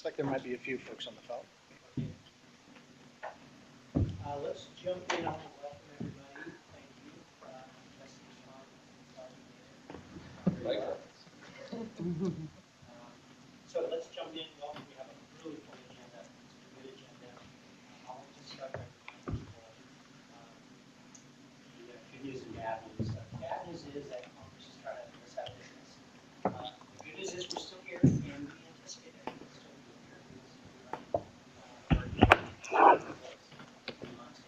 Looks like there might be a few folks on the phone. Let's jump in. I want to welcome everybody. Thank you. So let's jump in. Welcome. We have a really full agenda. It's a good agenda. I'll just start by reminding people the good news and bad news. The bad news is that Congress is trying to make us have business. The good news is we're still here, and we anticipate that we'll still be here.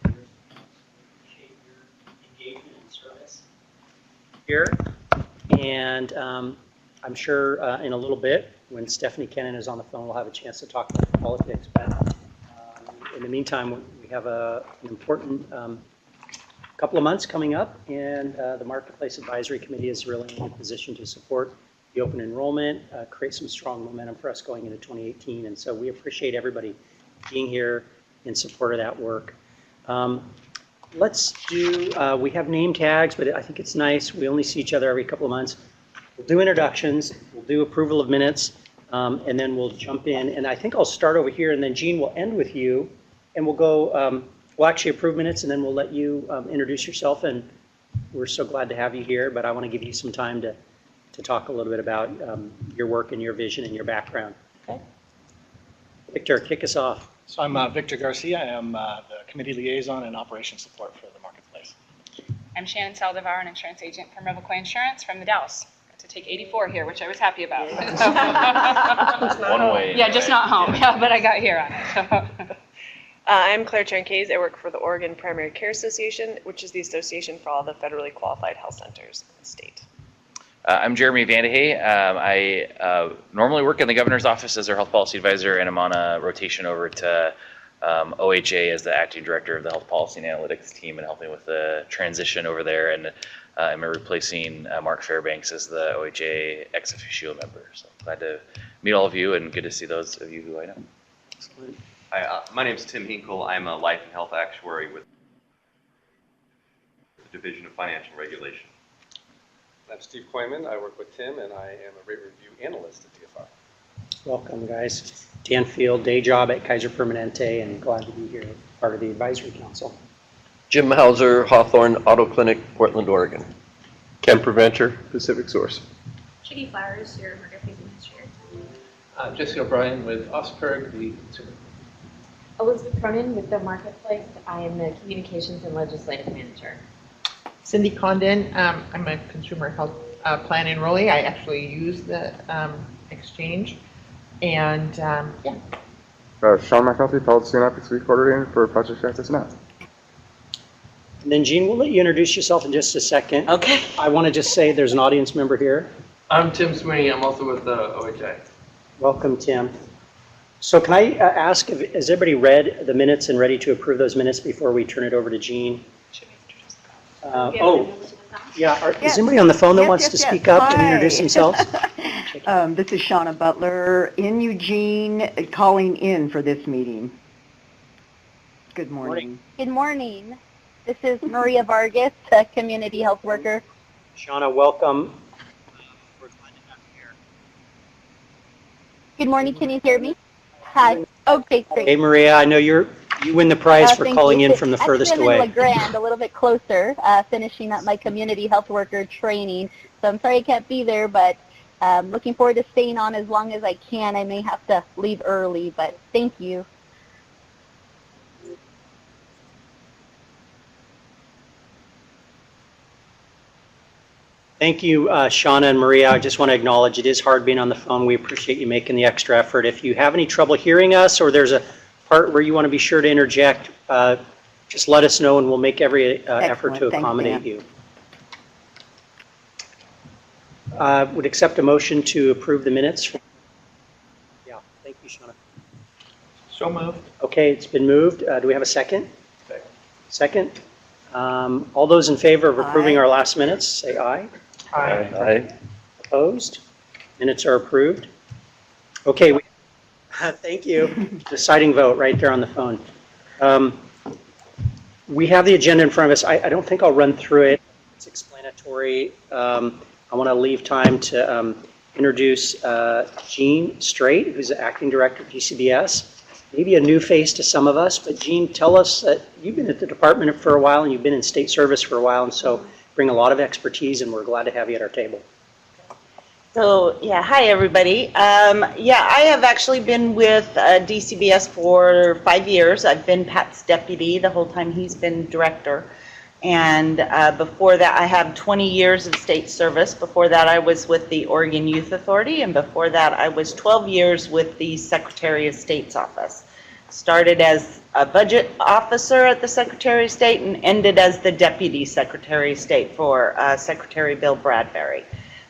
Appreciate your engagement and service here. And I'm sure in a little bit, when Stephanie Kennan is on the phone, we'll have a chance to talk about politics. But in the meantime, we have an important couple of months coming up, and the Marketplace Advisory Committee is really in a position to support the open enrollment, create some strong momentum for us going into 2018. And so we appreciate everybody being here in support of that work. Let's do, we have name tags, but I think it's nice. We only see each other every couple of months. We'll do introductions, we'll do approval of minutes, and then we'll jump in. And I think I'll start over here, and then Jean will end with you, and we'll go, we'll actually approve minutes, and then we'll let you introduce yourself. And we're so glad to have you here, but I want to give you some time to talk a little bit about your work and your vision and your background. Okay. Victor, kick us off. So I'm Victor Garcia. I am the committee liaison and operations support for the Marketplace. I'm Shannon Saldivar, an insurance agent from Revoquay Insurance from the Dalles. Got to take 84 here, which I was happy about. One way. Yeah, just not home. Yeah, but I got here on it. I'm Claire Chanquez. I work for the Oregon Primary Care Association, which is the association for all the federally qualified health centers in the state. I'm Jeremy Vandehey. I normally work in the governor's office as our health policy advisor, and I'm on a rotation over to OHA as the acting director of the health policy and analytics team and helping with the transition over there. And I'm replacing Mark Fairbanks as the OHA ex officio member. So glad to meet all of you and good to see those of you who I know. Excellent. Hi, my name is Tim Hinkle. I'm a life and health actuary with the Division of Financial Regulation. I'm Steve Koyman. I work with Tim, and I am a rate review analyst at DFR. Welcome, guys. Dan Field, day job at Kaiser Permanente, and glad to be here, part of the advisory council. Jim Hauser, Hawthorne Auto Clinic, Portland, Oregon. Ken Preventer, Pacific Source. Chickie Flowers, your Marketplace Administrator. Jesse O'Brien with Osberg, the consumer. Elizabeth Cronin with the Marketplace. I am the Communications and Legislative Manager. Cindy Condon, I'm a consumer health plan enrollee. I actually use the exchange. And yeah. Sean McNulty, Policy and Ethics Recorder for Project Justice Now. And then Jean, we'll let you introduce yourself in just a second. Okay. I want to just say there's an audience member here. I'm Tim Sweeney. I'm also with the OHA. Welcome, Tim. So can I ask, has everybody read the minutes and ready to approve those minutes before we turn it over to Jean? Is anybody on the phone that wants to speak up and introduce themselves? This is Shauna Butler in Eugene, calling in for this meeting. Good morning. Good morning. This is Maria Vargas, a community health worker. Shauna, welcome. We're glad to have you here. Good morning. Can you hear me? Hi. Okay, great. Hey, Maria, I know you win the prize for calling in from the furthest away. I'm in La Grande, a little bit closer, finishing up my community health worker training. So I'm sorry I can't be there, but looking forward to staying on as long as I can. I may have to leave early, but thank you. Thank you, Shauna and Maria. I just want to acknowledge it is hard being on the phone. We appreciate you making the extra effort. If you have any trouble hearing us or there's a part where you want to be sure to interject, just let us know and we'll make every effort to accommodate you. Would accept a motion to approve the minutes. Yeah, thank you, Shauna. So moved. Okay, it's been moved. Do we have a second? Second. All those in favor of approving our last minutes, say aye. Aye. Aye. Opposed? Minutes are approved. Okay, thank you. Deciding vote right there on the phone. We have the agenda in front of us. I don't think I'll run through it. It's explanatory. I want to leave time to introduce Jean Straight, who's the acting director of DCBS. Maybe a new face to some of us, but Jean, tell us that you've been at the department for a while and you've been in state service for a while, and so bring a lot of expertise, and we're glad to have you at our table. So, yeah, hi everybody. Yeah, I have actually been with DCBS for 5 years. I've been Pat's deputy the whole time he's been director. And before that, I have 20 years of state service. Before that, I was with the Oregon Youth Authority, and before that, I was 12 years with the Secretary of State's office. Started as a budget officer at the Secretary of State and ended as the Deputy Secretary of State for Secretary Bill Bradbury.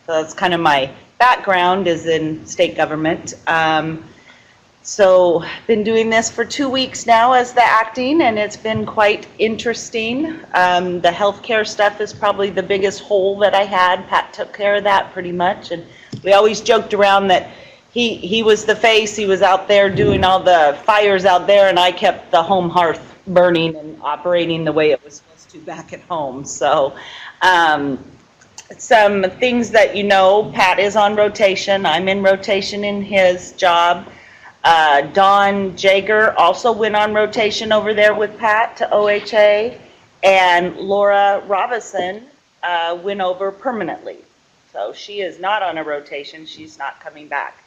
So that's kind of my background is in state government. So been doing this for 2 weeks now as the acting, and it's been quite interesting. The healthcare stuff is probably the biggest hole that I had. Pat took care of that pretty much, and we always joked around that he was the face. He was out there doing all the fires out there, and I kept the home hearth burning and operating the way it was supposed to back at home. So some things that you know, Pat is on rotation. I'm in rotation in his job. Don Jager also went on rotation over there with Pat to OHA, and Laura Robinson went over permanently. So she is not on a rotation. She's not coming back.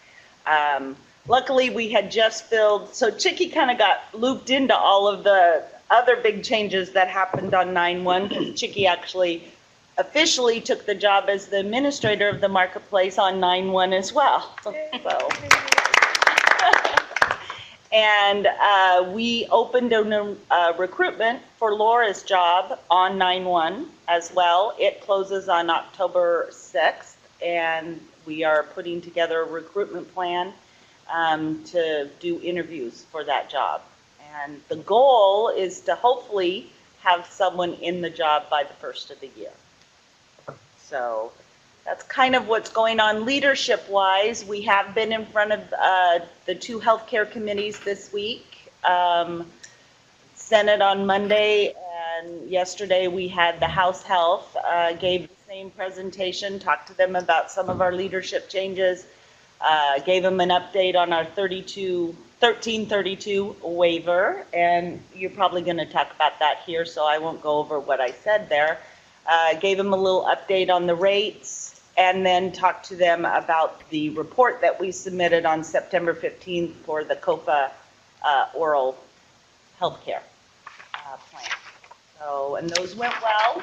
Luckily, we had just filled, so Chicky kind of got looped into all of the other big changes that happened on 9/1, because Chicky actually officially took the job as the administrator of the marketplace on 9/1 as well. So. And we opened a recruitment for Laura's job on 9/1 as well. It closes on October 6th, and we are putting together a recruitment plan to do interviews for that job. And the goal is to hopefully have someone in the job by the first of the year. So that's kind of what's going on leadership-wise. We have been in front of the 2 healthcare committees this week. Senate on Monday, and yesterday we had the House Health, gave the same presentation, talked to them about some of our leadership changes, gave them an update on our 1332 waiver, and you're probably going to talk about that here, so I won't go over what I said there. Gave them a little update on the rates, and then talked to them about the report that we submitted on September 15th for the COPA oral healthcare plan. So, and those went well.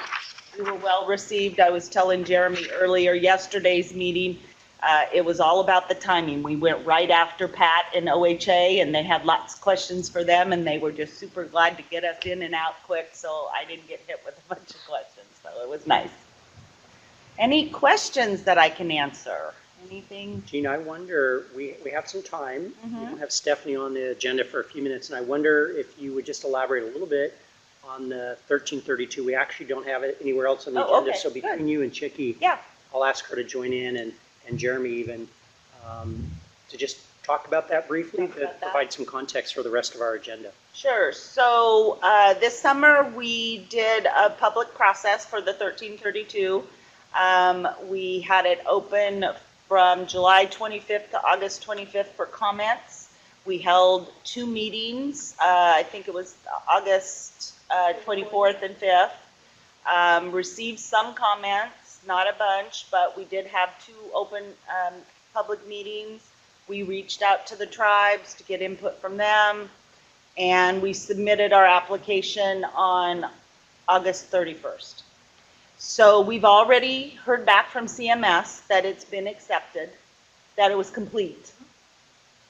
We were well received. I was telling Jeremy earlier, yesterday's meeting, it was all about the timing. We went right after Pat and OHA, and they had lots of questions for them, and they were just super glad to get us in and out quick, so I didn't get hit with a bunch of questions, so it was nice. Any questions that I can answer? Anything? Gina, I wonder, we have some time. We don't have Stephanie on the agenda for a few minutes, and I wonder if you would just elaborate a little bit on the 1332. We actually don't have it anywhere else on the agenda, okay. so between you and Chicky, I'll ask her to join in, and Jeremy even, to just talk about that briefly, to provide some context for the rest of our agenda. Sure. So this summer we did a public process for the 1332. We had it open from July 25th to August 25th for comments. We held 2 meetings. I think it was August 24th and 5th. Received some comments, not a bunch, but we did have 2 open public meetings. We reached out to the tribes to get input from them, and we submitted our application on August 31st. So we've already heard back from CMS that it's been accepted, that it was complete.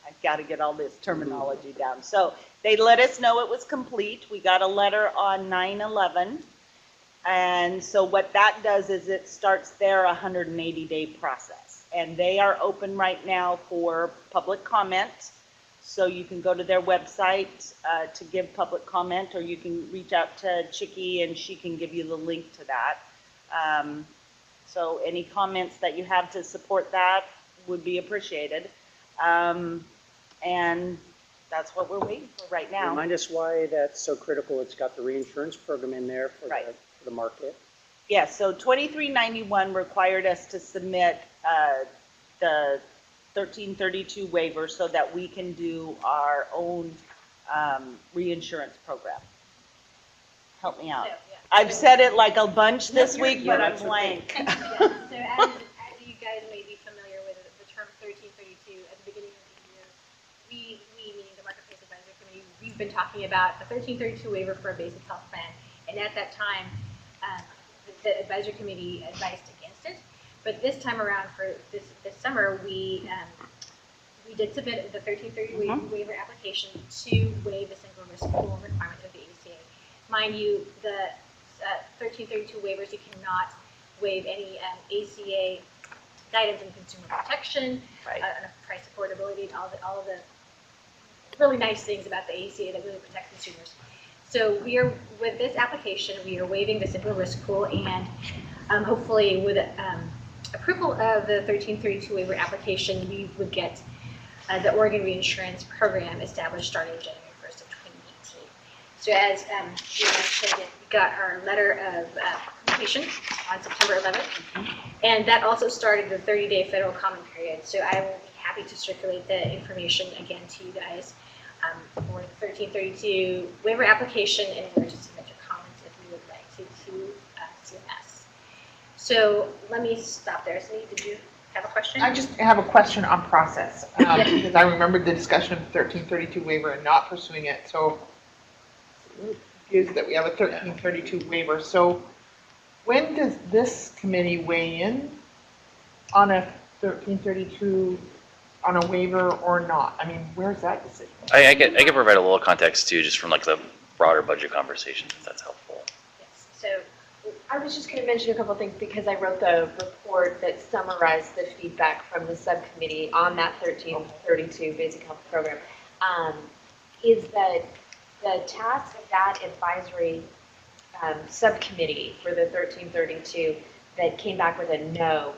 I've got to get all this terminology down. So they let us know it was complete. We got a letter on 9/11. And so what that does is it starts their 180-day process. And they are open right now for public comment. So you can go to their website to give public comment, or you can reach out to Chicky and she can give you the link to that. So any comments that you have to support that would be appreciated. And that's what we're waiting for right now. Remind us why that's so critical. It's got the reinsurance program in there for, the market. Yes, so 2391 required us to submit the 1332 waiver so that we can do our own reinsurance program. Help me out. So, yeah. I've said it like a bunch this week, but I'm Yeah, blank. so as you guys may be familiar with the term 1332, at the beginning of the year, we meaning the Marketplace Advisory Committee, we've been talking about a 1332 waiver for a basic health plan. And at that time, the advisory committee advised against it. But this time around, for this summer, we did submit the 1330 waiver application to waive the single risk pool requirement of the ACA. Mind you, the 1332 waivers, you cannot waive any ACA guidance in consumer protection, price affordability, and all of the really nice things about the ACA that really protect consumers. So with this application, we are waiving the single risk pool, and hopefully with approval of the 1332 waiver application, we would get the Oregon Reinsurance Program established starting January 1st of 2018. So as you mentioned, we got our letter of completion on September 11th, and that also started the 30-day federal comment period. So I will be happy to circulate the information again to you guys for the 1332 waiver application, and where to submit your comments if you would like to CMS. So let me stop there. Cindy, did you have a question? I just have a question on process, because I remembered the discussion of 1332 waiver and not pursuing it. So is that we have a 1332 waiver. So when does this committee weigh in on a 1332 on a waiver or not? I mean, where's that decision? I can provide a little context too, just from like the broader budget conversation, if that's helpful. Yes. So I was just going to mention a couple things because I wrote the report that summarized the feedback from the subcommittee on that 1332 Basic Health Program. Is that the task of that advisory subcommittee for the 1332 that came back with a no,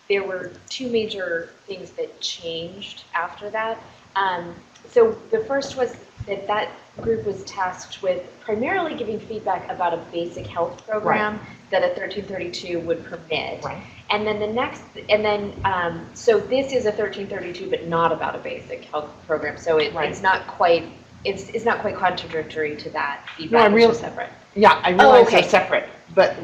there were two major things that changed after that. So the first was that group was tasked with primarily giving feedback about a basic health program that a 1332 would permit. Right. And then so this is a 1332, but not about a basic health program. So it's not quite, it's not quite contradictory to that feedback. No, it's separate. Yeah, I realize okay. they're separate, but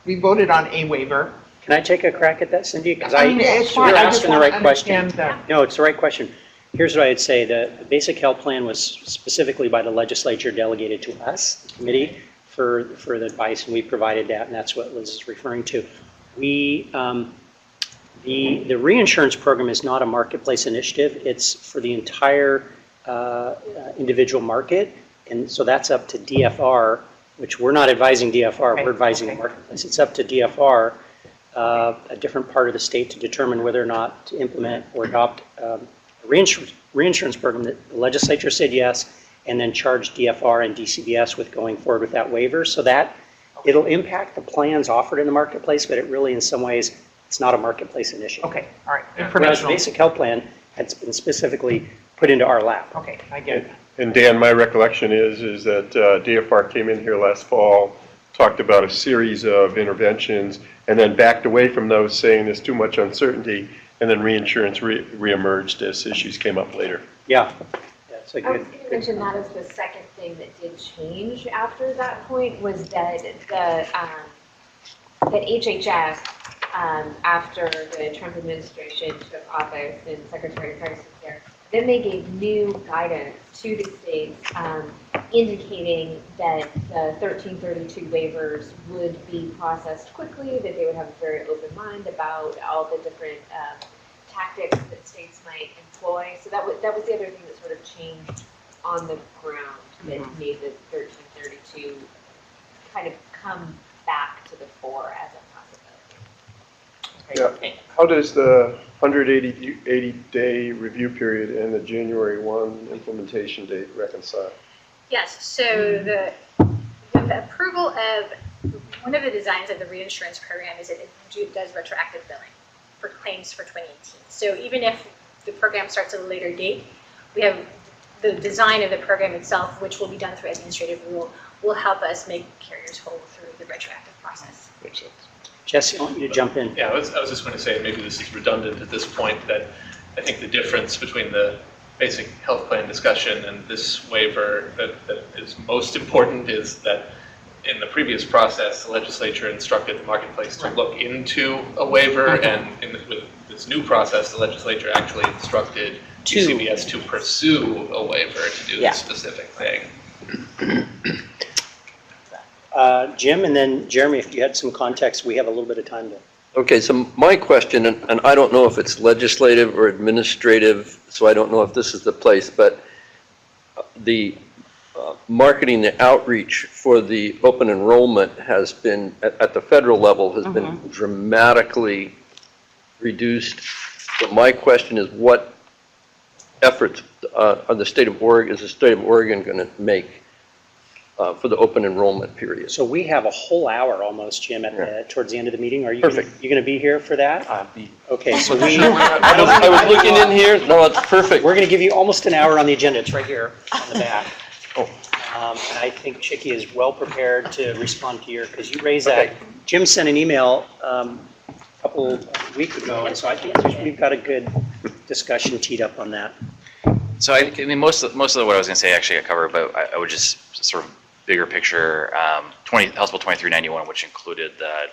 we voted on a waiver. Can I take a crack at that, Cindy? Because it's fine. you're I just asking the want right to question. understand No, it's the right question. Here's what I'd say. The basic health plan was specifically by the legislature delegated to us, the committee, for the advice, and we provided that, and that's what Liz is referring to. The reinsurance program is not a marketplace initiative. It's for the entire individual market, and so that's up to DFR, which we're not advising DFR, we're advising the marketplace. It's up to DFR, a different part of the state, to determine whether or not to implement or adopt a reinsurance program. That the legislature said yes, and then charged DFR and DCBS with going forward with that waiver. So that it'll impact the plans offered in the marketplace, but it really, in some ways, it's not a marketplace initiative. Okay, all right. Whereas the basic health plan has been specifically put into our lap. Okay, I get it. And Dan, my recollection is that DFR came in here last fall, talked about a series of interventions, and then backed away from those, saying there's too much uncertainty, and then reinsurance reemerged as issues came up later. Yeah, that's a I was going to mention that as the second thing that did change after that point was that that HHS, after the Trump administration took office and Secretary Price was there, then they gave new guidance to the states indicating that the 1332 waivers would be processed quickly, that they would have a very open mind about all the different tactics that states might employ. So that was the other thing that sort of changed on the ground that made the 1332 kind of come back to the fore as a possibility. Yeah. How does the 180-day review period and the January 1 implementation date reconcile? Yes, so with the approval of, one of the designs of the reinsurance program is that it does retroactive billing for claims for 2018. So even if the program starts at a later date, we have the design of the program itself, which will be done through administrative rule, will help us make carriers whole through the retroactive process. Makes sense. Jesse, I want you to jump in. Yeah, I was just going to say, maybe this is redundant at this point, that I think the difference between the basic health plan discussion and this waiver that is most important is that in the previous process, the legislature instructed the marketplace to look into a waiver, and with this new process, the legislature actually instructed UCBS to pursue a waiver to do this specific thing. Jim, and then Jeremy, if you had some context, we have a little bit of time to. Okay, so my question, and I don't know if it's legislative or administrative, so I don't know if this is the place, but the marketing, the outreach for the open enrollment has been, at the federal level, has been dramatically reduced. So my question is, what efforts are the state of Oregon, is the state of Oregon going to make for the open enrollment period? So we have a whole hour almost, Jim, at towards the end of the meeting. Are you going to be here for that? I'll be. Okay, so we. I was looking in here. No, it's perfect. We're going to give you almost an hour on the agenda. It's right here on the back. And I think Chicky is well prepared to respond to your, because you raised that. Jim sent an email a couple weeks ago, and so I think we've got a good discussion teed up on that. So I mean, most of what I was going to say actually I covered, but I would just sort of bigger picture, House Bill 2391, which included the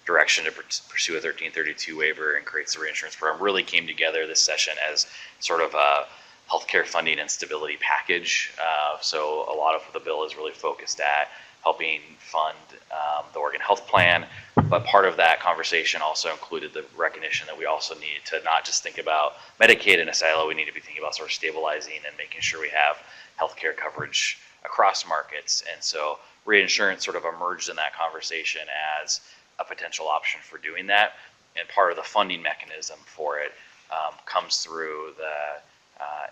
direction to pursue a 1332 waiver and creates the reinsurance program, really came together this session as sort of a healthcare funding and stability package. So a lot of the bill is really focused at helping fund the Oregon Health Plan, but part of that conversation also included the recognition that we also need to not just think about Medicaid in a silo, we need to be thinking about sort of stabilizing and making sure we have healthcare coverage across markets. And so reinsurance sort of emerged in that conversation as a potential option for doing that. And part of the funding mechanism for it comes through the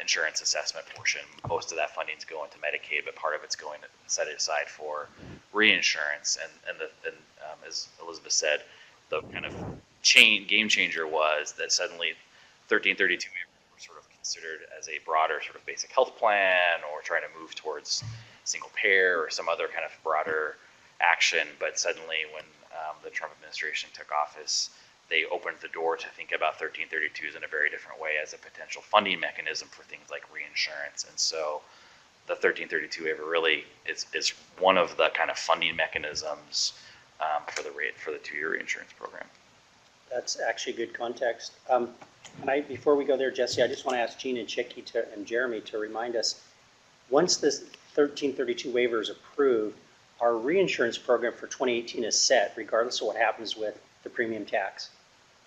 insurance assessment portion. Most of that funding is going to Medicaid, but part of it's going to set it aside for reinsurance. And as Elizabeth said, the kind of game changer was that suddenly 1332 were sort of considered as a broader sort of basic health plan, or trying to move towards single payer or some other kind of broader action. But suddenly when the Trump administration took office, they opened the door to think about 1332s in a very different way as a potential funding mechanism for things like reinsurance. And so the 1332 waiver really is one of the kind of funding mechanisms for the 2-year reinsurance program. That's actually good context. Before we go there, Jesse, I just want to ask Gene and Chicky and Jeremy to remind us, once this 1332 waiver is approved, our reinsurance program for 2018 is set, regardless of what happens with the premium tax.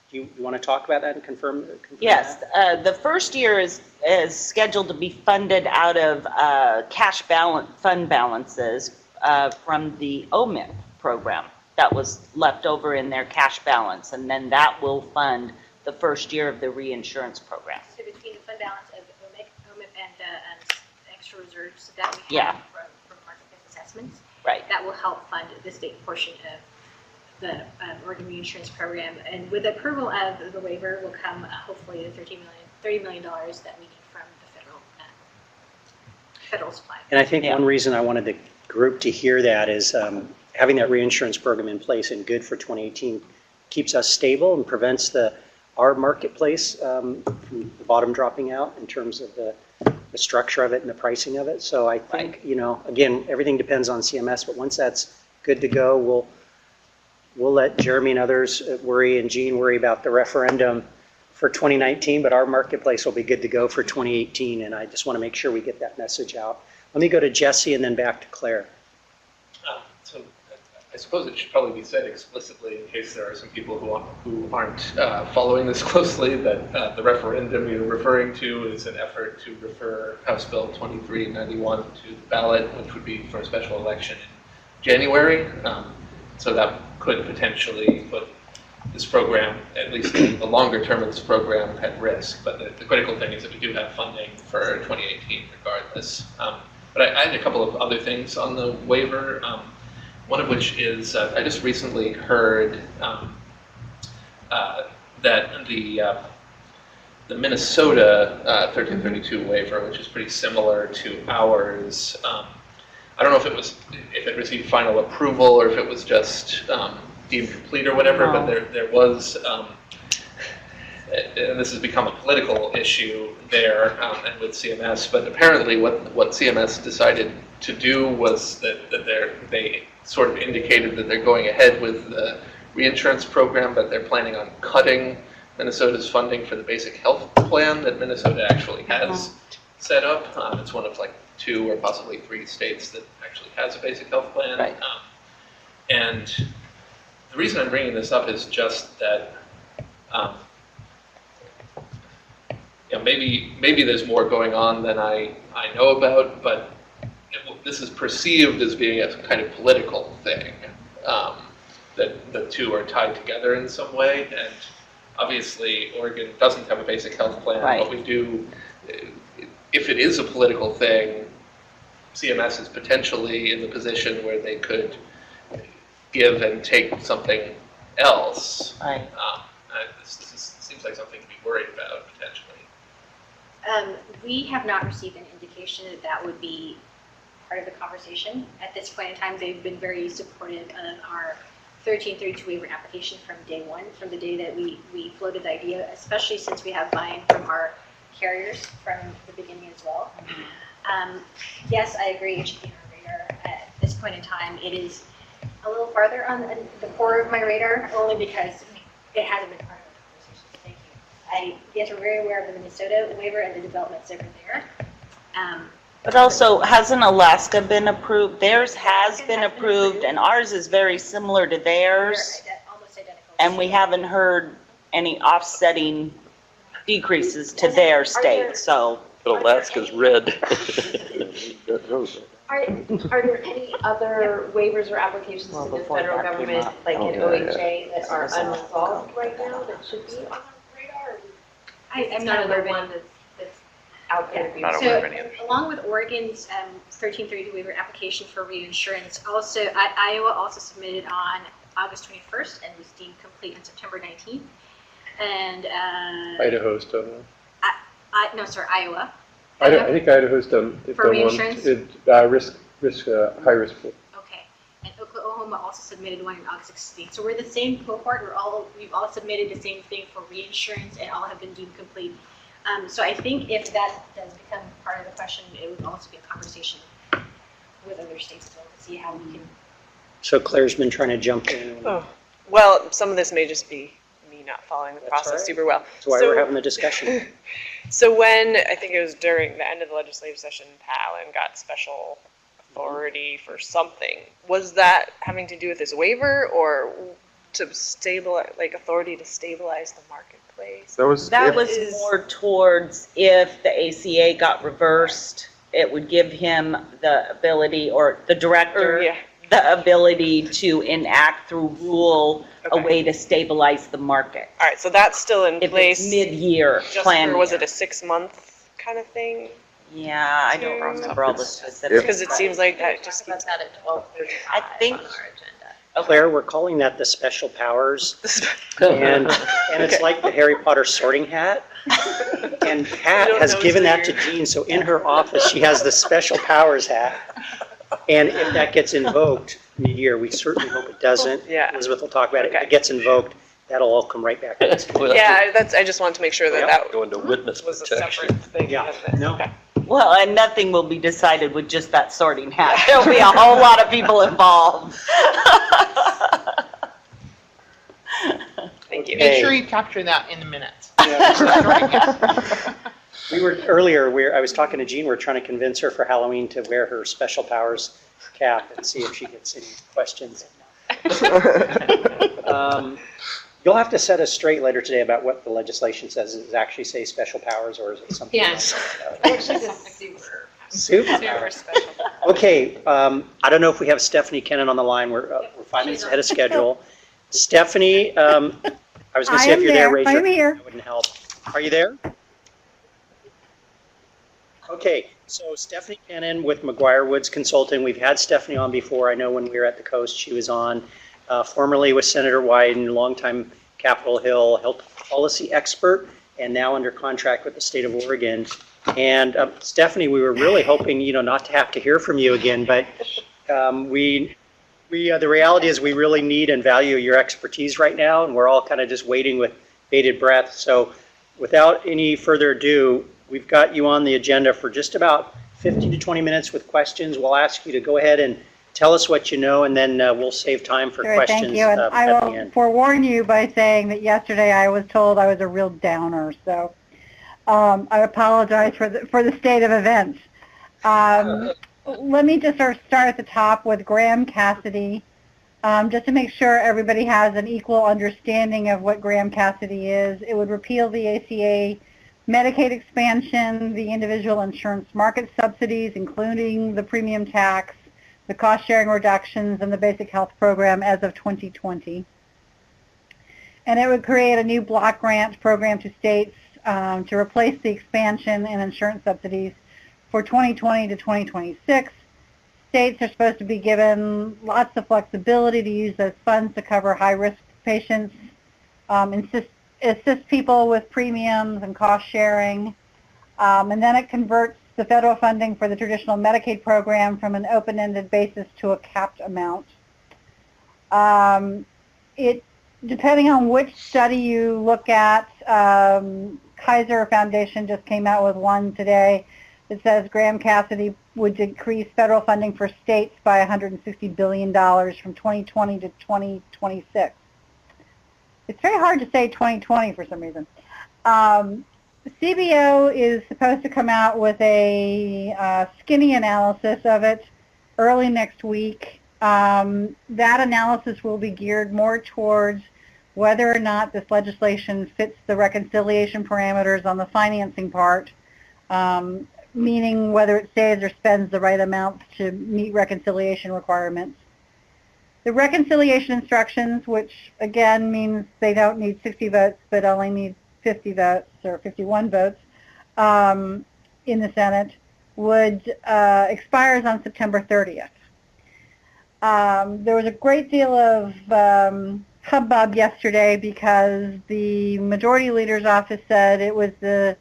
Do you want to talk about that and confirm Yes, that? the first year is scheduled to be funded out of cash fund balances from the OMIP program that was left over in their cash balance, and then that will fund the first year of the reinsurance program. So between the fund balance of OMIP and the extra reserves that we have from marketplace assessments, that will help fund the state portion of the Oregon reinsurance program. And with approval of the waiver will come hopefully the $30 million that we need from the federal supply. And I think one reason I wanted the group to hear that is having that reinsurance program in place and good for 2018 keeps us stable and prevents our marketplace from the bottom dropping out in terms of the structure of it and the pricing of it. So I think, again, everything depends on CMS, but once that's good to go, we'll let Jeremy and others worry, and Gene worry about the referendum for 2019, but our marketplace will be good to go for 2018, and I just want to make sure we get that message out. Let me go to Jesse and then back to Claire. So I suppose it should probably be said explicitly, in case there are some people who aren't following this closely, that the referendum you're referring to is an effort to refer House Bill 2391 to the ballot, which would be for a special election in January. So that could potentially put this program, at least the longer term of this program, at risk. But the critical thing is that we do have funding for 2018 regardless. But I had a couple of other things on the waiver. One of which is I just recently heard that the Minnesota 1332 waiver, which is pretty similar to ours, I don't know if it received final approval or if it was just deemed complete or whatever, but there was, and this has become a political issue there and with CMS, but apparently what CMS decided to do was that they sort of indicated that they're going ahead with the reinsurance program, but they're planning on cutting Minnesota's funding for the basic health plan that Minnesota actually has set up. It's one of like 2 or possibly 3 states that actually has a basic health plan. Right. And the reason I'm bringing this up is just that maybe there's more going on than I know about, but this is perceived as being a kind of political thing, that the 2 are tied together in some way. And obviously, Oregon doesn't have a basic health plan, Right. but we do. If it is a political thing, CMS is potentially in the position where they could give and take something else. Right. This seems like something to be worried about, potentially. We have not received an indication that that would be part of the conversation. At this point in time, they've been very supportive of our 1332 waiver application from day one, from the day that we floated the idea, especially since we have buy-in from our carriers from the beginning as well. Yes, I agree, it should be on our radar. At this point in time, it is a little farther on the core of my radar, only because it hasn't been part of the conversation. Thank you. Yes, we're very aware of the Minnesota waiver and the developments that are there. But also, hasn't Alaska been approved? Theirs has been approved, and ours is very similar to theirs. Almost identical. And we haven't heard any offsetting decreases to their state, so. But Alaska's red. Are there any other waivers or applications in the federal government, like in OHA, that are unresolved right now that should be on our radar? I'm not aware of one that's out there. Not aware of any others. Along with Oregon's 1332 waiver application for reinsurance, also Iowa also submitted on August 21st and was deemed complete on September 19th. And Idaho's done one. Iowa. I think Idaho's done. They've For done reinsurance? one. High risk. Okay. And Oklahoma also submitted one on August 16th. So we're the same cohort. We've all submitted the same thing for reinsurance, and all have been deemed complete. So I think if that does become part of the question, it would also be a conversation with other states as well to see how we can. So Claire's been trying to jump in. Oh, well, some of this may just be me not following the That's process all right. super well. That's why we're having the discussion. So when, I think it was during the end of the legislative session, Palin got special authority for something. Was that having to do with his waiver or to stabilize, like authority to stabilize the marketplace? That was more towards if the ACA got reversed, it would give him the ability, or the director, the ability to enact through rule a way to stabilize the market. All right, so that's still in place. If it's mid-year Just plan. for, was it a 6-month kind of thing? Yeah, I don't remember all the specifics. Because it seems like that just keeps. that at 12:35 I think. Claire, we're calling that the special powers. And it's like the Harry Potter sorting hat. And Pat has given that to Jean, so in her office, she has the special powers hat. And if that gets invoked mid-year, we certainly hope it doesn't. Yeah. Elizabeth will talk about it. If it gets invoked, that'll all come right back. Yeah, I just wanted to make sure that that Go into witness was a protection. separate thing. Yeah, no. Well, and nothing will be decided with just that sorting hat. There'll be a whole lot of people involved. Thank you. Make sure you capture that in the minutes. We were earlier, I was talking to Jean, we're trying to convince her for Halloween to wear her special powers cap and see if she gets any questions. You'll have to set us straight later today about what the legislation says. Does it actually say special powers, or is it something else? Actually, just Super special. Okay, I don't know if we have Stephanie Kennan on the line. We're 5 minutes ahead of schedule. Stephanie, I was going to say if you're there, raise your hand. That wouldn't help. Are you there? Okay, so Stephanie Kennan with McGuire Woods Consulting. We've had Stephanie on before. I know when we were at the Coast, she was on. Formerly with Senator Wyden, longtime Capitol Hill health policy expert, and now under contract with the state of Oregon. And Stephanie, we were really hoping, not to have to hear from you again, but we The reality is we really need and value your expertise right now, and we're all kind of just waiting with bated breath. So without any further ado, we've got you on the agenda for just about 15 to 20 minutes with questions. We'll ask you to go ahead and tell us what you know, and then we'll save time for Sure, questions thank you. And at I the will end. forewarn you by saying that yesterday I was told I was a real downer, so I apologize for the state of events. Let me just sort of start at the top with Graham Cassidy, just to make sure everybody has an equal understanding of what Graham Cassidy is. It would repeal the ACA Medicaid expansion, the individual insurance market subsidies, including the premium tax, the cost-sharing reductions, and the basic health program as of 2020. And it would create a new block grant program to states to replace the expansion in insurance subsidies for 2020 to 2026. States are supposed to be given lots of flexibility to use those funds to cover high-risk patients, assist people with premiums and cost sharing, and then it converts the federal funding for the traditional Medicaid program from an open-ended basis to a capped amount. Depending on which study you look at, Kaiser Foundation just came out with one today that says Graham Cassidy would decrease federal funding for states by $160 billion from 2020 to 2026. It's very hard to say 2020 for some reason. CBO is supposed to come out with a skinny analysis of it early next week. That analysis will be geared more towards whether or not this legislation fits the reconciliation parameters on the financing part, meaning whether it saves or spends the right amount to meet reconciliation requirements. The reconciliation instructions, which again means they don't need 60 votes but only need 50 votes or 51 votes in the Senate, would expires on September 30th. There was a great deal of hubbub yesterday because the Majority Leader's office said it was the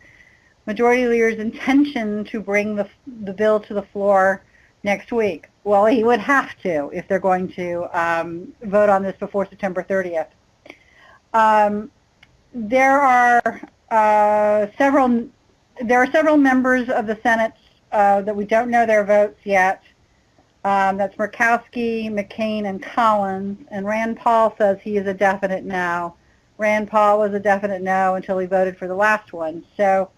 Majority Leader's intention to bring the bill to the floor next week. Well, he would have to if they're going to vote on this before September 30th. There are several members of the Senate that we don't know their votes yet. That's Murkowski, McCain, and Collins. And Rand Paul says he is a definite no. Rand Paul was a definite no until he voted for the last one. So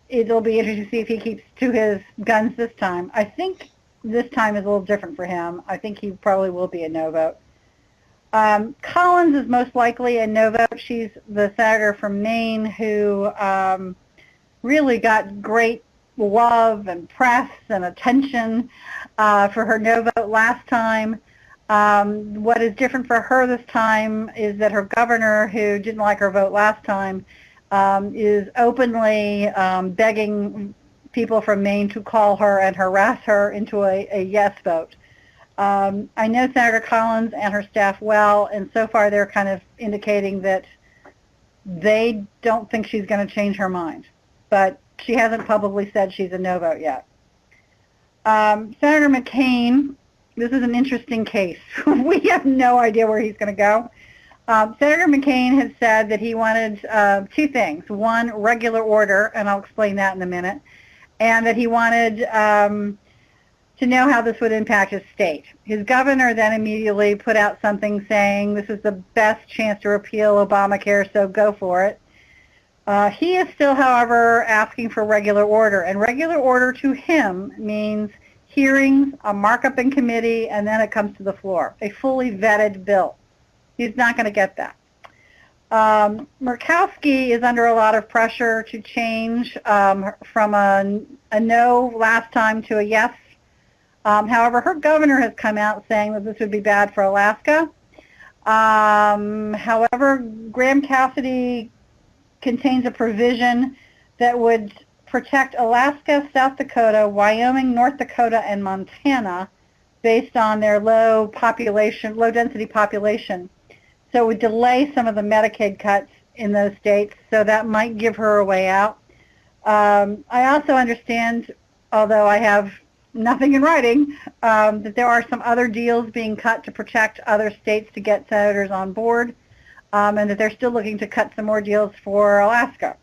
it'll be interesting to see if he keeps to his guns this time. I think this time is a little different for him. I think he probably will be a no vote. Collins is most likely a no vote. She's the senator from Maine who really got great love and press and attention for her no vote last time. What is different for her this time is that her governor, who didn't like her vote last time, is openly begging people from Maine to call her and harass her into a yes vote. I know Senator Collins and her staff well, and so far they're kind of indicating that they don't think she's going to change her mind. But she hasn't publicly said she's a no vote yet. Senator McCain, this is an interesting case. We have no idea where he's going to go. Senator McCain has said that he wanted two things. One, regular order, and I'll explain that in a minute, and that he wanted to know how this would impact his state. His governor then immediately put out something saying this is the best chance to repeal Obamacare, so go for it. He is still, however, asking for regular order, and regular order to him means hearings, a markup in committee, and then it comes to the floor, a fully vetted bill. He's not going to get that. Murkowski is under a lot of pressure to change from a no last time to a yes. However, her governor has come out saying that this would be bad for Alaska. However, Graham Cassidy contains a provision that would protect Alaska, South Dakota, Wyoming, North Dakota, and Montana based on their low density population. So it would delay some of the Medicaid cuts in those states, so that might give her a way out. I also understand, although I have nothing in writing, that there are some other deals being cut to protect other states to get senators on board, and that they're still looking to cut some more deals for Alaska.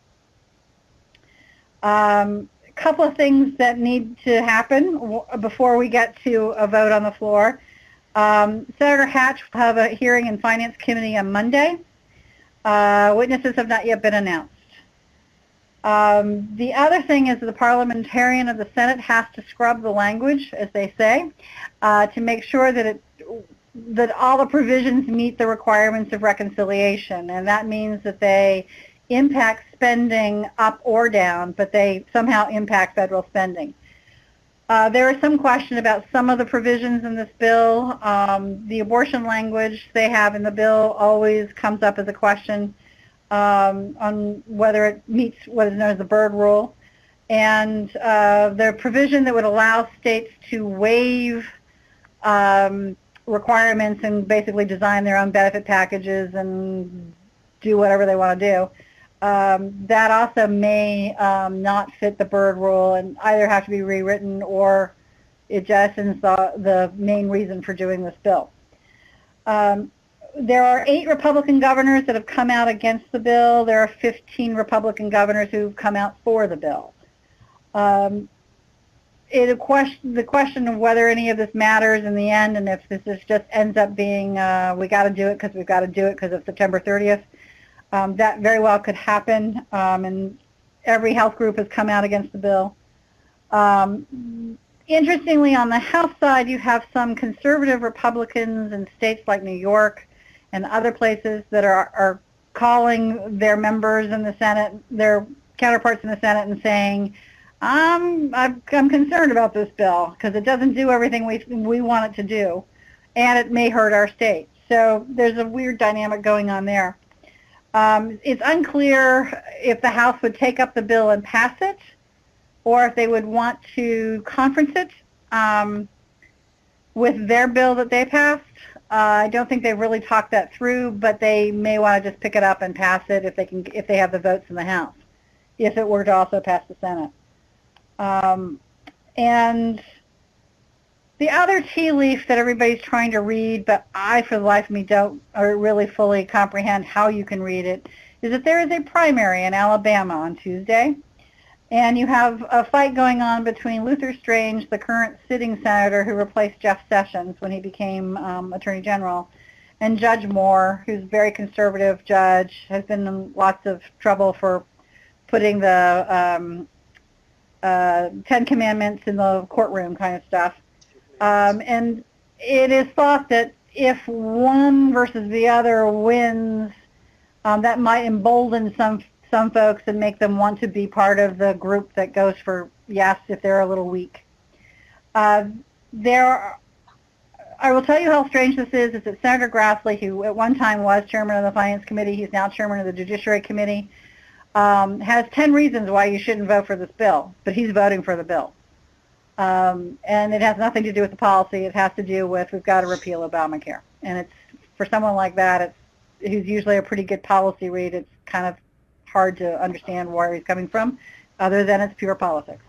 A couple of things that need to happen before we get to a vote on the floor. Senator Hatch will have a hearing in Finance Committee on Monday. Witnesses have not yet been announced. The other thing is that the parliamentarian of the Senate has to scrub the language, as they say, to make sure that that all the provisions meet the requirements of reconciliation, and that means that they impact spending up or down, but they somehow impact federal spending. There is some question about some of the provisions in this bill. The abortion language they have in the bill always comes up as a question on whether it meets what is known as the Byrd Rule. And the provision that would allow states to waive requirements and basically design their own benefit packages and do whatever they want to do. That also may not fit the Byrd Rule and either have to be rewritten or it jettisons the main reason for doing this bill. There are 8 Republican governors that have come out against the bill. There are 15 Republican governors who've come out for the bill. The question of whether any of this matters in the end and if this just ends up being we got to do it because we've got to do it because of September 30th, that very well could happen, and every health group has come out against the bill. Interestingly, on the House side, you have some conservative Republicans in states like New York and other places that are calling their members in the Senate, their counterparts in the Senate, and saying, I'm concerned about this bill because it doesn't do everything we want it to do, and it may hurt our state. So there's a weird dynamic going on there. It's unclear if the House would take up the bill and pass it, or if they would want to conference it with their bill that they passed. I don't think they've really talked that through, but they may want to just pick it up and pass it if they have the votes in the House, if it were to also pass the Senate. And the other tea leaf that everybody's trying to read, but I, for the life of me, don't really fully comprehend how you can read it, is that there is a primary in Alabama on Tuesday, and you have a fight going on between Luther Strange, the current sitting senator who replaced Jeff Sessions when he became Attorney General, and Judge Moore, who's a very conservative judge, has been in lots of trouble for putting the 10 Commandments in the courtroom kind of stuff. And it is thought that if one versus the other wins, that might embolden some folks and make them want to be part of the group that goes for yes if they're a little weak. I will tell you how strange this is. It's that Senator Grassley, who at one time was chairman of the Finance Committee, he's now chairman of the Judiciary Committee, has 10 reasons why you shouldn't vote for this bill, but he's voting for the bill. And it has nothing to do with the policy. It has to do with we've got to repeal Obamacare. And it's for someone like that, who's usually a pretty good policy read, it's kind of hard to understand where he's coming from, other than it's pure politics.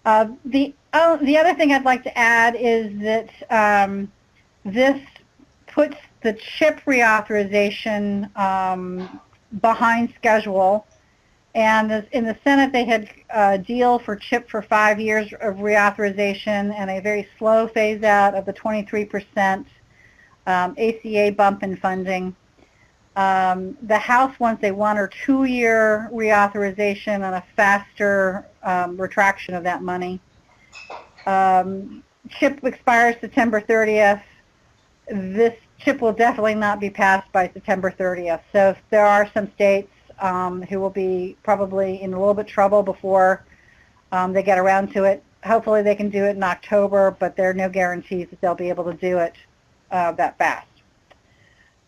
The other thing I'd like to add is that this puts the CHIP reauthorization behind schedule. And in the Senate, they had a deal for CHIP for 5 years of reauthorization and a very slow phase out of the 23% ACA bump in funding. The House wants a 1 or 2 year reauthorization and a faster retraction of that money. CHIP expires September 30th. This CHIP will definitely not be passed by September 30th. So there are some states who will be probably in a little bit trouble before they get around to it. Hopefully they can do it in October, but there are no guarantees that they'll be able to do it that fast.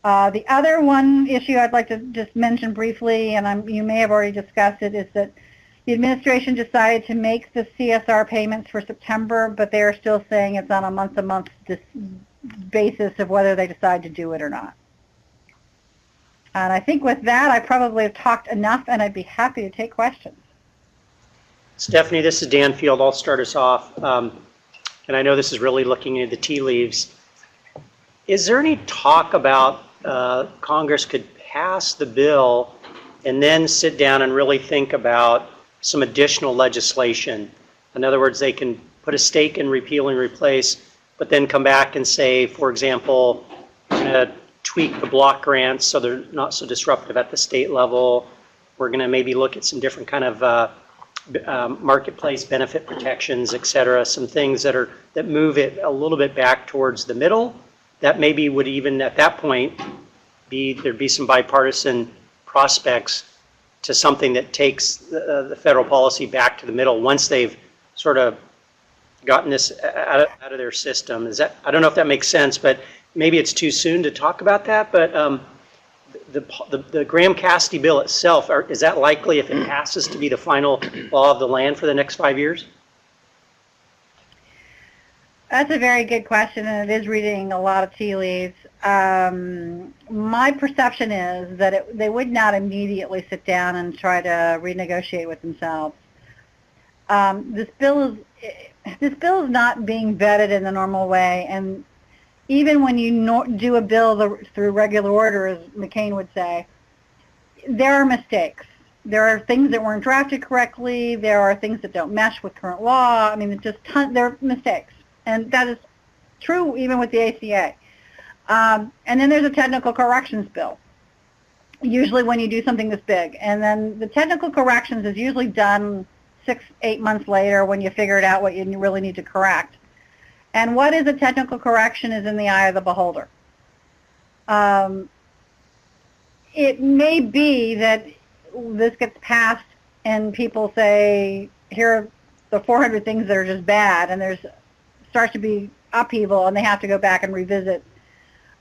The other one issue I'd like to just mention briefly, and you may have already discussed it, is that the administration decided to make the CSR payments for September, but they are still saying it's on a month-to-month basis of whether they decide to do it or not. And I think with that, I probably have talked enough, and I'd be happy to take questions. Stephanie, this is Dan Field. I'll start us off. and I know this is really looking into the tea leaves, is there any talk about Congress could pass the bill and then sit down and really think about some additional legislation? In other words, they can put a stake in repeal and replace, but then come back and say, for example, we're going to tweak the block grants so they're not so disruptive at the state level. We're going to maybe look at some different kind of marketplace benefit protections, et cetera, some things that move it a little bit back towards the middle. That maybe would even at that point there'd be some bipartisan prospects to something that takes the federal policy back to the middle once they've sort of gotten this out of their system. I don't know if that makes sense, but maybe it's too soon to talk about that. But the Graham-Cassidy bill itself, is that likely, if it passes, to be the final law of the land for the next 5 years? That's a very good question, and it is reading a lot of tea leaves. My perception is that they would not immediately sit down and try to renegotiate with themselves. This bill is not being vetted in the normal way, and even when you do a bill through regular order, as McCain would say, there are mistakes. There are things that weren't drafted correctly. There are things that don't mesh with current law. I mean, there are mistakes. And that is true even with the ACA. And then there's a technical corrections bill, usually when you do something this big. And then the technical corrections is usually done 6-8 months later when you figured out what you really need to correct. And what is a technical correction is in the eye of the beholder. It may be that this gets passed and people say, here are the 400 things that are just bad, and starts to be upheaval and they have to go back and revisit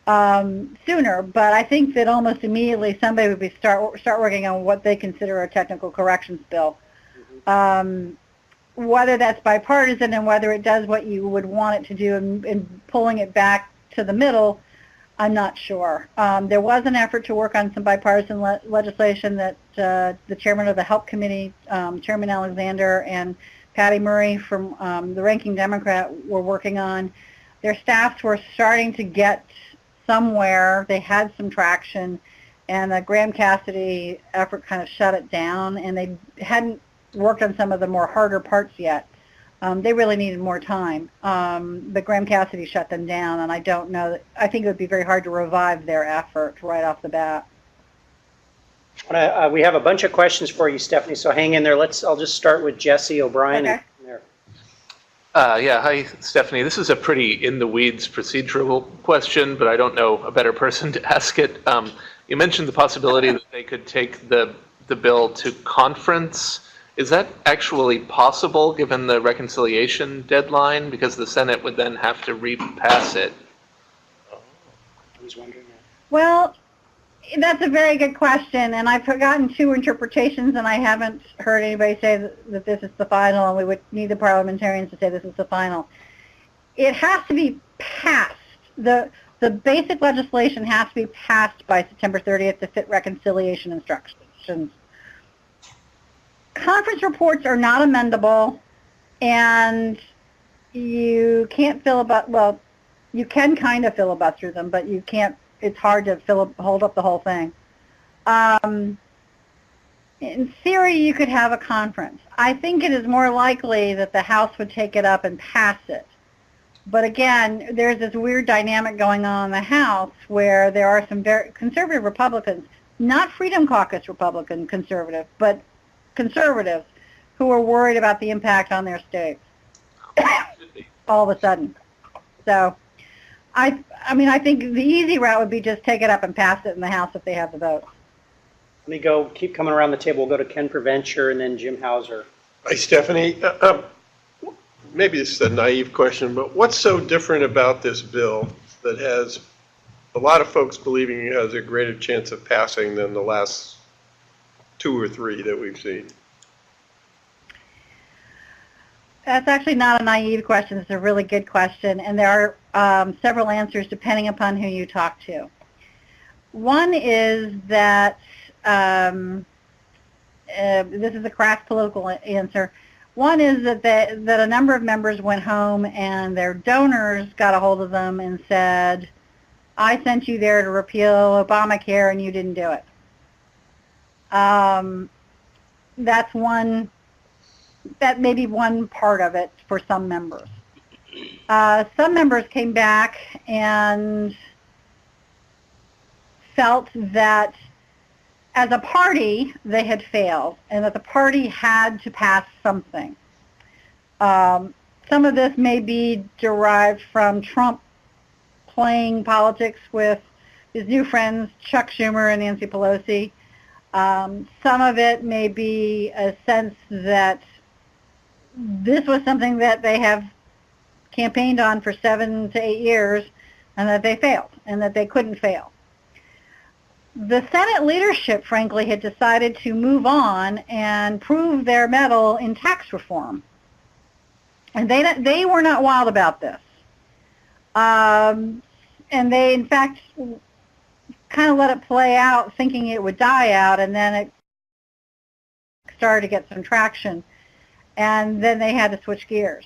sooner. But I think that almost immediately somebody would start working on what they consider a technical corrections bill. Whether that's bipartisan and whether it does what you would want it to do in pulling it back to the middle, I'm not sure. There was an effort to work on some bipartisan legislation that the chairman of the Help Committee, Chairman Alexander, and Patty Murray from the ranking Democrat were working on. Their staffs were starting to get somewhere. They had some traction, and the Graham-Cassidy effort kind of shut it down, and they hadn't worked on some of the more harder parts yet. They really needed more time. But Graham-Cassidy shut them down, and I don't know. I think it would be very hard to revive their effort right off the bat. We have a bunch of questions for you, Stephanie, so hang in there. I'll just start with Jesse O'Brien. Okay. Yeah, hi, Stephanie. This is a pretty in-the-weeds procedural question, but I don't know a better person to ask it. You mentioned the possibility that they could take the bill to conference. Is that actually possible given the reconciliation deadline? Because the Senate would then have to repass it. I was wondering that. Well, that's a very good question, and I've gotten two interpretations, and I haven't heard anybody say that this is the final, and we would need the parliamentarians to say this is the final. It has to be passed. The basic legislation has to be passed by September 30th to fit reconciliation instructions. Conference reports are not amendable, and you can't you can kind of filibuster them, but you can't. It's hard to hold up the whole thing. In theory, you could have a conference. I think it is more likely that the House would take it up and pass it. But again, there's this weird dynamic going on in the House where there are some very conservative Republicans, not Freedom Caucus Republican conservative, but conservatives who are worried about the impact on their states all of a sudden. So I think the easy route would be just take it up and pass it in the House if they have the vote. Let me keep coming around the table. We'll go to Ken Preventure and then Jim Hauser. Hi, Stephanie. Maybe this is a naive question, but what's so different about this bill that has a lot of folks believing it has a greater chance of passing than the last 2 or 3 that we've seen? That's actually not a naive question. It's a really good question, and there are several answers depending upon who you talk to. One is that, this is a crass political answer, One is that a number of members went home and their donors got a hold of them and said, I sent you there to repeal Obamacare and you didn't do it. That's one, that may be one part of it for some members. Some members came back and felt that as a party they had failed and that the party had to pass something. Some of this may be derived from Trump playing politics with his new friends Chuck Schumer and Nancy Pelosi. Some of it may be a sense that this was something that they have campaigned on for 7 to 8 years and that they failed and that they couldn't fail. The Senate leadership, frankly, had decided to move on and prove their mettle in tax reform. And they were not wild about this. And they, in fact, kind of let it play out thinking it would die out, and then it started to get some traction. And then they had to switch gears.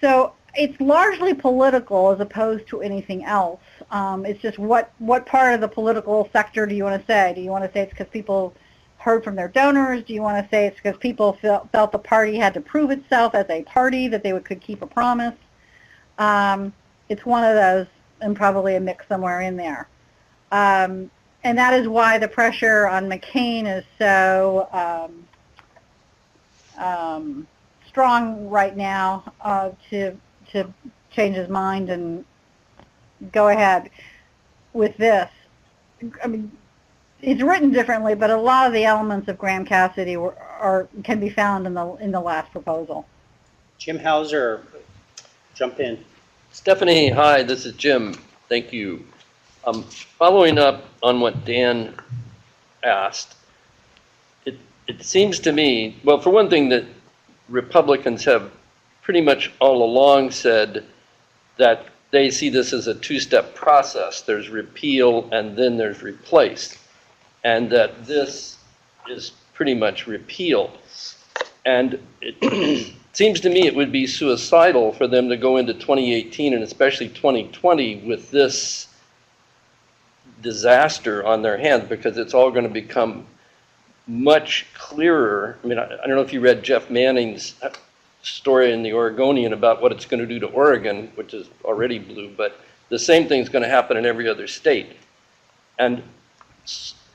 So it's largely political as opposed to anything else. It's just what part of the political sector do you want to say? Do you want to say it's because people heard from their donors? Do you want to say it's because people felt the party had to prove itself as a party, that they could keep a promise? It's one of those, and probably a mix somewhere in there. And that is why the pressure on McCain is so strong right now to change his mind and go ahead with this. I mean, it's written differently, but a lot of the elements of Graham Cassidy can be found in the last proposal. Jim Hauser, jump in. Stephanie, hi, this is Jim. Thank you. Following up on what Dan asked, it seems to me, well, for one thing, that Republicans have pretty much all along said that they see this as a two-step process. There's repeal and then there's replace, and that this is pretty much repeal. And it seems to me it would be suicidal for them to go into 2018 and especially 2020 with this disaster on their hands, because it's all going to become much clearer. I mean, I don't know if you read Jeff Manning's story in the Oregonian about what it's going to do to Oregon, which is already blue, but the same thing's going to happen in every other state. And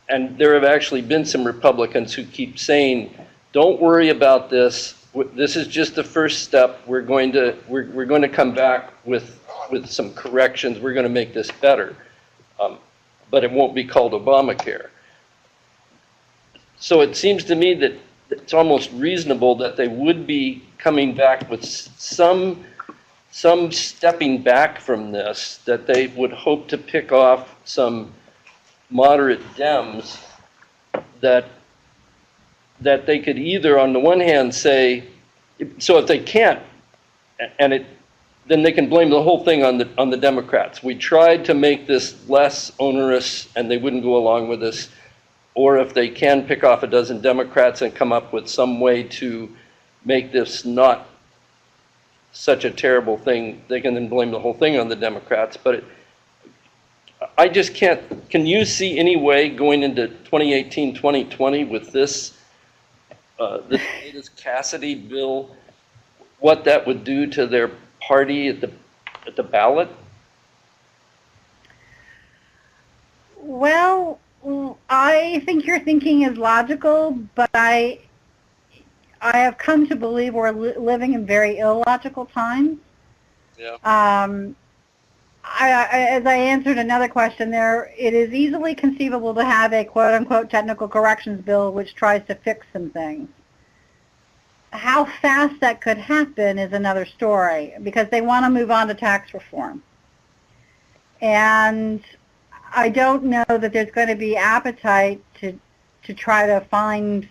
there have actually been some Republicans who keep saying, don't worry about this. This is just the first step. We're going to come back with some corrections. We're going to make this better. But it won't be called Obamacare. So it seems to me that it's almost reasonable that they would be coming back with some stepping back from this, that they would hope to pick off some moderate Dems that they could either, on the one hand, say, so if they can't, then they can blame the whole thing on the Democrats. We tried to make this less onerous and they wouldn't go along with us. Or if they can pick off a dozen Democrats and come up with some way to make this not such a terrible thing, they can then blame the whole thing on the Democrats. But I just can't, can you see any way going into 2018, 2020 with this latest Cassidy bill, what that would do to their party at the ballot? Well, I think your thinking is logical, but I have come to believe we're living in very illogical times. Yeah. As I answered another question there, it is easily conceivable to have a quote-unquote technical corrections bill which tries to fix some things. How fast that could happen is another story, because they want to move on to tax reform. And I don't know that there's going to be appetite to try to find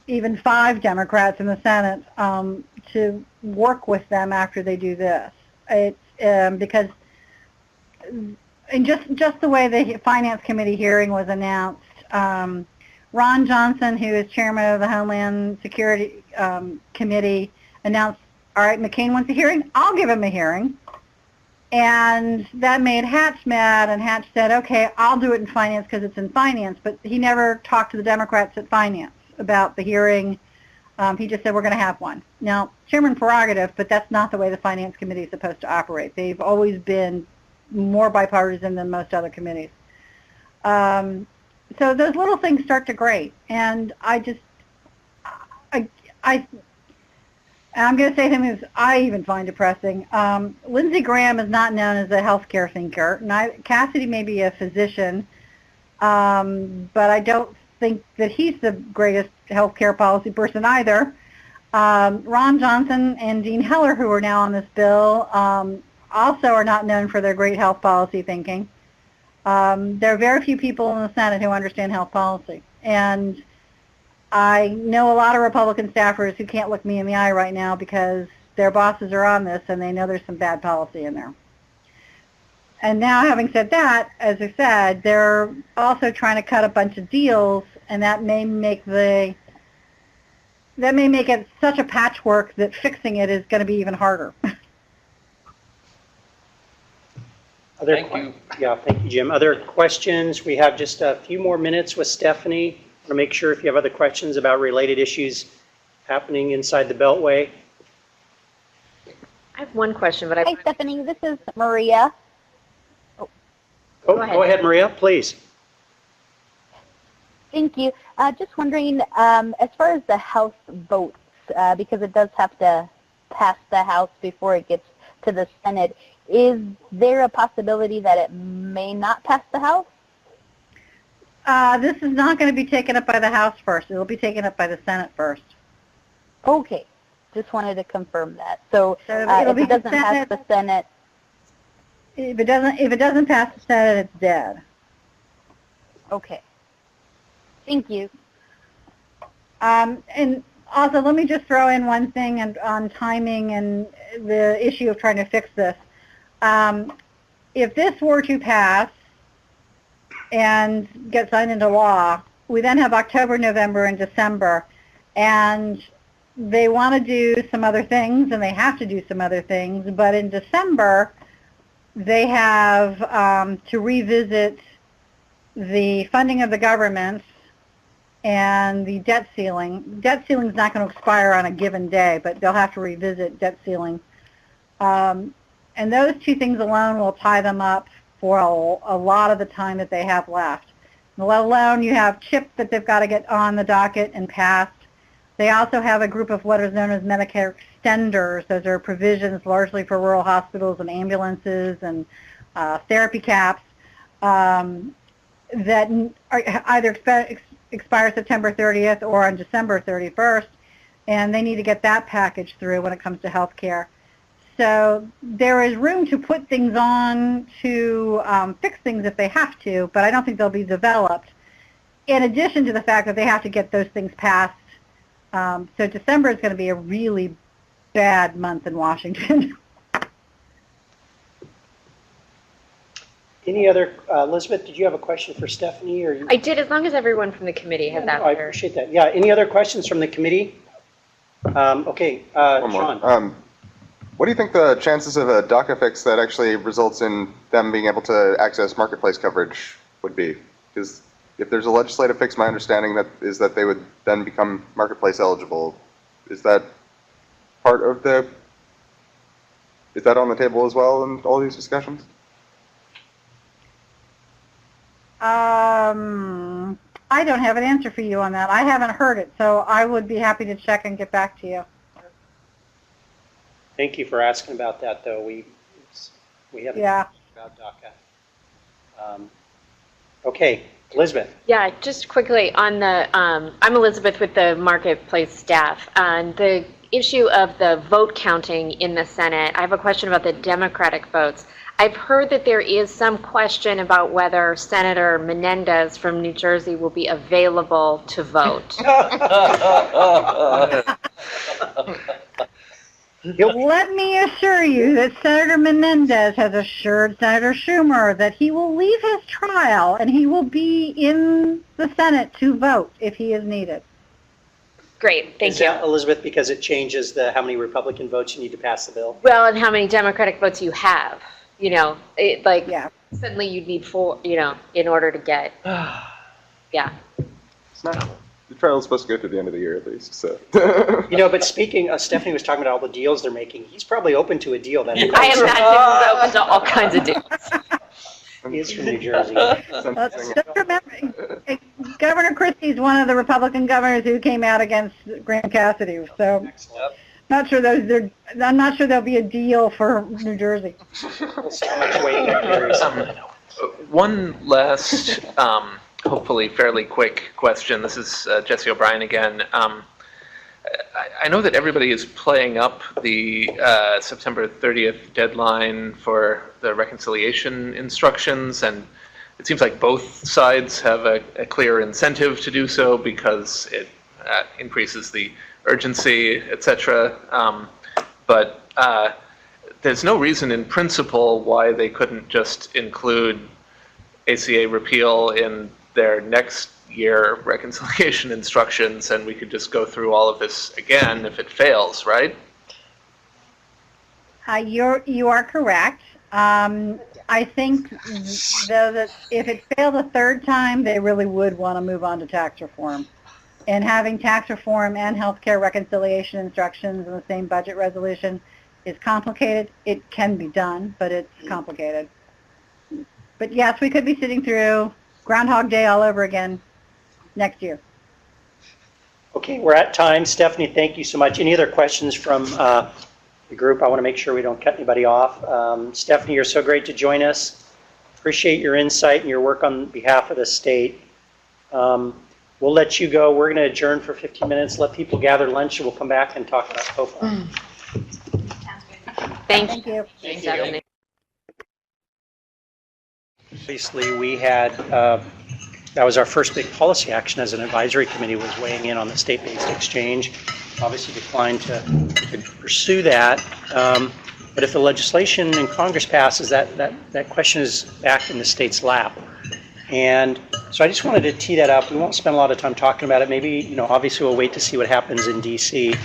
even 5 Democrats in the Senate to work with them after they do this. It's because and just the way the Finance Committee hearing was announced, Ron Johnson, who is chairman of the Homeland Security Committee, announced, all right, McCain wants a hearing, I'll give him a hearing. And that made Hatch mad, and Hatch said, okay, I'll do it in finance because it's in finance, but he never talked to the Democrats at finance about the hearing. He just said, we're going to have one. Now, chairman prerogative, but that's not the way the finance committee is supposed to operate. They've always been more bipartisan than most other committees. So those little things start to grate, and I'm going to say something that I even find depressing. Lindsey Graham is not known as a healthcare thinker. Cassidy may be a physician, but I don't think that he's the greatest healthcare policy person either. Ron Johnson and Dean Heller, who are now on this bill, also are not known for their great health policy thinking. There are very few people in the Senate who understand health policy. And I know a lot of Republican staffers who can't look me in the eye right now because their bosses are on this and they know there's some bad policy in there. And now, having said that, as I said, they're also trying to cut a bunch of deals, and that may make it such a patchwork that fixing it is going to be even harder. Thank you. Yeah, thank you, Jim. Other questions? We have just a few more minutes with Stephanie. I want to make sure if you have other questions about related issues happening inside the Beltway. I have one question, but Hi, Stephanie. This is Maria. Go ahead, Maria, please. Thank you. Just wondering, as far as the House votes, because it does have to pass the House before it gets to the Senate, is there a possibility that it may not pass the House? This is not going to be taken up by the House first. It will be taken up by the Senate first. Okay. Just wanted to confirm that. So it'll if be it doesn't pass the Senate, if it doesn't pass the Senate, it's dead. Okay. Thank you. And also, let me just throw in one thing on timing and the issue of trying to fix this. If this were to pass and get signed into law, we then have October, November, and December, and they want to do some other things, and they have to do some other things, but in December, they have to revisit the funding of the government and the debt ceiling. Debt ceiling is not going to expire on a given day, but they'll have to revisit debt ceiling. And those two things alone will tie them up for a lot of the time that they have left. Let alone you have CHIP that they've got to get on the docket and passed. They also have a group of what is known as Medicare extenders. Those are provisions largely for rural hospitals and ambulances and therapy caps that either expire September 30th or on December 31st, and they need to get that package through when it comes to health care. So there is room to put things on to fix things if they have to, but I don't think they'll be developed, in addition to the fact that they have to get those things passed. So December is going to be a really bad month in Washington. Any other, Elizabeth, did you have a question for Stephanie? Or I did, as long as everyone from the committee has asked. I appreciate that. Yeah, any other questions from the committee? Okay, One more. Sean. What do you think the chances of a DACA fix that actually results in them being able to access marketplace coverage would be? Because if there's a legislative fix, my understanding is that they would then become marketplace eligible. Is that part of is that on the table as well in all these discussions? I don't have an answer for you on that. I haven't heard it, so I would be happy to check and get back to you. Thank you for asking about that, though. We haven't talked about DACA. Okay, Elizabeth. Yeah, just quickly on the, I'm Elizabeth with the Marketplace staff. On the issue of the vote counting in the Senate, I have a question about the Democratic votes. I've heard that there is some question about whether Senator Menendez from New Jersey will be available to vote. Let me assure you that Senator Menendez has assured Senator Schumer that he will leave his trial and he will be in the Senate to vote if he is needed. Great, thank Is you. that, Elizabeth, because it changes how many Republican votes you need to pass the bill? Well, and how many Democratic votes you have, suddenly you'd need 4, in order to get, yeah. It's not, the trial is supposed to go to the end of the year at least, so. But speaking, Stephanie was talking about all the deals they're making. He's probably open to a deal that. I imagine he's open to all kinds of deals. He is from New Jersey. Just remember, Governor Christie's one of the Republican governors who came out against Graham Cassidy, so I'm not sure there'll be a deal for New Jersey. One last, hopefully fairly quick question. This is Jesse O'Brien again. I know that everybody is playing up the September 30th deadline for the reconciliation instructions, and it seems like both sides have a clear incentive to do so because it increases the urgency, etc. But there's no reason in principle why they couldn't just include ACA repeal in their next year reconciliation instructions, and we could just go through all of this again if it fails, right? You are correct. I think, though, that if it failed a third time, they really would want to move on to tax reform. And having tax reform and healthcare reconciliation instructions in the same budget resolution is complicated. It can be done, but it's complicated. But yes, we could be sitting through Groundhog Day all over again next year. Okay, we're at time. Stephanie, thank you so much. Any other questions from the group? I want to make sure we don't cut anybody off. Stephanie, you're so great to join us. Appreciate your insight and your work on behalf of the state. We'll let you go. We're going to adjourn for 15 minutes, let people gather lunch, and we'll come back and talk about COFA. Thank you. Thanks, Stephanie. Obviously, we had, that was our first big policy action as an advisory committee, was weighing in on the state-based exchange. Obviously declined to pursue that. But if the legislation in Congress passes, that question is back in the state's lap. And so I just wanted to tee that up. We won't spend a lot of time talking about it. Maybe, obviously we'll wait to see what happens in DC.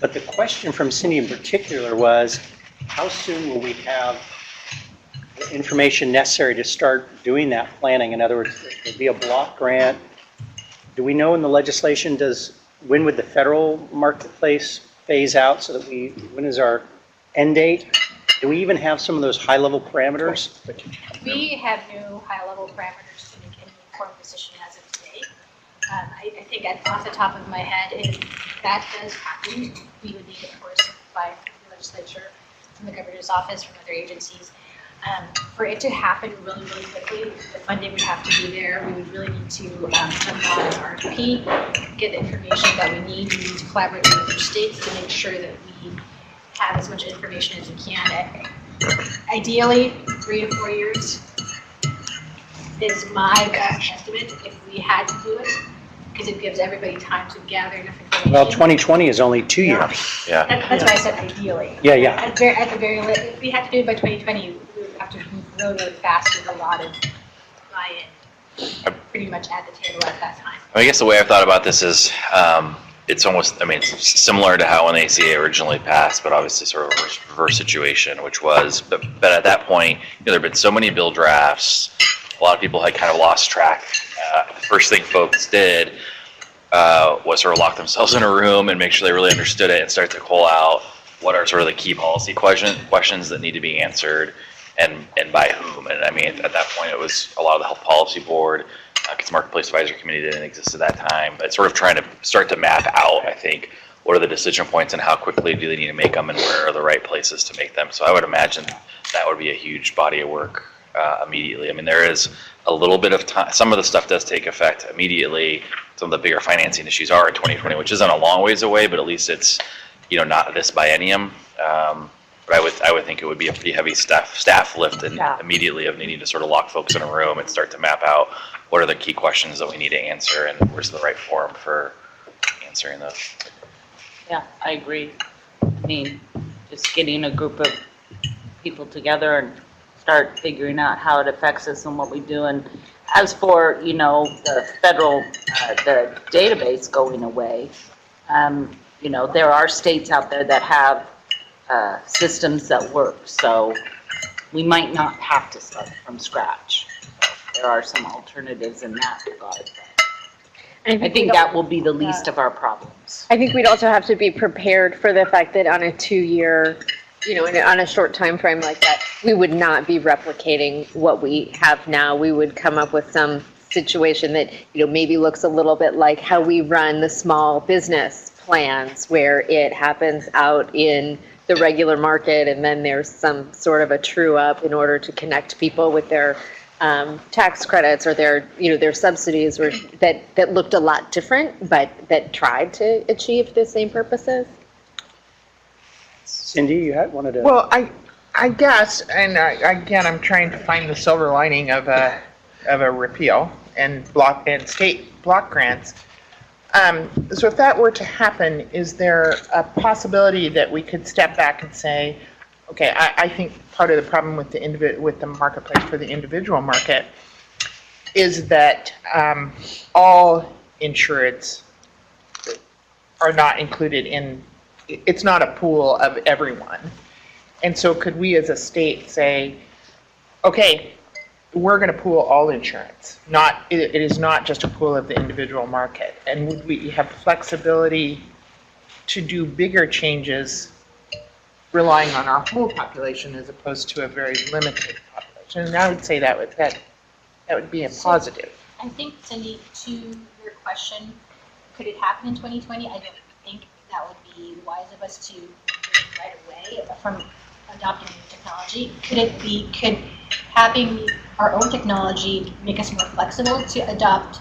But the question from Cindy in particular was, how soon will we have the information necessary to start doing that planning? In other words, there'll be a block grant. Do we know in the legislation, when would the federal marketplace phase out so that when is our end date? Do we even have some of those high-level parameters? We have no high-level parameters to make any informed decision as of today. I think off the top of my head, if that does happen, we would need, of course, by the legislature, from the governor's office, from other agencies. For it to happen really, really quickly, the funding would have to be there. We would really need to send out an RFP, get the information that we need. We need to collaborate with other states to make sure that we have as much information as we can. Ideally, 3 to 4 years is my best estimate if we had to do it, because it gives everybody time to gather enough information. Well, 2020 is only 2 years. Yeah. That's why I said ideally. Yeah, yeah. At the very least, if we had to do it by 2020, we would have to move really, really fast with a lot of buy-in, pretty much at the table at that time. I guess the way I've thought about this is, it's almost, it's similar to how when the ACA originally passed, but obviously sort of a reverse situation, which was, but at that point, there had been so many bill drafts, a lot of people had kind of lost track. The first thing folks did was sort of lock themselves in a room and make sure they really understood it and start to call out what are sort of the key policy questions that need to be answered and by whom. And at that point, it was a lot of the Health Policy Board, because Marketplace Advisory Committee didn't exist at that time, but sort of trying to start to map out, I think, what are the decision points and how quickly do they need to make them and where are the right places to make them. So I would imagine that would be a huge body of work immediately. There is a little bit of time. Some of the stuff does take effect immediately. Some of the bigger financing issues are in 2020, which isn't a long ways away, but at least it's, not this biennium. But I would think it would be a pretty heavy staff lift and immediately of needing to sort of lock folks in a room and start to map out what are the key questions that we need to answer and where's the right forum for answering those. Yeah, I agree. I mean, just getting a group of people together and start figuring out how it affects us and what we do. And as for, you know, the federal, the database going away, you know, there are states out there that have systems that work. So we might not have to start from scratch. There are some alternatives in that regard. I think that will be the least of our problems. I think we'd also have to be prepared for the fact that on a 2-year, you know, on a short time frame like that, we would not be replicating what we have now. We would come up with some situation that, you know, maybe looks a little bit like how we run the small business plans, where it happens out in the regular market and then there's some sort of a true up in order to connect people with their tax credits or their, you know, their subsidies, or that looked a lot different, but that tried to achieve the same purposes. Cindy, you wanted to? Well, I guess, and again, I'm trying to find the silver lining of a repeal and state block grants. So if that were to happen, is there a possibility that we could step back and say, okay, I think part of the problem with the marketplace for the individual market is that all insureds are not included in, it's not a pool of everyone. And so could we as a state say, okay, we're going to pool all insurance. It is not just a pool of the individual market. And would we have flexibility to do bigger changes relying on our whole population as opposed to a very limited population? And I would say that would be a positive. I think, Cindy, to your question, could it happen in 2020? I don't think that would be wise of us to do it right away from adopting new technology. Could having our own technology make us more flexible to adopt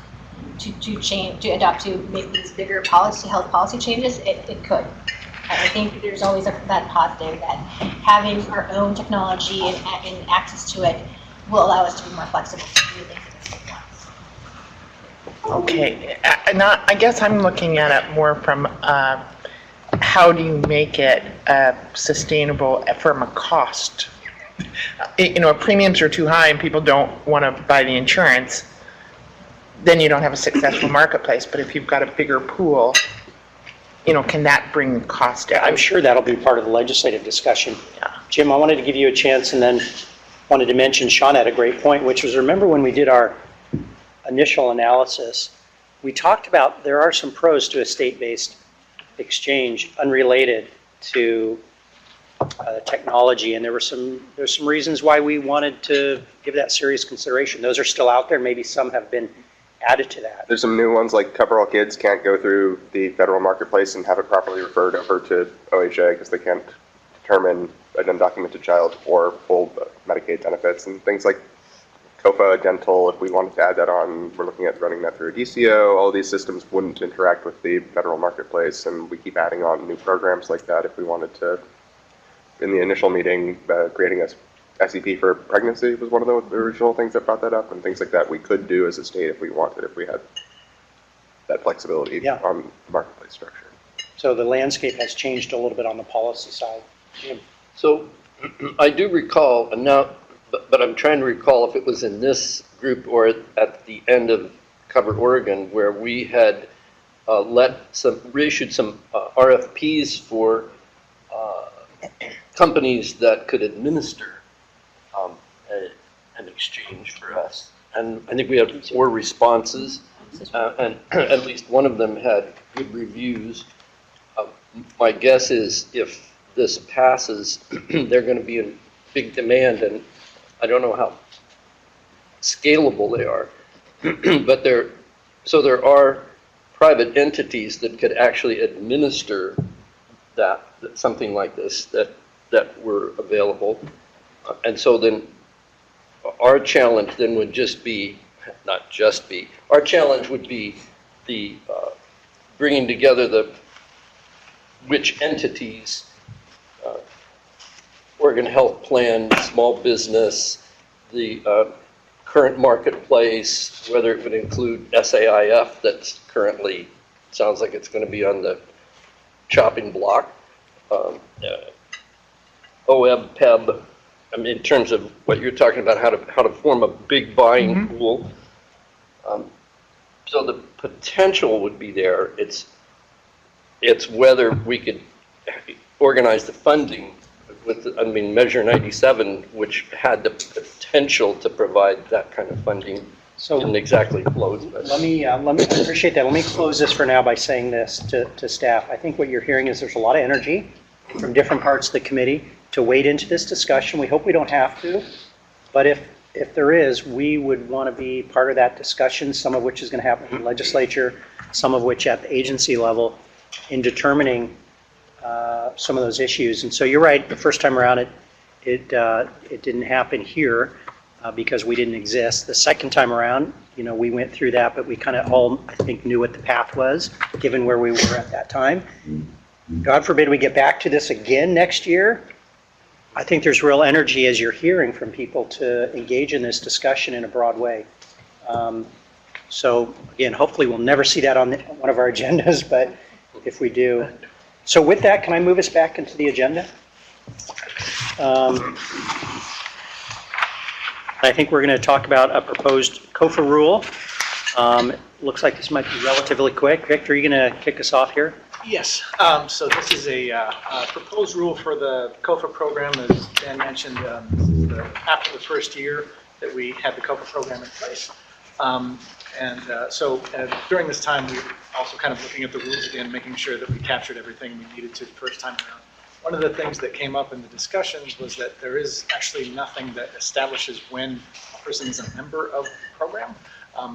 to make these bigger health policy changes? It could. I think there's always that positive that having our own technology and access to it will allow us to be more flexible to do things at the same time. Okay, I guess I'm looking at it more from how do you make it sustainable from a cost? You know, if premiums are too high and people don't want to buy the insurance, then you don't have a successful marketplace. But if you've got a bigger pool, you know, can that bring the cost down? I'm sure that'll be part of the legislative discussion. Yeah. Jim, I wanted to give you a chance, and then wanted to mention Sean had a great point, which was, remember when we did our initial analysis, we talked about there are some pros to a state-based exchange unrelated to technology, and there's some reasons why we wanted to give that serious consideration. Those are still out there. Maybe some have been added to that. There's some new ones like Cover All Kids can't go through the federal marketplace and have it properly referred over to OHA because they can't determine an undocumented child or full Medicaid benefits, and things like COFA dental. If we wanted to add that on, we're looking at running that through a DCO. All these systems wouldn't interact with the federal marketplace, and we keep adding on new programs like that if we wanted to. In the initial meeting, creating a SEP for pregnancy was one of the original things that brought that up, and things like that we could do as a state if we wanted, if we had that flexibility on marketplace structure. So the landscape has changed a little bit on the policy side. Jim. So I do recall, and now, but I'm trying to recall if it was in this group or at the end of Cover Oregon, where we had reissued some RFPs for companies that could administer an exchange for us. And I think we had 4 responses, and at least one of them had good reviews. My guess is if this passes, they're going to be in big demand, and I don't know how scalable they are, but there are private entities that could actually administer that something like this that were available, and so then our challenge then would just be, our challenge would be the bringing together which entities, Oregon Health Plan, small business, the current marketplace, whether it would include SAIF, that's currently, sounds like it's going to be on the chopping block, OEB, PEB, I mean, in terms of what you're talking about, how to form a big buying pool. So the potential would be there. It's whether we could organize the funding with, I mean, Measure 97, which had the potential to provide that kind of funding. So didn't exactly close, but. Let me, I appreciate that. Let me close this for now by saying this to staff. I think what you're hearing is there's a lot of energy from different parts of the committee to wade into this discussion. We hope we don't have to, but if there is, we would want to be part of that discussion, some of which is going to happen in the legislature, some of which at the agency level, in determining some of those issues. And so you're right, the first time around it didn't happen here because we didn't exist. The second time around, you know, we went through that, but we kind of all, I think, knew what the path was, given where we were at that time. God forbid we get back to this again next year. I think there's real energy, as you're hearing from people, to engage in this discussion in a broad way. So again, hopefully we'll never see that on one of our agendas, but if we do. So with that, can I move us back into the agenda? I think we're going to talk about a proposed COFA rule. Looks like this might be relatively quick. Victor, are you going to kick us off here? Yes, so this is a proposed rule for the COFA program. As Dan mentioned, after the first year that we had the COFA program in place. So during this time, we were also kind of looking at the rules again, making sure that we captured everything we needed to the first time around. One of the things that came up in the discussions was that there is actually nothing that establishes when a person is a member of the program.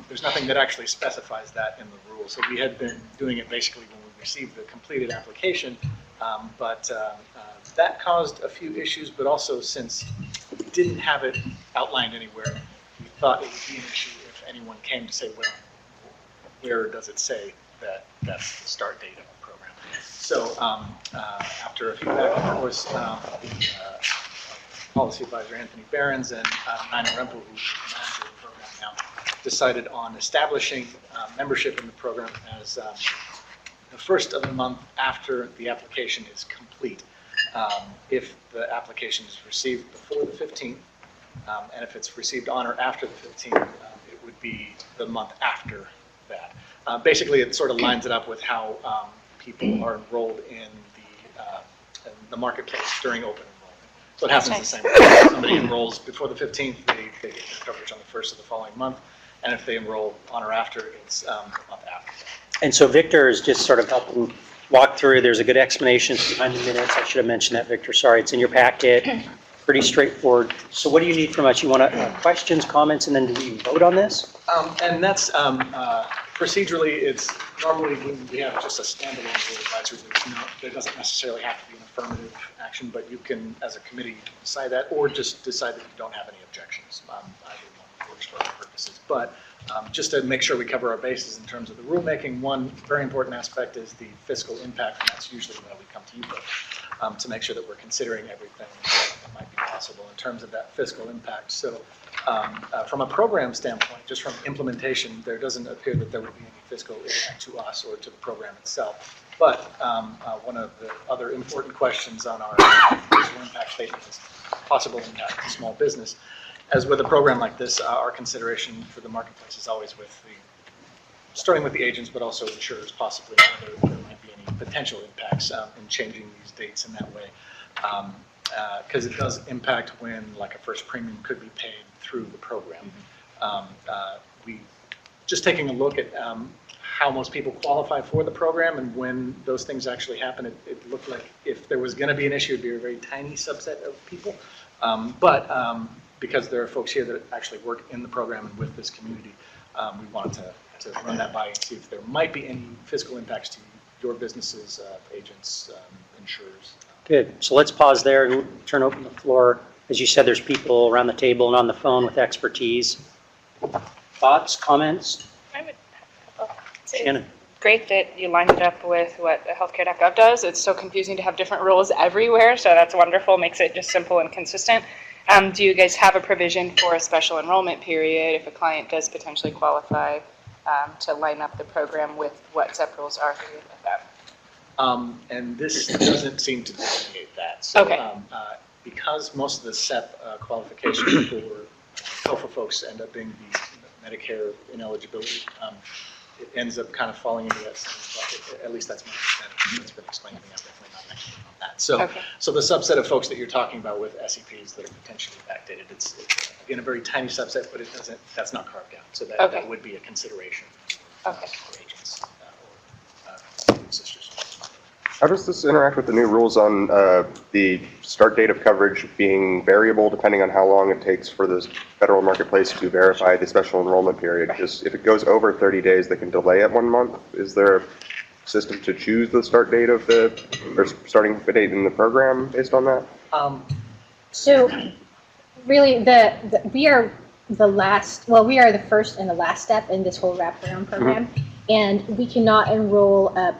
There's nothing that actually specifies that in the rule. So we had been doing it basically when we received the completed application, but that caused a few issues, but also since we didn't have it outlined anywhere, we thought it would be an issue if anyone came to say, well, where does it say that that's the start date of the program? So after a few back and forth, policy advisor Anthony Behrens and Nina Rempel, who's the manager of the program now, decided on establishing membership in the program as the first of the month after the application is complete. If the application is received before the 15th, and if it's received on or after the 15th, it would be the month after that. Basically, it sort of lines it up with how people are enrolled in the marketplace during open enrollment. So it happens the same way. If somebody enrolls before the 15th, they get their coverage on the first of the following month. And if they enroll on or after, it's the month after. And so Victor is just sort of helping walk through. There's a good explanation behind the minutes. I should have mentioned that, Victor. Sorry, it's in your packet. Pretty straightforward. So what do you need from us? You want questions, comments, and then do we vote on this? And that's procedurally, it's normally when we have just a standalone rule advisory. There doesn't necessarily have to be an affirmative action, but you can, as a committee, you can decide that, or just decide that you don't have any objections. Either one works for our purposes. But just to make sure we cover our bases in terms of the rulemaking, one very important aspect is the fiscal impact, and that's usually when we come to you folks to make sure that we're considering everything that might be possible in terms of that fiscal impact. So from a program standpoint, just from implementation, there doesn't appear that there would be any fiscal impact to us or to the program itself. But one of the other important questions on our fiscal impact statement is possible impact to small business. As with a program like this, our consideration for the marketplace is always with starting with the agents, but also insurers possibly, whether there might be any potential impacts in changing these dates in that way. Because it does impact when like a first premium could be paid through the program. We just taking a look at how most people qualify for the program and when those things actually happen, it looked like if there was going to be an issue, it'd be a very tiny subset of people. Because there are folks here that actually work in the program and with this community, we wanted to run that by and see if there might be any fiscal impacts to your businesses, agents, insurers. Good. So let's pause there and turn open the floor. As you said, there's people around the table and on the phone with expertise. Thoughts, comments? Shannon. Great that you lined it up with what healthcare.gov does. It's so confusing to have different rules everywhere, so that's wonderful. Makes it just simple and consistent. Do you guys have a provision for a special enrollment period if a client does potentially qualify to line up the program with what ZEP rules are for you with that? And this doesn't seem to delineate that. So, Okay. because most of the SEP qualifications for COFA folks end up being the Medicare ineligibility, it ends up kind of falling into that same bucket. At least that's my understanding. That's been explained to me. I'm definitely not an expert on that. So, Okay. so the subset of folks that you're talking about with SEPs that are potentially backdated, it's again a very tiny subset, but it doesn't. That's not carved out. So that, Okay. that would be a consideration Okay. for agents or sisters. How does this interact with the new rules on the start date of coverage being variable depending on how long it takes for the federal marketplace to verify the special enrollment period? Just if it goes over 30 days, they can delay it 1 month. Is there a system to choose the start date of or starting date in the program based on that? So really, we are the last, well, we are the first and the last step in this whole wraparound program, and we cannot enroll a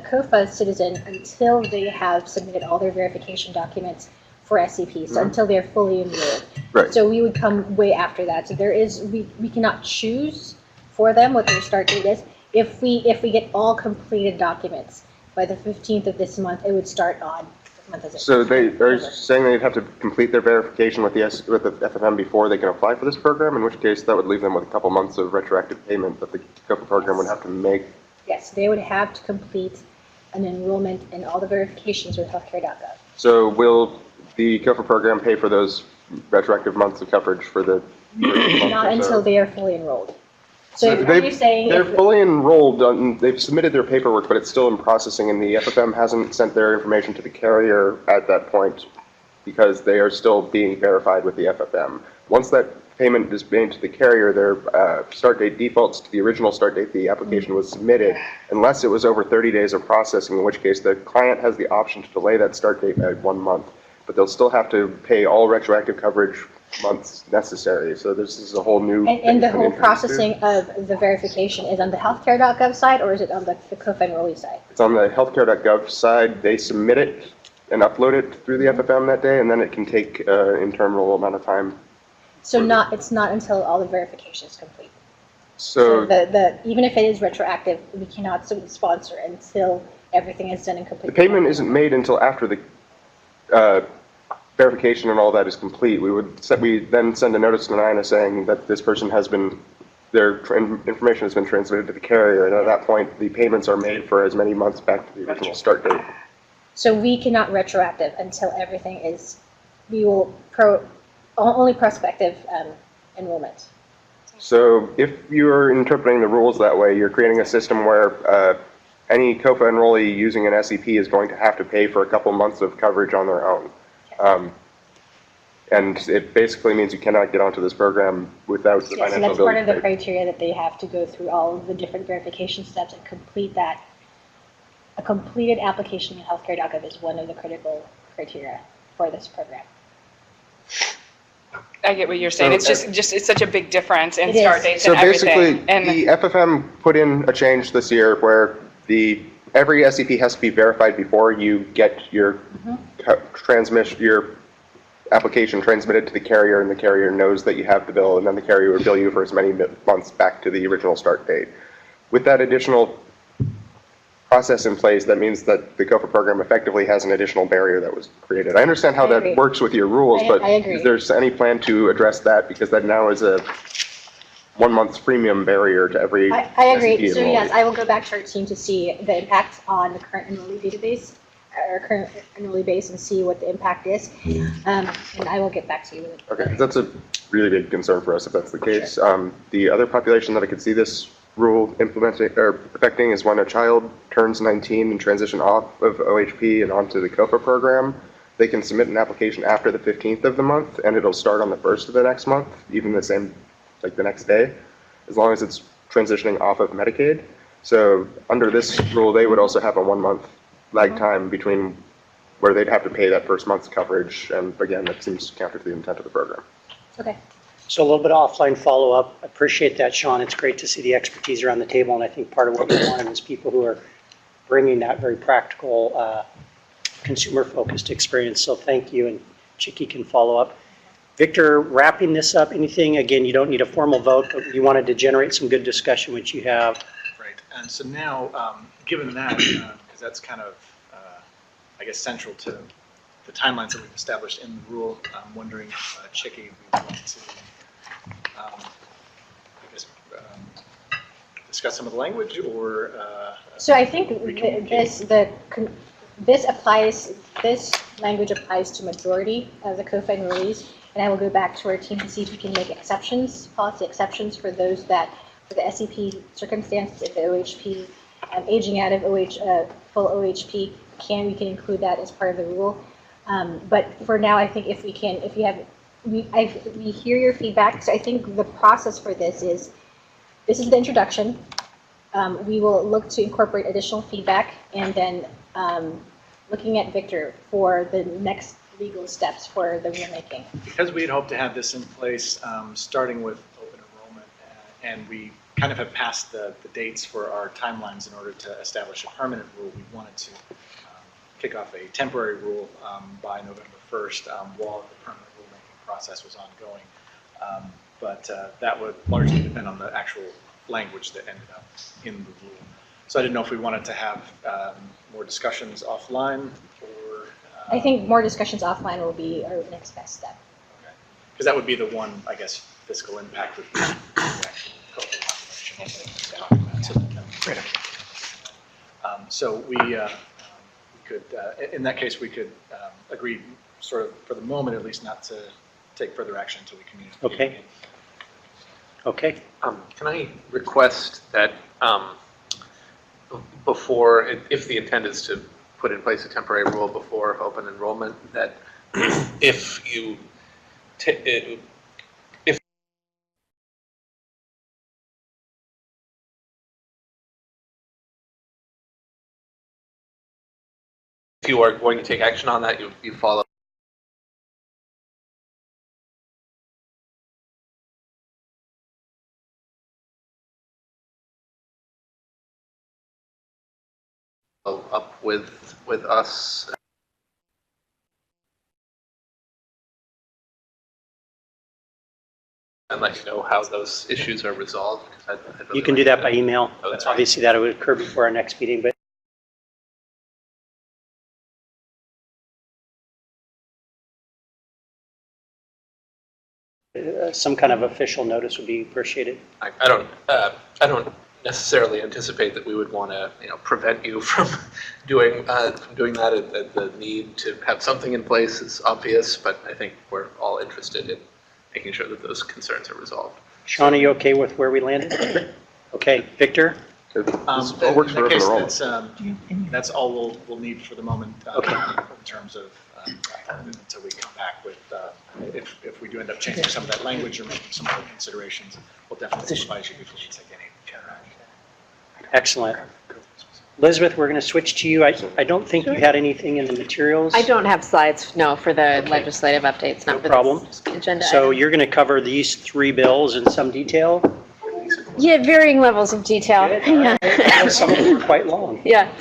COFA citizen until they have submitted all their verification documents for SCP, so until they're fully enrolled. Right. So we would come way after that. So there is, we cannot choose for them what their start date is. If we get all completed documents by the 15th of this month, it would start on this month is it? So they are saying they'd have to complete their verification with the FFM before they can apply for this program, in which case that would leave them with a couple months of retroactive payment that the COFA program would have to make. Yes, they would have to complete an enrollment and all the verifications with healthcare.gov. So will the COFA program pay for those retroactive months of coverage for the Not until they are fully enrolled. So if, are you saying they're if, fully enrolled, they've submitted their paperwork, but it's still in processing, and the FFM hasn't sent their information to the carrier at that point because they are still being verified with the FFM. Once that payment is made to the carrier, their start date defaults to the original start date the application was submitted, unless it was over 30 days of processing, in which case the client has the option to delay that start date by 1 month. But they'll still have to pay all retroactive coverage months necessary. So this is a whole new... and the whole processing of the verification is on the healthcare.gov side, or is it on the COFA enrollee side? It's on the healthcare.gov side. They submit it and upload it through the FFM that day, and then it can take an interminable amount of time. So it's not until all the verification is complete. So Even if it is retroactive, we cannot sponsor until everything is done and the complete. payment isn't made until after the verification and all that is complete. We then send a notice to NINA saying that this person has been, their information has been transmitted to the carrier, and at that point, the payments are made for as many months back to the original start date. So we cannot retroactive until everything is, we will only prospective enrollment. So if you're interpreting the rules that way, you're creating a system where any COFA enrollee using an SEP is going to have to pay for a couple months of coverage on their own. And it basically means you cannot get onto this program without the Yes, financial so that's ability part of to the pay. criteria that they have to go through all of the different verification steps and complete that. A completed application in healthcare.gov is one of the critical criteria for this program. I get what you're saying. So, It's just it's such a big difference in It start is. dates So and everything. basically, And the FFM put in a change this year where every SEP has to be verified before you get your your application transmitted to the carrier, and the carrier knows that you have the bill, and then the carrier will bill you for as many months back to the original start date. With that additional process in place, that means that the COFA program effectively has an additional barrier that was created. I understand how I that agree. works with your rules, I but agree. is there any plan to address that? Because that now is a 1 month's premium barrier to every I agree. SEP So enrollee. yes, I will go back to our team to see the impact on the current enrollee database, or current enrollee base, and see what the impact is. And I will get back to you with it. Okay, 'cause that's a really big concern for us if that's the case. The other population that I could see this rule implementing or affecting is when a child turns 19 and transition off of OHP and onto the COFA program. They can submit an application after the 15th of the month, and it'll start on the 1st of the next month, even the same, like the next day, as long as it's transitioning off of Medicaid. So under this rule, they would also have a 1 month lag time between where they'd have to pay that first month's coverage, and again, that seems counter to the intent of the program. Okay. So a little bit of offline follow-up. Appreciate that, Sean. It's great to see the expertise around the table, and I think part of what we wanted is people who are bringing that very practical, consumer-focused experience. So thank you, and Chicky can follow up. Victor, wrapping this up, anything, again, you don't need a formal vote, but you wanted to generate some good discussion, which you have. Right, and so now, given that, because that's kind of, I guess, central to the timelines that we've established in the rule. I'm wondering if Chicky, we want to, I guess, discuss some of the language, or So I think this language applies to majority of the COFA enrollees, and I will go back to our team to see if we can make exceptions, policy exceptions for those that, for the SEP circumstances, if the OHP, aging out of full OHP, we can include that as part of the rule. But for now, I think we hear your feedback, so I think the process for this is the introduction. We will look to incorporate additional feedback, and then looking at Victor for the next legal steps for the rulemaking. because we had hoped to have this in place starting with open enrollment, and we kind of have passed the dates for our timelines in order to establish a permanent rule, we wanted to kick off a temporary rule by November 1st while the permanent rulemaking process was ongoing. But that would largely depend on the actual language that ended up in the rule. So I didn't know if we wanted to have more discussions offline, or... I think more discussions offline will be our next best step. Because that would be the one, I guess, fiscal impact would be the actual COVID population. So we could, in that case, we could agree, sort of, for the moment at least, not to take further action until we communicate. Okay. Okay. Can I request that before, if the intent is to put in place a temporary rule before open enrollment, that if you, if you are going to take action on that, you follow up with us. And let you know how those issues are resolved. I'd really You can do like that by email. know that. Obviously, that would occur before our next meeting, but some kind of official notice would be appreciated. I don't necessarily anticipate that we would want to, prevent you from doing that. The need to have something in place is obvious, but I think we're all interested in making sure that those concerns are resolved. Sean, are you okay with where we landed? Okay, Victor? In that case, that's all we'll need for the moment in terms of until we come back with, if we do end up changing some of that language or making some other considerations, we'll definitely advise you before we take any action. Excellent. Elizabeth, we're going to switch to you. I don't think you had anything in the materials. I don't have slides, no, for the legislative updates, not No for problem. this agenda. So item. you're going to cover these three bills in some detail? Yeah, varying levels of detail. Yeah. Some of them are quite long. Yeah.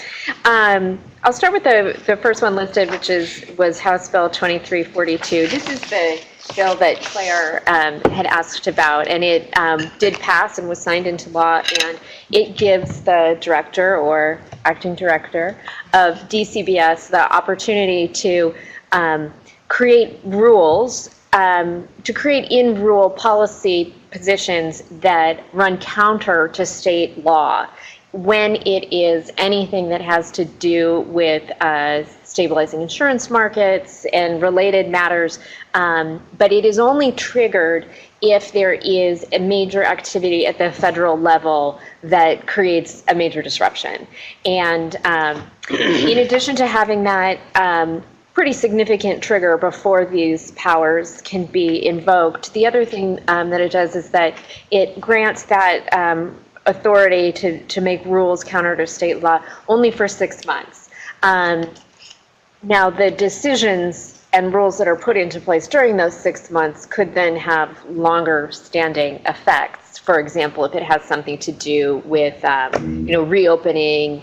I'll start with the first one listed, which was House Bill 2342. This is the bill that Claire had asked about, and it did pass and was signed into law, and it gives the director or acting director of DCBS the opportunity to create rules, to create in-rule policy positions that run counter to state law when it is anything that has to do with stabilizing insurance markets and related matters, but it is only triggered if there is a major activity at the federal level that creates a major disruption. And in addition to having that pretty significant trigger before these powers can be invoked, the other thing that it does is that it grants that authority to make rules counter to state law only for 6 months. Now, the decisions and rules that are put into place during those 6 months could then have longer standing effects. For example, if it has something to do with, reopening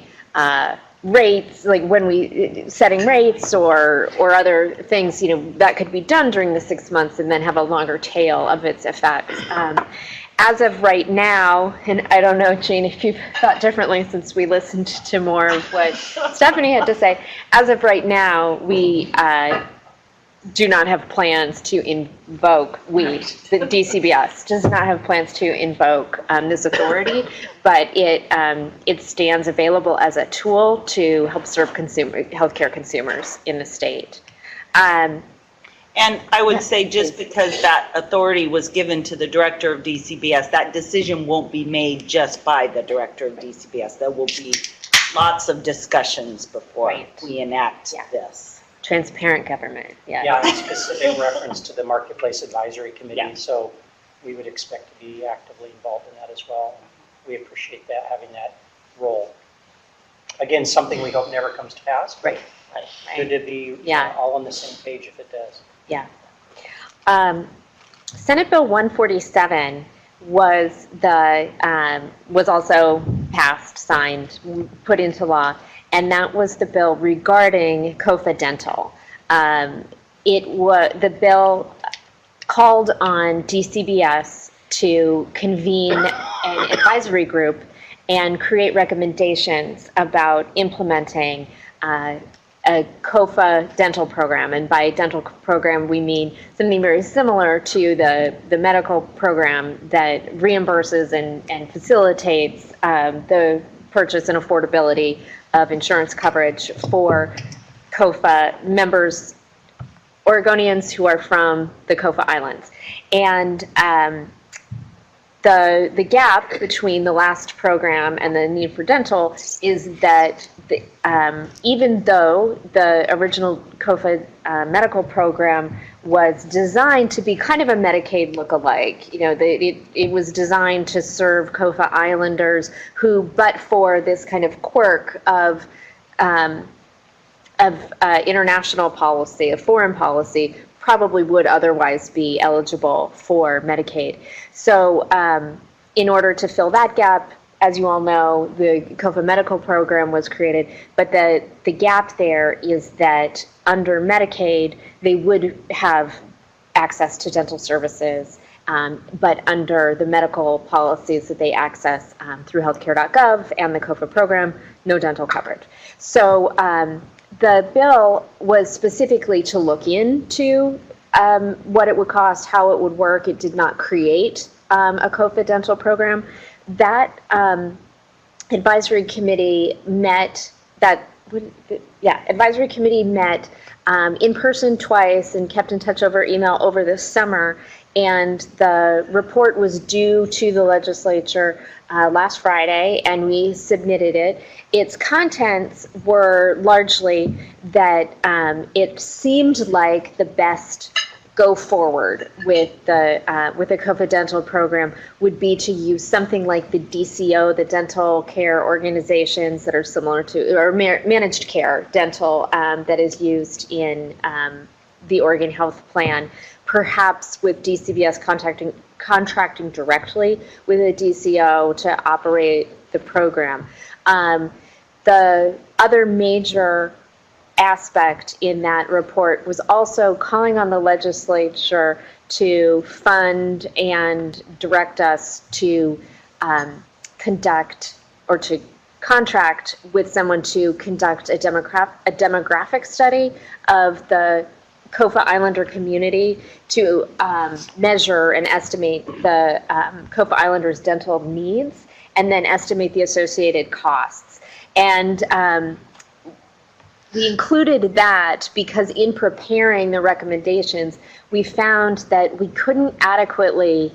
rates, like when setting rates or other things, that could be done during the 6 months and then have a longer tail of its effects. as of right now, and I don't know, Jane, if you've thought differently since we listened to more of what Stephanie had to say, as of right now, we do not have plans to invoke, the DCBS does not have plans to invoke this authority, but it stands available as a tool to help serve healthcare consumers in the state. And I would say just because that authority was given to the director of DCBS, that decision won't be made just by the director of DCBS. There will be lots of discussions before we enact this. Transparent government, yeah. Yeah, and specific reference to the Marketplace Advisory Committee, so we would expect to be actively involved in that as well. We appreciate that, having that role. Again, something we hope never comes to pass. Right. Good to be all on the same page if it does. Yeah. Senate Bill 147 was also passed, signed, put into law, and that was the bill regarding COFA Dental. The bill called on DCBS to convene an advisory group and create recommendations about implementing a COFA dental program. And by dental program, we mean something very similar to the medical program that reimburses and facilitates the purchase and affordability of insurance coverage for COFA members, Oregonians who are from the COFA Islands. And the gap between the last program and the need for dental is that even though the original COFA medical program was designed to be kind of a Medicaid look-alike, it was designed to serve COFA Islanders who, but for this kind of quirk of international policy, of foreign policy, probably would otherwise be eligible for Medicaid. So in order to fill that gap, as you all know, the COFA medical program was created, but the gap there is that under Medicaid, they would have access to dental services, but under the medical policies that they access through healthcare.gov and the COFA program, no dental coverage. So the bill was specifically to look into what it would cost, how it would work. It did not create a COFA dental program. That advisory committee met in person twice and kept in touch over email over the summer, and the report was due to the legislature last Friday, and we submitted it. Its contents were largely that it seemed like the best go forward with the COFA dental program would be to use something like the DCO, the dental care organizations that are similar to, or managed care dental that is used in the Oregon Health Plan, perhaps with DCBS contracting directly with a DCO to operate the program. The other major aspect in that report was also calling on the legislature to fund and direct us to conduct or to contract with someone to conduct a demographic study of the COFA Islander community to measure and estimate the COFA Islanders' dental needs and then estimate the associated costs. And we included that because in preparing the recommendations, we found that we couldn't adequately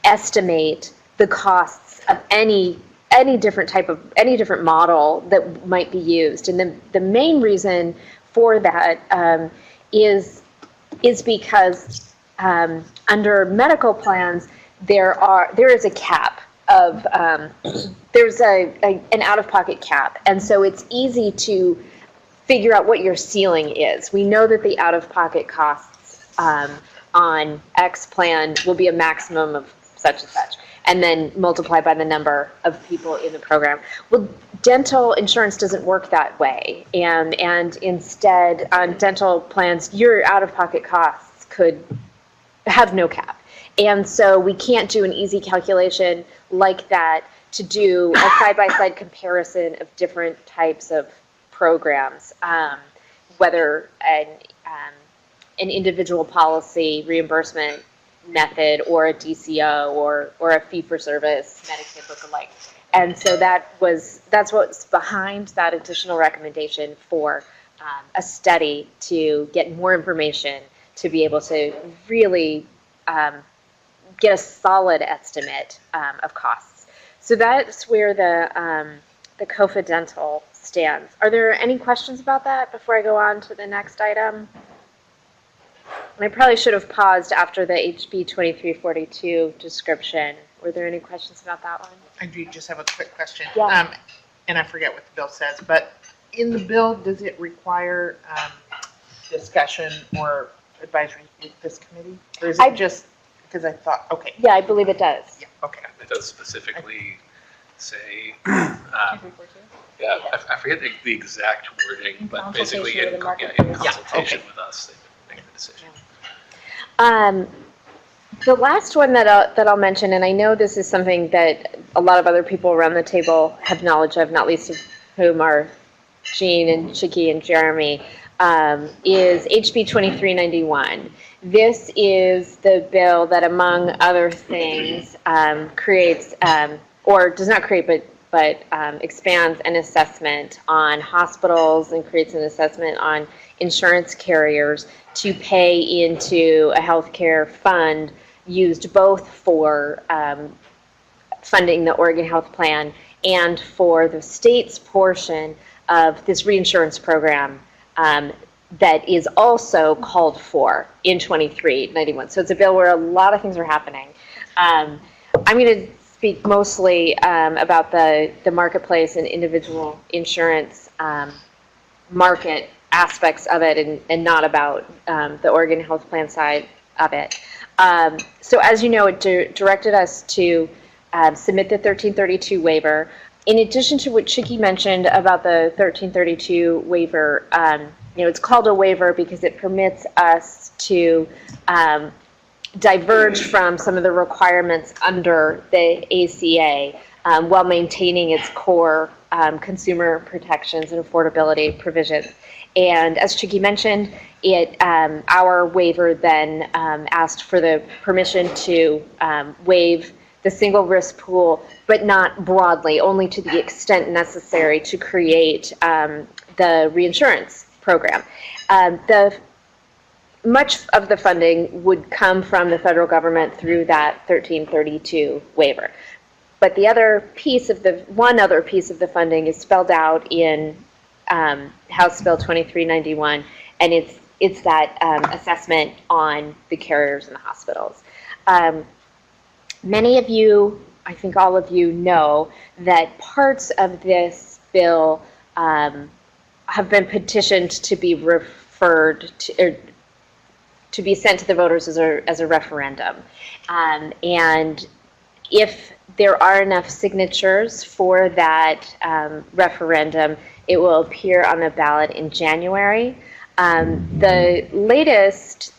estimate the costs of any different model that might be used. And the main reason for that is because under medical plans, there is a cap of there's an out-of-pocket cap, and so it's easy to figure out what your ceiling is. We know that the out-of-pocket costs on X plan will be a maximum of such and such, and then multiply by the number of people in the program. Well, dental insurance doesn't work that way, and instead on dental plans, your out-of-pocket costs could have no cap. And so we can't do an easy calculation like that to do a side-by-side comparison of different types of programs, whether an individual policy reimbursement method or a DCO or a fee-for-service Medicaid look-alike. And so that's what's behind that additional recommendation for a study to get more information to be able to really get a solid estimate of costs. So that's where the COFA Dental stands. Are there any questions about that before I go on to the next item? And I probably should have paused after the HB 2342 description. Were there any questions about that one? I do just have a quick question. Yeah. And I forget what the bill says, but in the bill, does it require discussion or advisory with this committee? Or is it just, because I thought, okay. Yeah, I believe it does. Yeah, okay. It does specifically say, yeah, I forget the exact wording, but basically in consultation with us, they make the decision. The last one that I'll mention, and I know this is something that a lot of other people around the table have knowledge of, not least of whom are Jean and Chiki and Jeremy, is HB 2391. This is the bill that, among other things, creates, or does not create, but expands an assessment on hospitals and creates an assessment on insurance carriers to pay into a healthcare fund used both for funding the Oregon Health Plan and for the state's portion of this reinsurance program that is also called for in 2391. So it's a bill where a lot of things are happening. I'm going to speak mostly about the marketplace and individual insurance market aspects of it and not about the Oregon Health Plan side of it. So as you know, it directed us to submit the 1332 waiver. In addition to what Chiki mentioned about the 1332 waiver, it's called a waiver because it permits us to diverge from some of the requirements under the ACA while maintaining its core consumer protections and affordability provisions. And as Chiki mentioned, our waiver then asked for the permission to waive the single risk pool, but not broadly, only to the extent necessary to create the reinsurance program. Much of the funding would come from the federal government through that 1332 waiver. But the other piece of one other piece of the funding is spelled out in House Bill 2391, and it's that assessment on the carriers and the hospitals. Many of you, I think all of you, know that parts of this bill have been petitioned to be referred to, or to be sent to the voters as a referendum. And if there are enough signatures for that referendum, it will appear on the ballot in January. The latest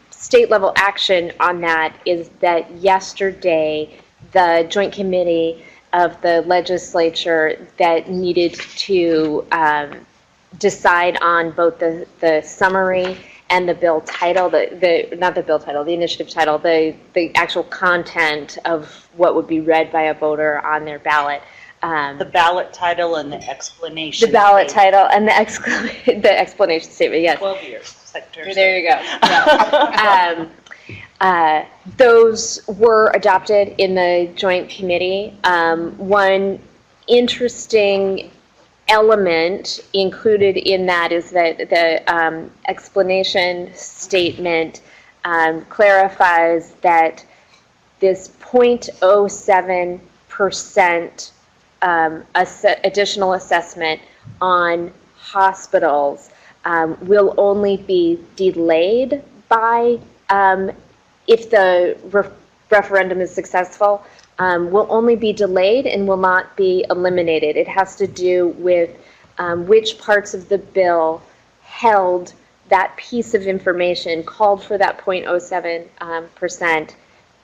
state-level action on that is that yesterday the Joint Committee of the legislature that needed to decide on both the summary and the bill title, not the bill title, the initiative title, the actual content of what would be read by a voter on their ballot. The ballot title and the explanation. The ballot title and the explanation statement, yes. 12 years, Secretary. There you go. Yeah. Those were adopted in the Joint Committee. One interesting element included in that is that the explanation statement clarifies that this 0.07% additional assessment on hospitals will only be delayed by, if the referendum is successful, will only be delayed and will not be eliminated. It has to do with which parts of the bill held that piece of information called for that 0.07%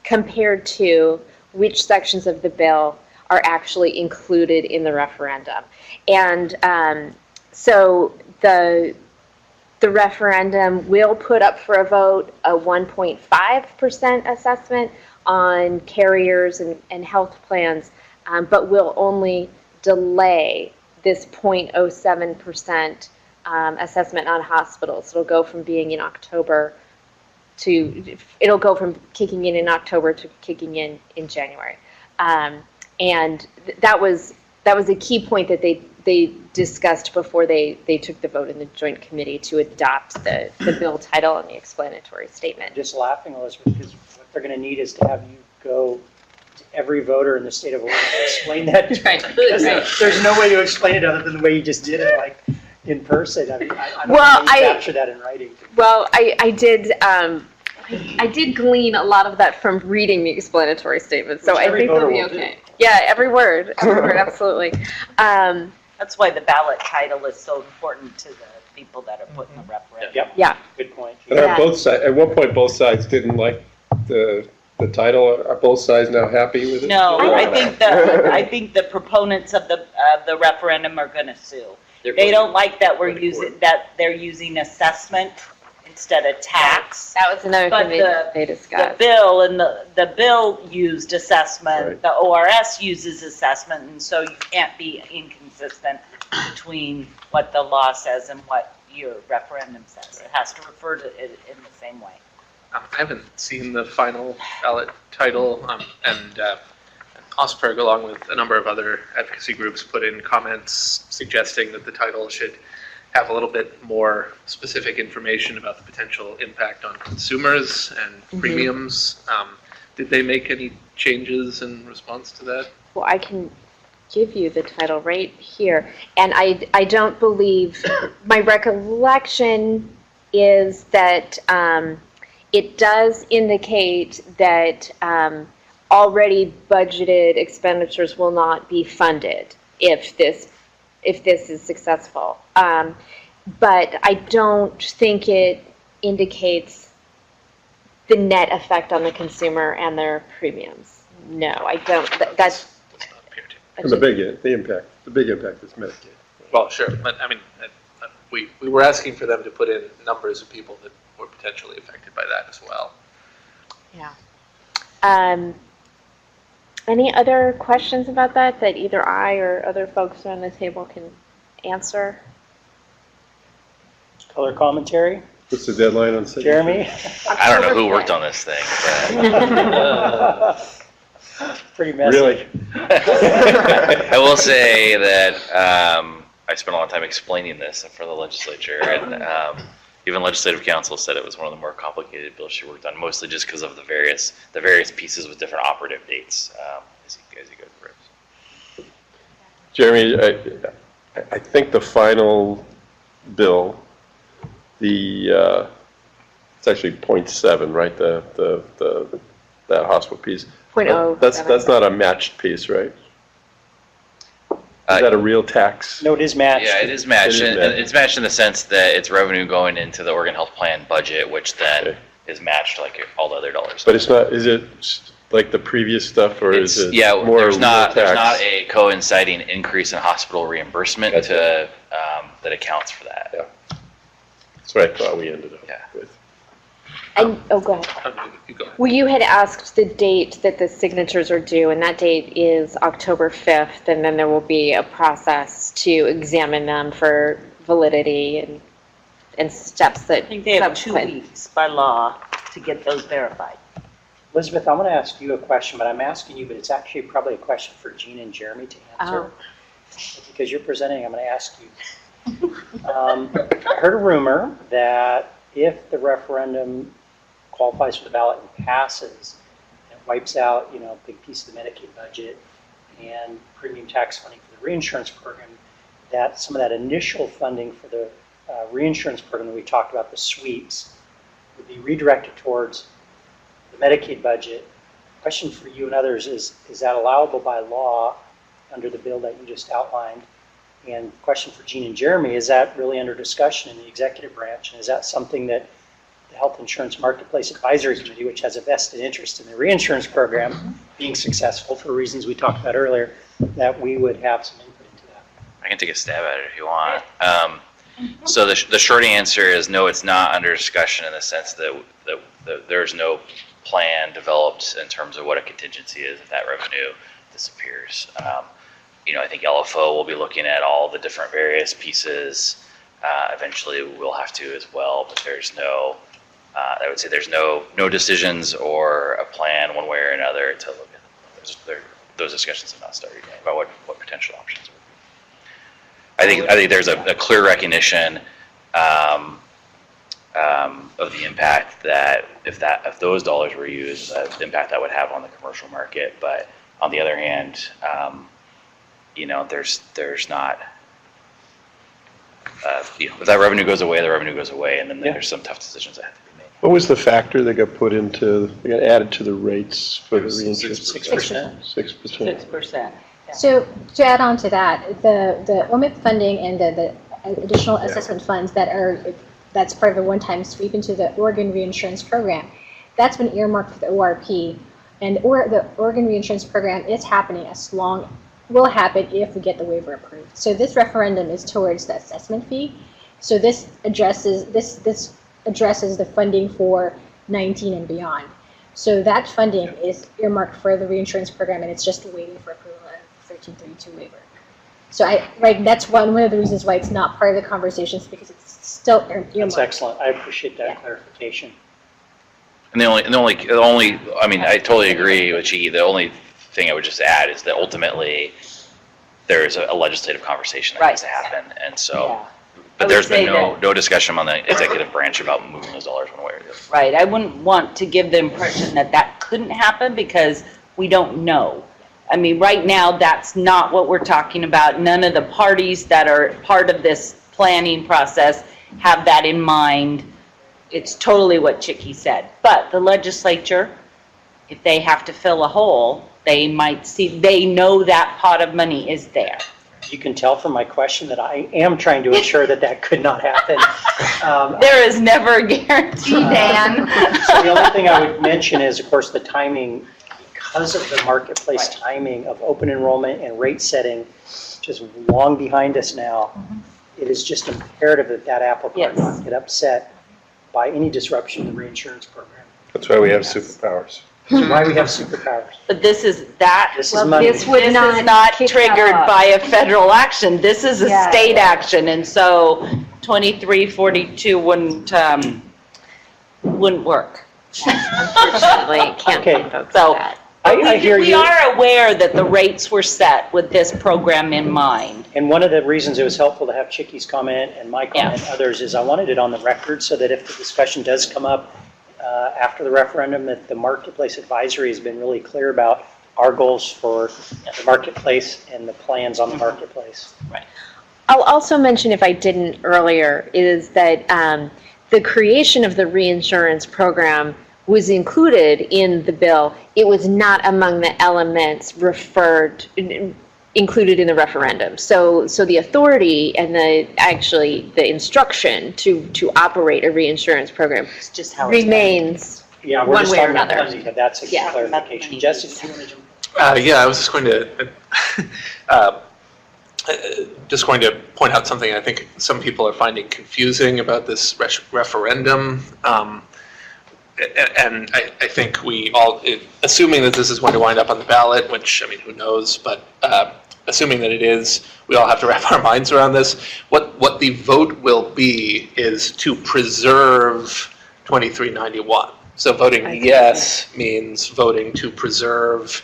compared to which sections of the bill are actually included in the referendum. And so the referendum will put up for a vote a 1.5% assessment on carriers and health plans, but will only delay this 0.07% assessment on hospitals. It'll go from being in October it'll go from kicking in October to kicking in January. And that was a key point that they discussed before they took the vote in the joint committee to adopt the bill title and the explanatory statement. Just laughing, Elizabeth, because what they're going to need is to have you go to every voter in the state of Oregon and explain that. There's no way to explain it other than the way you just did it, like in person. I mean, I don't know how you capture that in writing. Well, I did glean a lot of that from reading the explanatory statement, so I think it'll be okay. Yeah, every word, absolutely. That's why the ballot title is so important to the people that are putting the referendum. Yep. Yeah. Good point. And are both sides, at one point, both sides didn't like the title. Are both sides now happy with it? No, I think the proponents of the referendum are going to sue. They don't like that they're using assessment instead of tax. That was another thing they discussed. The bill used assessment. Right. The ORS uses assessment, and so you can't be inconsistent between what the law says and what your referendum says. It has to refer to it in the same way. I haven't seen the final ballot title, and OSPRG, along with a number of other advocacy groups, put in comments suggesting that the title should have a little bit more specific information about the potential impact on consumers and premiums. Did they make any changes in response to that? Well, I can give you the title right here. And I don't believe, my recollection is that it does indicate that already budgeted expenditures will not be funded if this is successful. But I don't think it indicates the net effect on the consumer and their premiums. No, I don't. That's And the big impact is Medicaid. Well, sure, but I mean, we were asking for them to put in numbers of people that were potentially affected by that as well. Yeah. Any other questions about that either I or other folks around the table can answer? Color commentary? What's the deadline on signature? Jeremy? I don't know who worked on this thing, but Pretty messy. Really? I will say that I spent a lot of time explaining this for the legislature, and even legislative counsel said it was one of the more complicated bills she worked on, mostly just because of the various pieces with different operative dates as you go through it. Jeremy, I think the final bill, it's actually 0.7, right? That hospital piece. 0.07. That's not a matched piece, right? Is that a real tax? No, it is matched. Yeah, it is matched. It's matched in the sense that it's revenue going into the Oregon Health Plan budget, which then is matched like all the other dollars. But it's not. Is it like the previous stuff, or is it more there's not real tax? there's not a coinciding increase in hospital reimbursement that accounts for that. Yeah. That's what I thought we ended up with. And, go ahead. Well, you had asked the date that the signatures are due, and that date is October 5th, and then there will be a process to examine them for validity and steps that I think they have 2 weeks by law to get those verified. Elizabeth, I'm going to ask you a question, but I'm asking you, but it's actually probably a question for Jean and Jeremy to answer. Because you're presenting, I'm going to ask you. I heard a rumor that if the referendum qualifies for the ballot and passes, it wipes out, a big piece of the Medicaid budget and premium tax funding for the reinsurance program, that some of that initial funding for the reinsurance program that we talked about, the sweeps, would be redirected towards the Medicaid budget. Question for you and others is that allowable by law under the bill that you just outlined? And question for Gene and Jeremy, is that really under discussion in the executive branch? And is that something that the Health Insurance Marketplace Advisory Committee, which has a vested interest in the reinsurance program being successful for reasons we talked about earlier, that we would have some input into that? I can take a stab at it if you want. So the short answer is no, it's not under discussion in the sense that there's no plan developed in terms of what a contingency is if that revenue disappears. I think LFO will be looking at all the different various pieces. Eventually we'll have to as well, but there's no, I would say there's no decisions or a plan one way or another to look at. Those discussions have not started yet about what potential options would be. I think there's a clear recognition of the impact that if those dollars were used, the impact that would have on the commercial market. But on the other hand, there's not. If that revenue goes away, the revenue goes away, and then there's some tough decisions that have to be made. What was the factor that got got added to the rates for the reinsurance? 6%. 6%. 6%. So to add on to that, the OMIP funding and the additional assessment funds that's part of a one-time sweep into the Oregon Reinsurance Program, that's been earmarked for the ORP, and the Oregon Reinsurance Program is happening will happen if we get the waiver approved. So this referendum is towards the assessment fee. So this addresses the funding for 19 and beyond. So that funding is earmarked for the reinsurance program, and it's just waiting for approval of 1332 waiver. So that's one of the reasons why it's not part of the conversations, because it's still earmarked. That's excellent. I appreciate that clarification. And the only, I mean, I totally agree with Chi. The only thing I would just add is that ultimately there's a legislative conversation that needs to happen, and so. But there's been no discussion on the executive branch about moving those dollars one way or the other. Right. I wouldn't want to give the impression that couldn't happen, because we don't know. I mean, right now, that's not what we're talking about. None of the parties that are part of this planning process have that in mind. It's totally what Chicky said. But the legislature, if they have to fill a hole, they know that pot of money is there. You can tell from my question that I am trying to ensure that could not happen. There is never a guarantee, Dan. So the only thing I would mention is, of course, the timing, because of the marketplace timing of open enrollment and rate setting, just long behind us now. It is just imperative that apple cart not get upset by any disruption in the reinsurance program. That's why we have superpowers. That's why we have superpowers. But this is money. This This is not triggered by a federal action. This is a state action, and so 2342 wouldn't work. Unfortunately, can't tell folks that. I hear we you. are aware that the rates were set with this program in mind. And one of the reasons it was helpful to have Chicky's comment and my comment and others is I wanted it on the record so that if the discussion does come up after the referendum, that the Marketplace Advisory has been really clear about our goals for the marketplace and the plans on the marketplace. Right. I'll also mention, if I didn't earlier, is that the creation of the reinsurance program was included in the bill. It was not among the elements included in the referendum. So the authority and the instruction to operate a reinsurance program just how remains we're one just way or talking about another. funding, but that's a clarification. Jesse, did you want to jump? I was just going to point out something I think some people are finding confusing about this referendum. And I think we all, assuming that this is going to wind up on the ballot, which, I mean, who knows, but assuming that it is, we all have to wrap our minds around this. What the vote will be is to preserve 2391. So voting yes means voting to preserve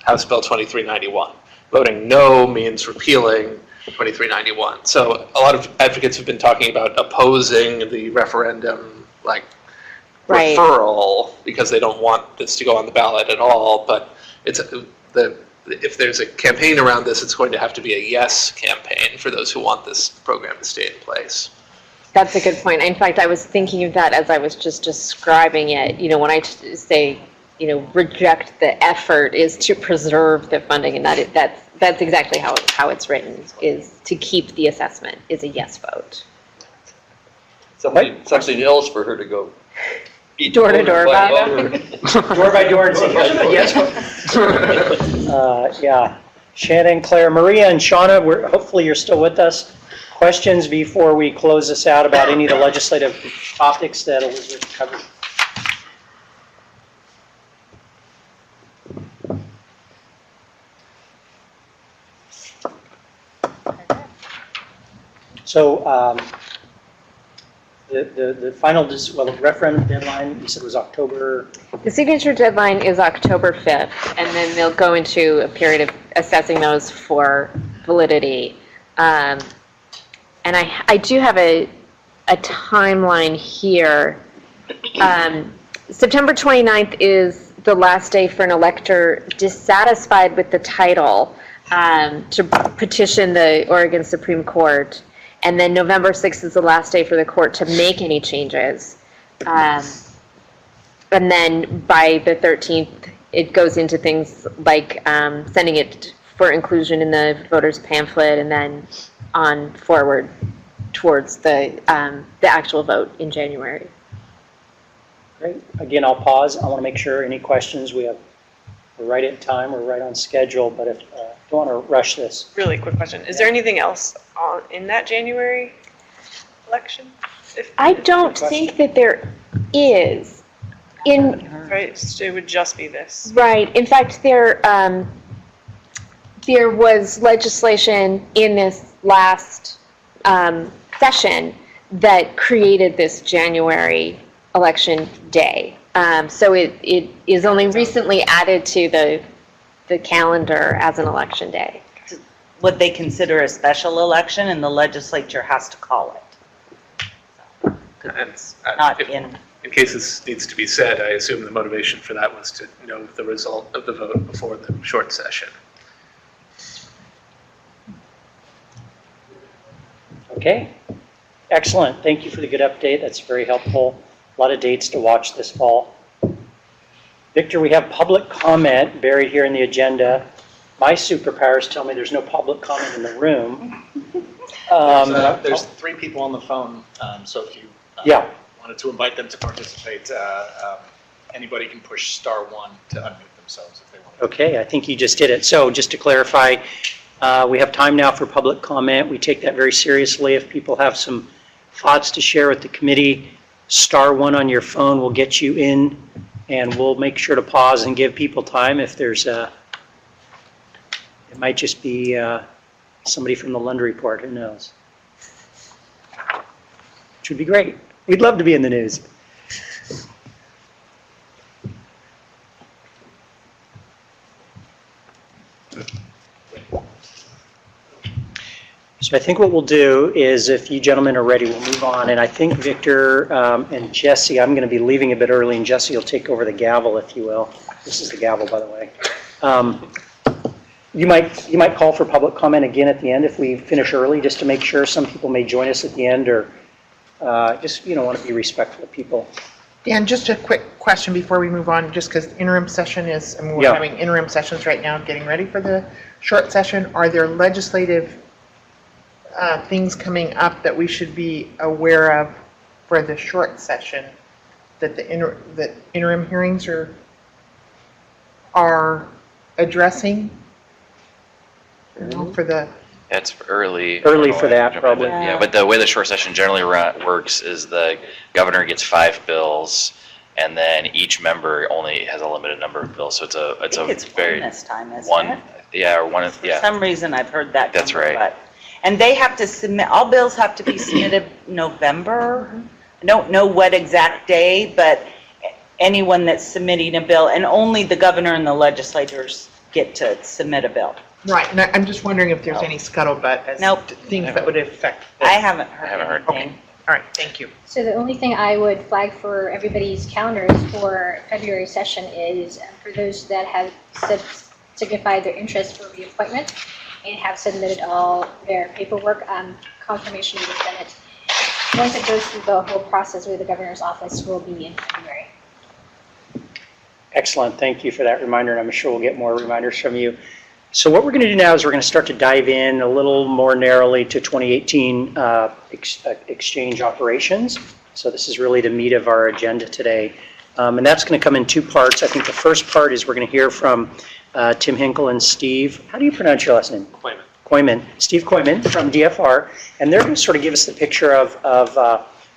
House Bill 2391. Voting no means repealing 2391. So a lot of advocates have been talking about opposing the referendum, referral, because they don't want this to go on the ballot at all. But if there's a campaign around this, it's going to have to be a yes campaign for those who want this program to stay in place. That's a good point. In fact, I was thinking of that as I was just describing it. When I say, reject the effort is to preserve the funding, and That's exactly how it's written, is to keep the assessment is a yes vote. Something else for her to go. each Door to voter door by vote. voter. Door by door and say, yes. Yeah. Shannon, Claire, Maria, and Shauna, hopefully you're still with us. Questions before we close this out about any of the legislative topics that Elizabeth covered? So the final, the referendum deadline, you said was October? The signature deadline is October 5th, and then they'll go into a period of assessing those for validity. And I do have a timeline here. September 29th is the last day for an elector dissatisfied with the title to petition the Oregon Supreme Court. And then November 6th is the last day for the court to make any changes. And then by the 13th, it goes into things like sending it for inclusion in the voters pamphlet and then on forward towards the actual vote in January. Great. Again, I'll pause. I want to make sure any questions we're right at time, we're right on schedule, but if don't want to rush this. Really quick question. Is there anything else in that January election? I don't think that there is. Right, so it would just be this. Right. In fact, there was legislation in this last session that created this January election day. So it is only recently added to the calendar as an election day. What they consider a special election, and the legislature has to call it. And Not in case this needs to be said, I assume the motivation for that was to know the result of the vote before the short session. Okay. Excellent. Thank you for the good update. That's very helpful. A lot of dates to watch this fall. Victor, we have public comment buried here in the agenda. My superpowers tell me there's no public comment in the room. There's 3 people on the phone, so if you wanted to invite them to participate, anybody can push *1 to unmute themselves if they want. Okay, I think you just did it. So just to clarify, we have time now for public comment. We take that very seriously. If people have some thoughts to share with the committee, *1 on your phone will get you in, and we'll make sure to pause and give people time if there's it might just be somebody from the Lund Report, who knows? Which would be great. We'd love to be in the news. So I think what we'll do is, if you gentlemen are ready, we'll move on. And I think Victor and Jesse, I'm going to be leaving a bit early, and Jesse will take over the gavel, if you will. This is the gavel, by the way. You might call for public comment again at the end if we finish early, just to make sure. Some people may join us at the end, or just want to be respectful of people. Dan, just a quick question before we move on, just because interim session is, I mean, we're having interim sessions right now, getting ready for the short session. Are there legislative things coming up that we should be aware of for the short session that the interim hearings are addressing? For the It's early. Early for that, probably. Yeah, but the way the short session generally works is the governor gets 5 bills, and then each member only has a limited number of bills. So it's very one this time, isn't one. it? Yeah, or one. For some reason, I've heard that. That's number, right. but- and they have to submit. All bills have to be submitted November. I don't know what exact day, but anyone that's submitting a bill, and only the governor and the legislators get to submit a bill. Right, and I'm just wondering if there's any scuttlebutt as things that would affect. I haven't heard. Okay, all right, thank you. So the only thing I would flag for everybody's calendars for February session is for those that have signified their interest for reappointment and have submitted all their paperwork, confirmation to the Senate. Once it goes through the whole process with the governor's office, will be in February. Excellent. Thank you for that reminder, and I'm sure we'll get more reminders from you. So what we're going to do now is we're going to start to dive in a little more narrowly to 2018 exchange operations. So this is really the meat of our agenda today. And that's going to come in two parts. I think the first part is we're going to hear from Tim Hinkle and Steve. How do you pronounce your last name? Koyman. Steve Koyman from DFR. And they're going to sort of give us the picture of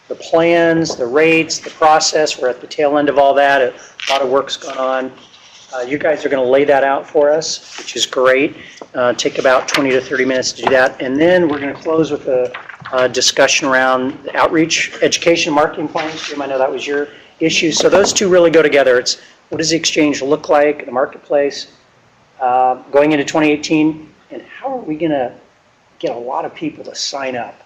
the plans, the rates, the process. We're at the tail end of all that. A lot of work's gone on. You guys are going to lay that out for us, which is great. Take about 20 to 30 minutes to do that. And then we're going to close with a discussion around the outreach, education, marketing plans. Jim, I know that was your issue. So those two really go together. It's what does the exchange look like, the marketplace, going into 2018, and how are we going to get a lot of people to sign up?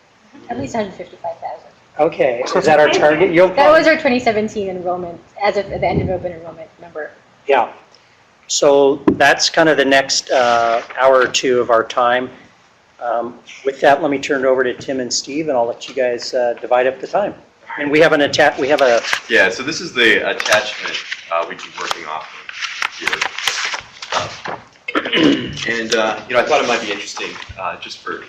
At least 155,000. Okay, is that our target? That was our 2017 enrollment, as of the end of open enrollment number. Yeah. So that's kind of the next hour or two of our time. With that, let me turn it over to Tim and Steve, and I'll let you guys divide up the time. And we have an Yeah, so this is the attachment we've been working off of here. And I thought it might be interesting, just for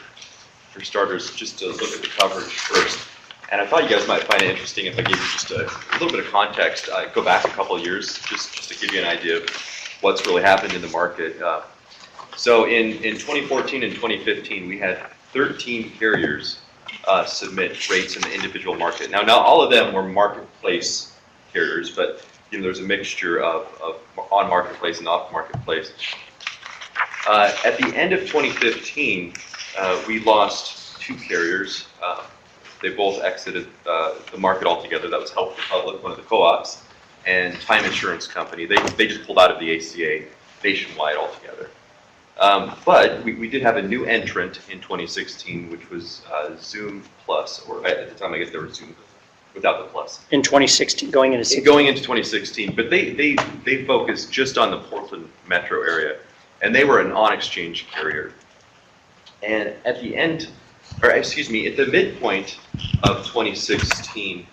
starters, just to look at the coverage first. And I thought you guys might find it interesting if I gave you just a little bit of context. Go back a couple of years, just to give you an idea of what's really happened in the market. So in 2014 and 2015, we had 13 carriers submit rates in the individual market. Now all of them were marketplace carriers, but there's a mixture of on marketplace and off marketplace. At the end of 2015, we lost 2 carriers. They both exited the market altogether. That was Health Republic, one of the co-ops, and Time Insurance Company. They just pulled out of the ACA nationwide altogether. But we did have a new entrant in 2016, which was Zoom Plus, or at the time I guess they were Zoom without the plus. In 2016, going into 16. Going into 2016, but they focused just on the Portland metro area, and they were an on-exchange carrier. And at the end, or excuse me, at the midpoint of 2016,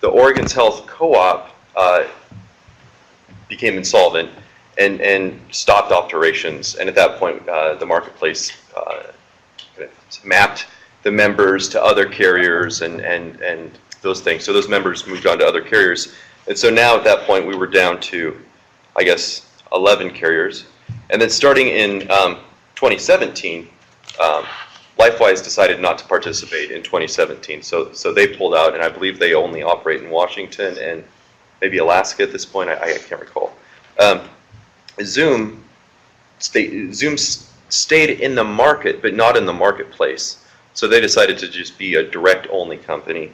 the Oregon's Health Co-op became insolvent and stopped operations. And at that point, the marketplace mapped the members to other carriers and those things. So those members moved on to other carriers. And so now at that point, we were down to, I guess, 11 carriers. And then starting in 2017, LifeWise decided not to participate in 2017. So they pulled out, and I believe they only operate in Washington and maybe Alaska at this point. I can't recall. Zoom stayed in the market, but not in the marketplace. So they decided to just be a direct-only company.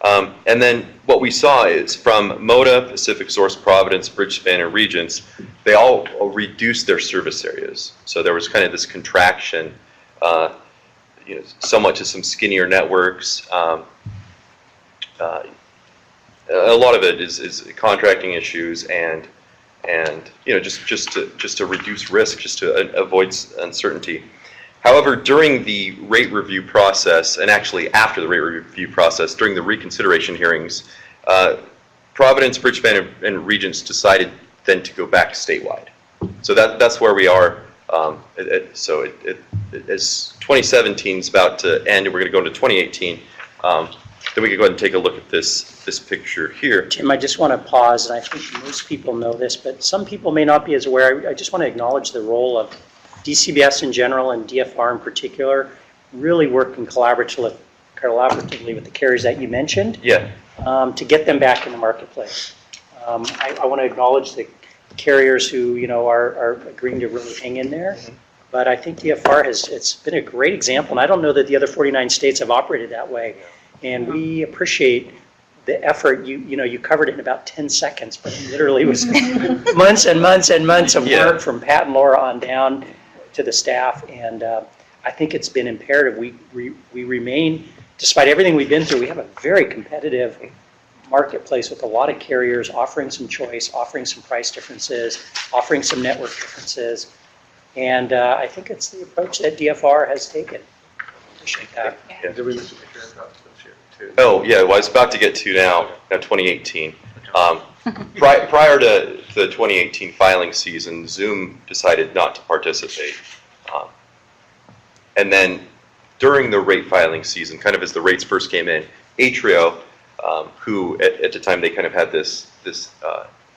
And then what we saw is from Moda, Pacific Source, Providence, Bridgespan, and Regents, they all reduced their service areas. So there was kind of this contraction, somewhat to some skinnier networks. A lot of it is contracting issues and just to reduce risk, just to avoid uncertainty. However, during the rate review process, and actually after the rate review process, during the reconsideration hearings, Providence, Bridgespan, and Regents decided then to go back statewide. So that's where we are. So as 2017 is about to end, and we're going to go into 2018. Then we can go ahead and take a look at this picture here. Tim, I just want to pause, and I think most people know this, but some people may not be as aware. I just want to acknowledge the role of DCBS in general and DFR in particular, really working collaboratively with the carriers that you mentioned. Yeah. To get them back in the marketplace. I want to acknowledge the carriers who are agreeing to really hang in there. Mm-hmm. But I think DFR it's been a great example, and I don't know that the other 49 states have operated that way. And we appreciate the effort. You covered it in about 10 seconds, but it literally was months and months and months of work from Pat and Laura on down to the staff. And I think it's been imperative. We remain, despite everything we've been through, we have a very competitive marketplace with a lot of carriers offering some choice, offering some price differences, offering some network differences. And I think it's the approach that DFR has taken. Appreciate that. Yeah. Did we miss a picture of this year too? Oh, yeah, well, I was about to get to now 2018. Prior to the 2018 filing season, Zoom decided not to participate. And then during the rate filing season, kind of as the rates first came in, Atrio, who at the time they kind of had this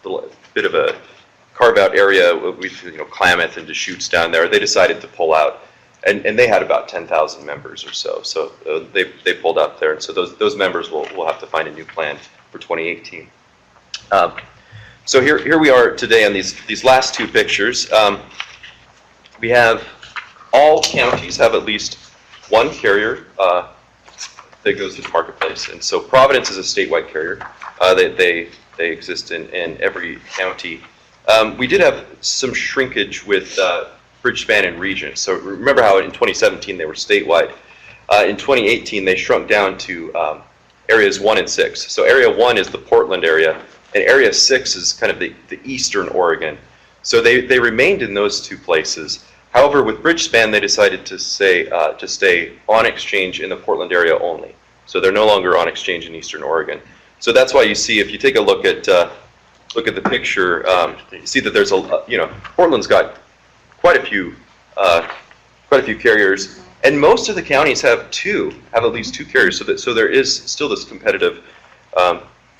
little bit of a carve-out area with Klamath and Deschutes down there, they decided to pull out. And they had about 10,000 members or so. So they pulled out there. And so those members will have to find a new plan for 2018. So here we are today on these last two pictures. We have all counties have at least one carrier that goes to the marketplace. And so Providence is a statewide carrier. They exist in every county. We did have some shrinkage with Bridgespan and Regent. So remember how in 2017 they were statewide. In 2018 they shrunk down to areas 1 and 6. So area 1 is the Portland area, and area 6 is kind of the eastern Oregon. So they remained in those two places. However, with Bridgespan they decided to stay on exchange in the Portland area only. So they're no longer on exchange in eastern Oregon. So that's why you see, if you take a look at the picture, you see that there's Portland's got quite a few carriers, and most of the counties have at least two carriers. So there is still this competitive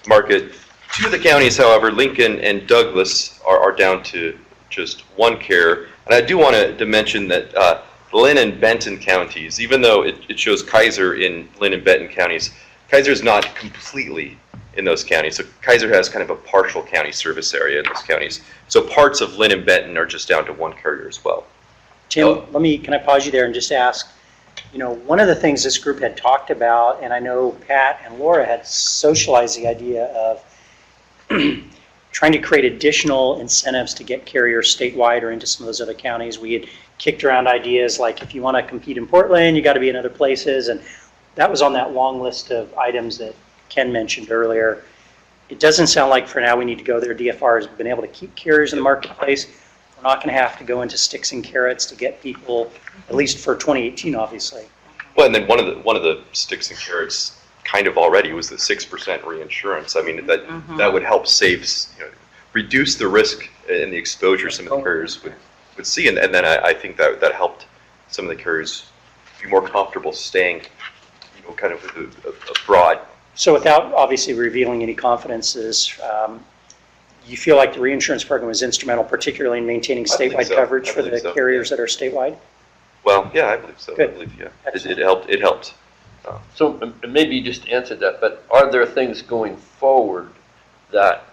market. Two of the counties, however, Lincoln and Douglas, are down to just one carrier. And I do want to mention that Lynn and Benton counties, even though it shows Kaiser in Lynn and Benton counties, Kaiser is not completely in those counties. So Kaiser has kind of a partial county service area in those counties. So parts of Lynn and Benton are just down to one carrier as well. Tim, can I pause you there and just ask, one of the things this group had talked about, and I know Pat and Laura had socialized the idea of trying to create additional incentives to get carriers statewide or into some of those other counties. We had kicked around ideas like, if you want to compete in Portland, you got to be in other places, and that was on that long list of items that Ken mentioned earlier. It doesn't sound like for now we need to go there. DFR has been able to keep carriers in the marketplace. We're not going to have to go into sticks and carrots to get people, at least for 2018, obviously. Well, and then one of the sticks and carrots kind of already was the 6% reinsurance. I mean, that would help reduce the risk and the exposure some of the carriers would see, and then I think that helped some of the carriers be more comfortable staying, kind of with a broad. So without obviously revealing any confidences, you feel like the reinsurance program was instrumental, particularly in maintaining statewide coverage for the carriers that are statewide? Well, yeah, I believe so. Good. I believe, yeah. It helped. So maybe you just answered that, but are there things going forward that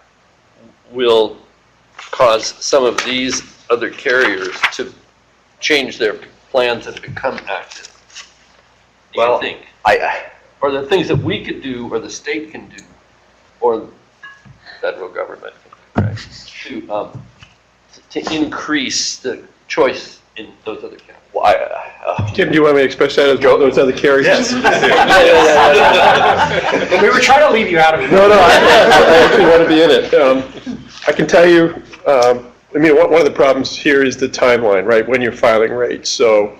will cause some of these other carriers to change their plans and become active? Do you think? Are there things that we could do, or the state can do, or the federal government, right, to increase the choice in those other counties? Well, Tim, do you want me to express that as those other carriers? Yes. We were trying to leave you out of it. No, I actually want to be in it. I can tell you, one of the problems here is the timeline, right, when you're filing rates. So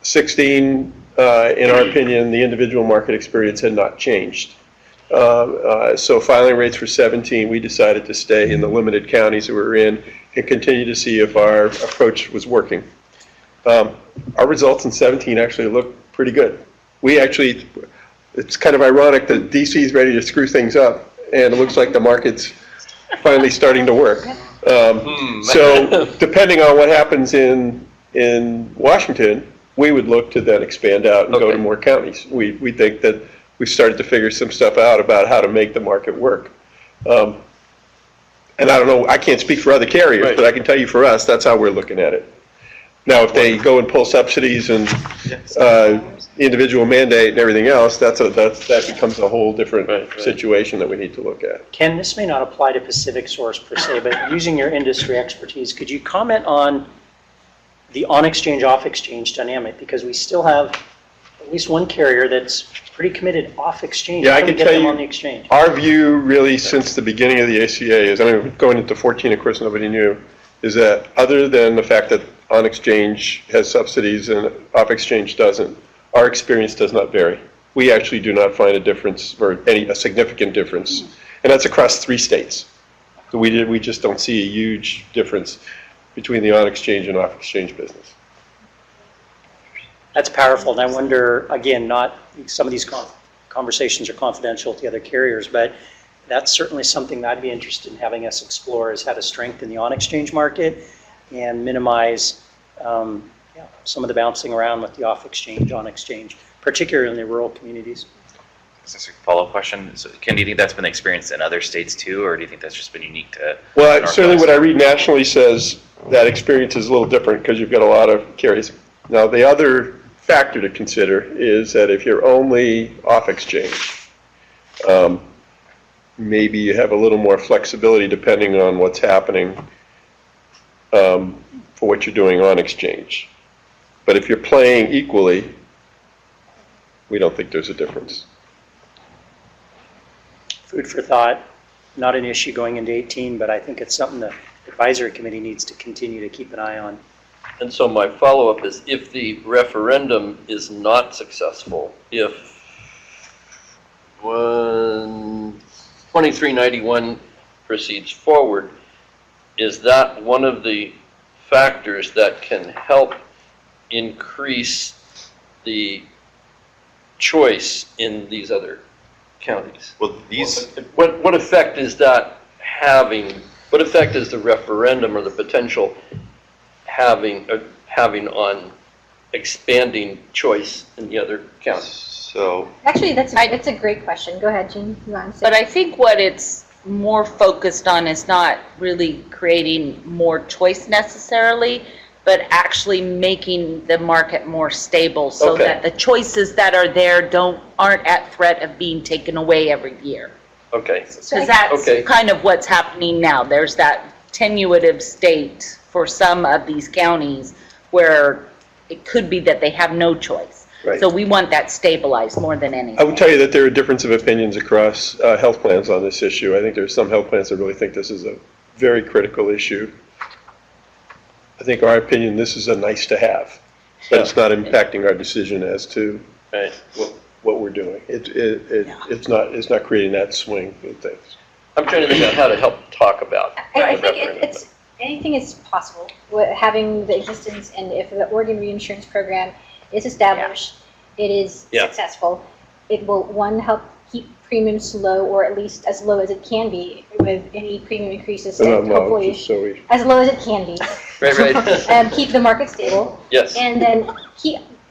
16, in our opinion, the individual market experience had not changed. So filing rates for 17, we decided to stay in the limited counties that we're in and continue to see if our approach was working. Our results in 17 actually look pretty good. It's kind of ironic that DC is ready to screw things up, and it looks like the market's finally starting to work. So depending on what happens in Washington, we would look to then expand out and go to more counties. We think that we've started to figure some stuff out about how to make the market work. And I don't know, I can't speak for other carriers, but I can tell you for us, that's how we're looking at it. Now, if they go and pull subsidies and individual mandate and everything else, that becomes a whole different situation that we need to look at. Ken, this may not apply to Pacific Source per se, but using your industry expertise, could you comment on the on-exchange, off-exchange dynamic? Because we still have at least one carrier that's pretty committed off-exchange. Yeah, How I do we can get tell them you, on the exchange? our view really since the beginning of the ACA is, going into 14, of course, nobody knew, is that other than the fact that on-exchange has subsidies and off-exchange doesn't, our experience does not vary. We actually do not find a difference, or a significant difference, and that's across 3 states. So we just don't see a huge difference between the on-exchange and off-exchange business. That's powerful, and I wonder, again, some of these conversations are confidential to the other carriers, but that's certainly something that I'd be interested in having us explore, is how to strengthen the on-exchange market and minimize some of the bouncing around with the off-exchange, on-exchange, particularly in the rural communities. Is this a follow-up question? So, Ken, do you think that's been experienced in other states too, or do you think that's just been unique to? Well, certainly what I read nationally says that experience is a little different because you've got a lot of carriers. Now, the other factor to consider is that if you're only off-exchange, maybe you have a little more flexibility depending on what's happening for what you're doing on exchange. But if you're playing equally, we don't think there's a difference. Food for thought, not an issue going into 18, but I think it's something the advisory committee needs to continue to keep an eye on. And so my follow-up is, if the referendum is not successful, if when 2391 proceeds forward, is that one of the factors that can help increase the choice in these other counties? Well, these. What effect is that having? What effect is the referendum or the potential having on expanding choice in the other counties? So Actually, that's a great question. Go ahead, Jean. You want to say? But I think what it's more focused on is not really creating more choice necessarily, but actually making the market more stable so Okay. that the choices that are there aren't at threat of being taken away every year. Okay. Because that's kind of what's happening now. There's that tenuative state for some of these counties where it could be that they have no choice. Right. So we want that stabilized more than anything. I would tell you that there are difference of opinions across health plans on this issue. I think there's some health plans that really think this is a very critical issue. I think our opinion, this is a nice to have, but it's not impacting our decision as to what we're doing. It's not creating that swing in things. I'm trying to think of how to help talk about. I think anything is possible. Having the existence, and if the Oregon reinsurance program is established, it is successful, it will, one, help keep premiums low, or at least as low as it can be with any premium increases, and hopefully as low as it can be. And keep the market stable. Yes. And then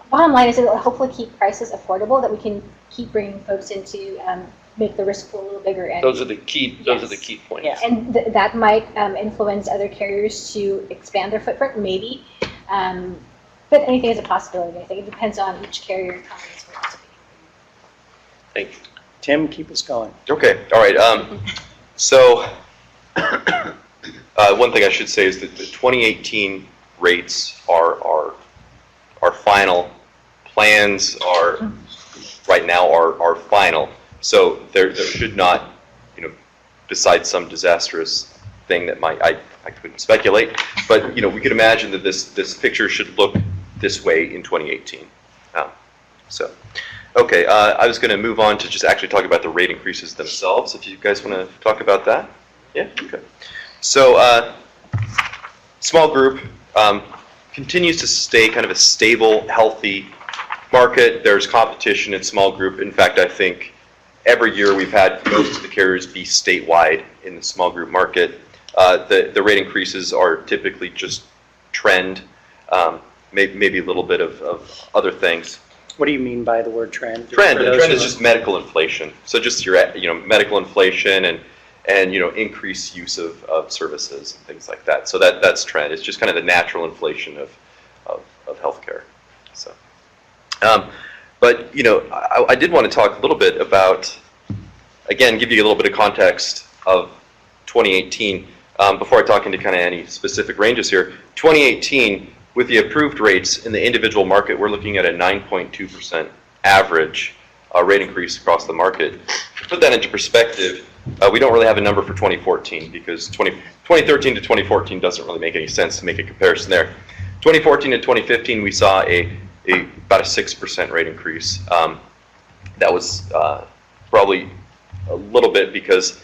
bottom line is it will hopefully keep prices affordable, that we can keep bringing folks in to make the risk pool a little bigger. And Those are the key points. and that might influence other carriers to expand their footprint, maybe. But anything is a possibility. I think it depends on each carrier and company's philosophy. Thank you. Tim, keep us going. Okay, all right. So one thing I should say is that the 2018 rates are final. Plans are right now are final. So there should not, besides some disastrous thing that I couldn't speculate, but we could imagine that this picture should look this way in 2018. Okay, I was going to move on to just actually talk about the rate increases themselves, if you guys want to talk about that. Yeah, okay. So small group continues to stay kind of a stable, healthy market. There's competition in small group. In fact, I think every year we've had most of the carriers be statewide in the small group market. The rate increases are typically just trend, maybe a little bit of other things. What do you mean by the word trend? Trend is just medical inflation. So just your medical inflation and increased use of services and things like that. So that's trend. It's just kind of the natural inflation of healthcare. So, but I did want to talk a little bit about, again, give you a little bit of context of 2018 before I talk into kind of any specific ranges here. 2018. With the approved rates in the individual market, we're looking at a 9.2% average rate increase across the market. To put that into perspective, we don't really have a number for 2014 because 2013 to 2014 doesn't really make any sense to make a comparison there. 2014 to 2015, we saw about a 6% rate increase. That was probably a little bit because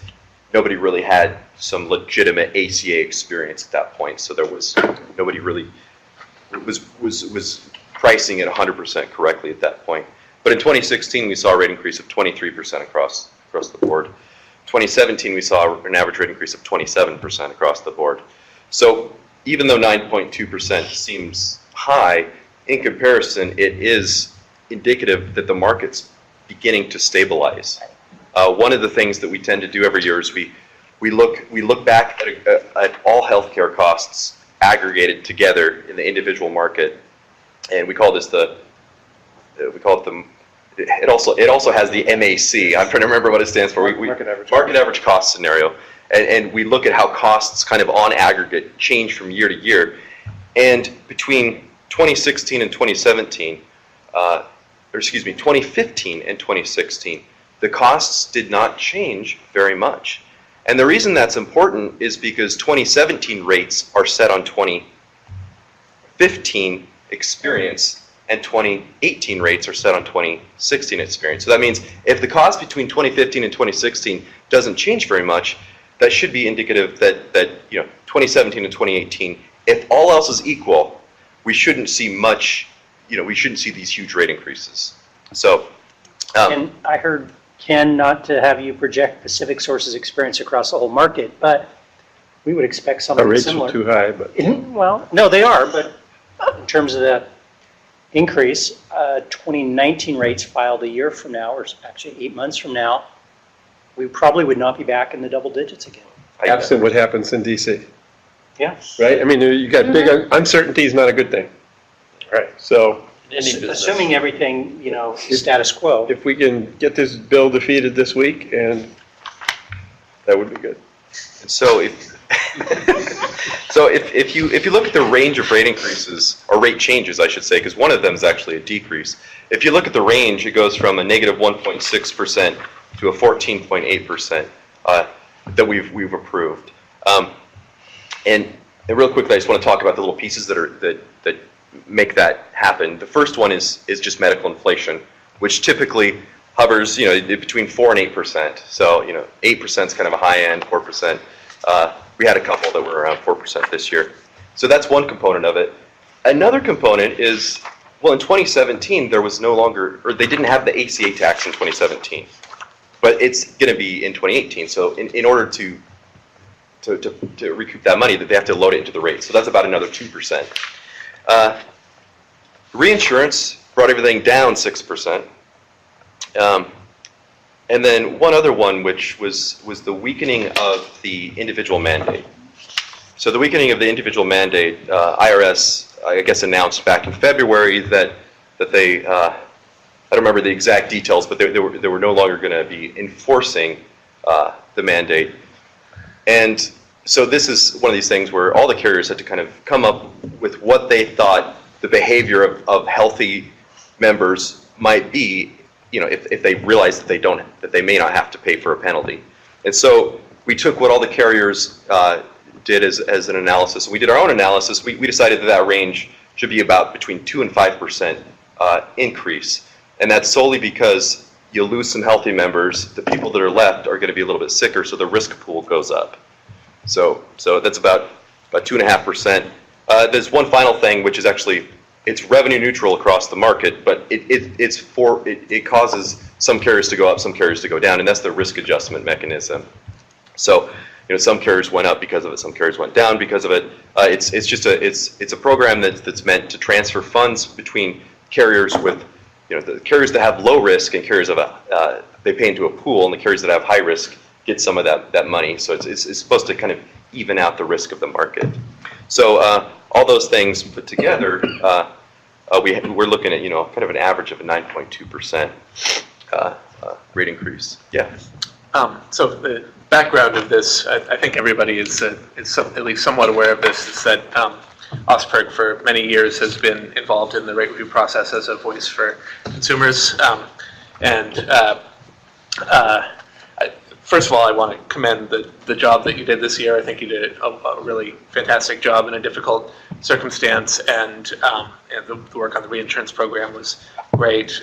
nobody really had some legitimate ACA experience at that point. So there was nobody really was pricing it 100% correctly at that point. But in 2016, we saw a rate increase of 23% across the board. 2017, we saw an average rate increase of 27% across the board. So even though 9.2% seems high, in comparison, it is indicative that the market's beginning to stabilize. One of the things that we tend to do every year is we look back at all healthcare costs aggregated together in the individual market, and we call this it also has the MAC. I'm trying to remember what it stands for. Market average cost scenario, and we look at how costs kind of on aggregate change from year to year, and between 2016 and 2017, 2015 and 2016, the costs did not change very much. And the reason that's important is because 2017 rates are set on 2015 experience, and 2018 rates are set on 2016 experience. So that means if the cost between 2015 and 2016 doesn't change very much, that should be indicative that 2017 and 2018, if all else is equal, we shouldn't see much, we shouldn't see these huge rate increases. So, And I heard, Ken, not to have you project Pacific Source's experience across the whole market, but we would expect something Our rates similar. are too high, but. Well, no, they are, but in terms of the increase, 2019 rates filed a year from now, or actually 8 months from now, we probably would not be back in the double digits again. Absent what happens in DC, Yeah. right? I mean, you got big uncertainty is not a good thing. Right, so. Assuming everything, is status quo. If we can get this bill defeated this week, and that would be good. And so if you look at the range of rate increases, or rate changes, I should say, because one of them is actually a decrease. If you look at the range, it goes from a negative 1.6% to a 14.8% that we've approved. And real quickly, I just want to talk about the little pieces that make that happen. The first one is just medical inflation, which typically hovers, between 4 and 8%. So, 8% is kind of a high end, 4%. We had a couple that were around 4% this year. So that's one component of it. Another component is, well, in 2017, there was no longer, or they didn't have the ACA tax in 2017, but it's going to be in 2018. So in order to recoup that money, that they have to load it into the rate. So that's about another 2%. Reinsurance brought everything down 6%. And then one other one, which was the weakening of the individual mandate. So the weakening of the individual mandate, IRS, I guess, announced back in February that they, I don't remember the exact details, but they were no longer going to be enforcing the mandate. And so this is one of these things where all the carriers had to kind of come up with what they thought the behavior of healthy members might be, if they realize that they may not have to pay for a penalty. And so we took what all the carriers did as an analysis. We did our own analysis. We decided that range should be about between 2 and 5% increase. And that's solely because you'll lose some healthy members. The people that are left are going to be a little bit sicker, so the risk pool goes up. So that's about 2.5%. There's one final thing, which is actually, it's revenue neutral across the market, but it causes some carriers to go up, some carriers to go down, and that's the risk adjustment mechanism. So, some carriers went up because of it, some carriers went down because of it. It's a program that's meant to transfer funds between carriers with, the carriers that have low risk and carriers they pay into a pool, and the carriers that have high risk get some of that money. So it's supposed to kind of even out the risk of the market. So all those things put together, we're looking at kind of an average of a 9.2% rate increase. Yeah. So the background of this, I think everybody is at least somewhat aware of this, is that OSPRG for many years has been involved in the rate review process as a voice for consumers. First of all, I want to commend the job that you did this year. I think you did a really fantastic job in a difficult circumstance, and the work on the reinsurance program was great.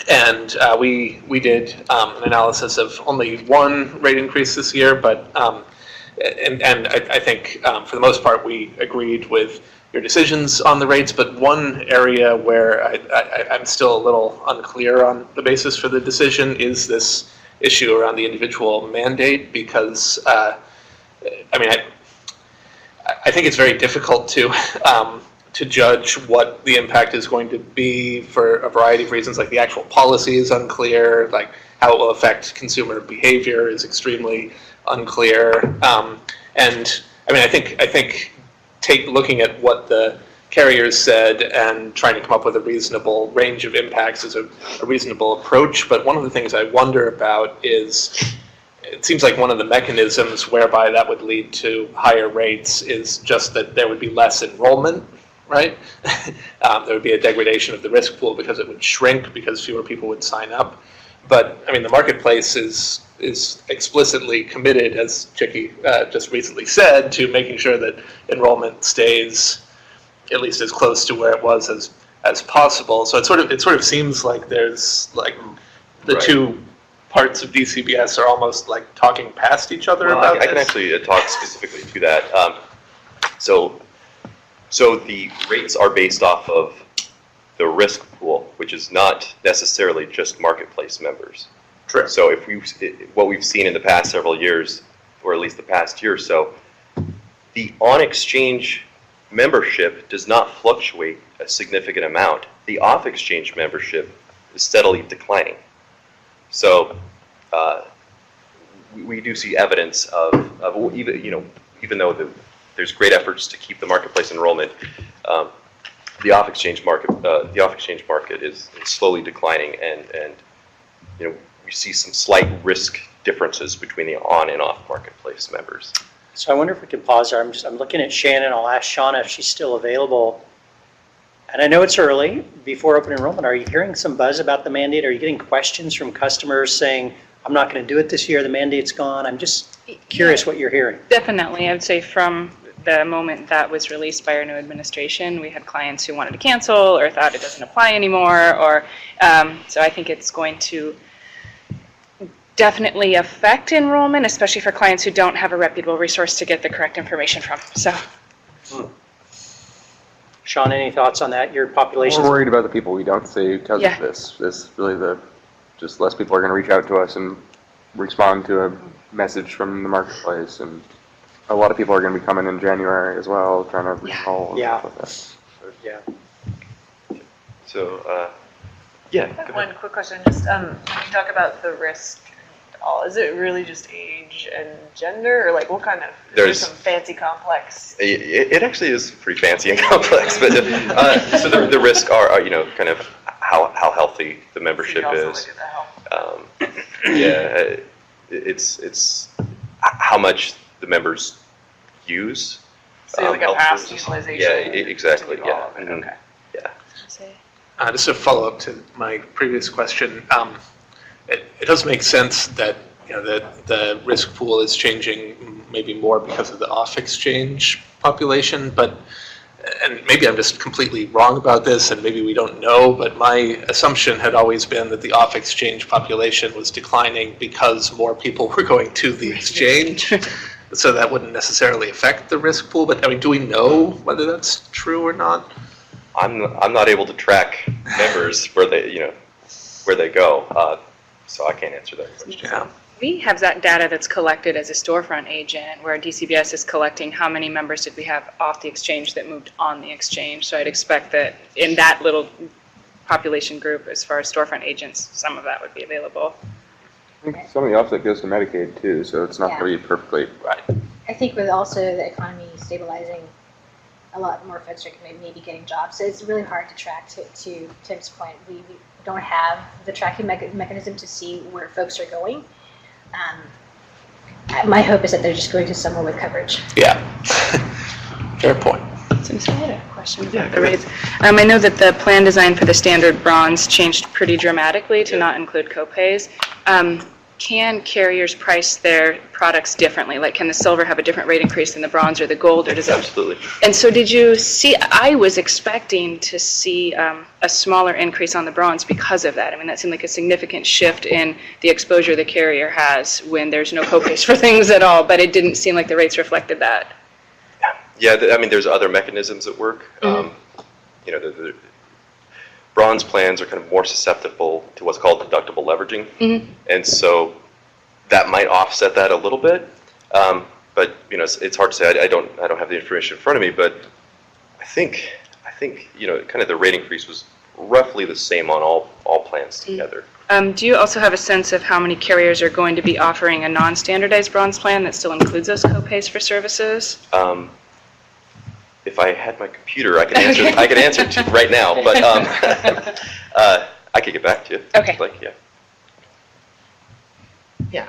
And we did an analysis of only one rate increase this year, but and I think for the most part we agreed with your decisions on the rates, but one area where I'm still a little unclear on the basis for the decision is this issue around the individual mandate, because I think it's very difficult to judge what the impact is going to be for a variety of reasons. Like the actual policy is unclear, like how it will affect consumer behavior is extremely unclear. And I think looking at what the carriers said and trying to come up with a reasonable range of impacts is a reasonable approach. But one of the things I wonder about is, it seems like one of the mechanisms whereby that would lead to higher rates is just that there would be less enrollment, right? There would be a degradation of the risk pool because it would shrink because fewer people would sign up. But I mean, the marketplace is explicitly committed, as Chicky just recently said, to making sure that enrollment stays at least as close to where it was as possible. So it sort of seems like there's like the two parts of DCBS are almost like talking past each other about this. I can actually talk specifically to that. So the rates are based off of the risk pool, which is not necessarily just marketplace members. True. So what we've seen in the past several years, or at least the past year or so, the on-exchange membership does not fluctuate a significant amount. The off-exchange membership is steadily declining. So we do see evidence of even though there's great efforts to keep the marketplace enrollment, the off-exchange market is slowly declining, and we see some slight risk differences between the on and off marketplace members. So I wonder if we can pause there. I'm looking at Shannon. I'll ask Shauna if she's still available. And I know it's early before open enrollment. Are you hearing some buzz about the mandate? Are you getting questions from customers saying, I'm not going to do it this year, the mandate's gone? I'm just curious what you're hearing. Definitely. I would say from the moment that was released by our new administration, we had clients who wanted to cancel or thought it doesn't apply anymore. Or so I think it's going to definitely affect enrollment, especially for clients who don't have a reputable resource to get the correct information from. So, Sean, any thoughts on that? Your population? We're worried about the people we don't see because Yeah. of this. This really just less people are going to reach out to us and respond to a message from the marketplace, and a lot of people are going to be coming in January as well, trying to recall. Yeah. And stuff like that. Yeah. So yeah. One quick question, just when you talk about the risk, is it really just age and gender, or like what kind of? Is there some fancy complex? It actually is pretty fancy and complex, but so the risks are kind of how healthy the membership is. Yeah, it's how much the members use. So like a past services. utilization. Yeah, exactly. Yeah. Okay. Yeah. Just a follow-up to my previous question, it does make sense that the risk pool is changing maybe more because of the off-exchange population, but and maybe I'm just completely wrong about this, and maybe we don't know, but my assumption had always been that the off-exchange population was declining because more people were going to the exchange, so that wouldn't necessarily affect the risk pool. But I mean, do we know whether that's true or not? I'm not able to track members where they go, so I can't answer that question. Yeah. we have that data that's collected as a storefront agent, where DCBS is collecting how many members did we have off the exchange that moved on the exchange. So I'd expect that in that little population group, as far as storefront agents, some of that would be available. I think some of the offset goes to Medicaid too, so it's not going to be perfectly right. I think with also the economy stabilizing, a lot more folks are maybe getting jobs. So it's really hard to track. To Tim's point, we don't have the tracking mechanism to see where folks are going. My hope is that they're just going to somewhere with coverage. Yeah, fair point. Since I had a question about the rates. I know that the plan design for the standard bronze changed pretty dramatically to not include copays. can carriers price their products differently? Like, can the silver have a different rate increase than the bronze or the gold, or does it? Absolutely. And so did you see, I was expecting to see a smaller increase on the bronze because of that. I mean, that seemed like a significant shift in the exposure the carrier has when there's no copays for things at all, but it didn't seem like the rates reflected that. Yeah, I mean, there's other mechanisms at work. You know, the bronze plans are kind of more susceptible to what's called deductible leveraging. And so that might offset that a little bit. But, you know, it's hard to say. I don't have the information in front of me, but I think, you know, kind of the rate increase was roughly the same on all plans together. Do you also have a sense of how many carriers are going to be offering a non-standardized bronze plan that still includes those copays for services? If I had my computer, I could answer. I could answer to right now, but I could get back to you. Okay. Like, yeah. Yeah,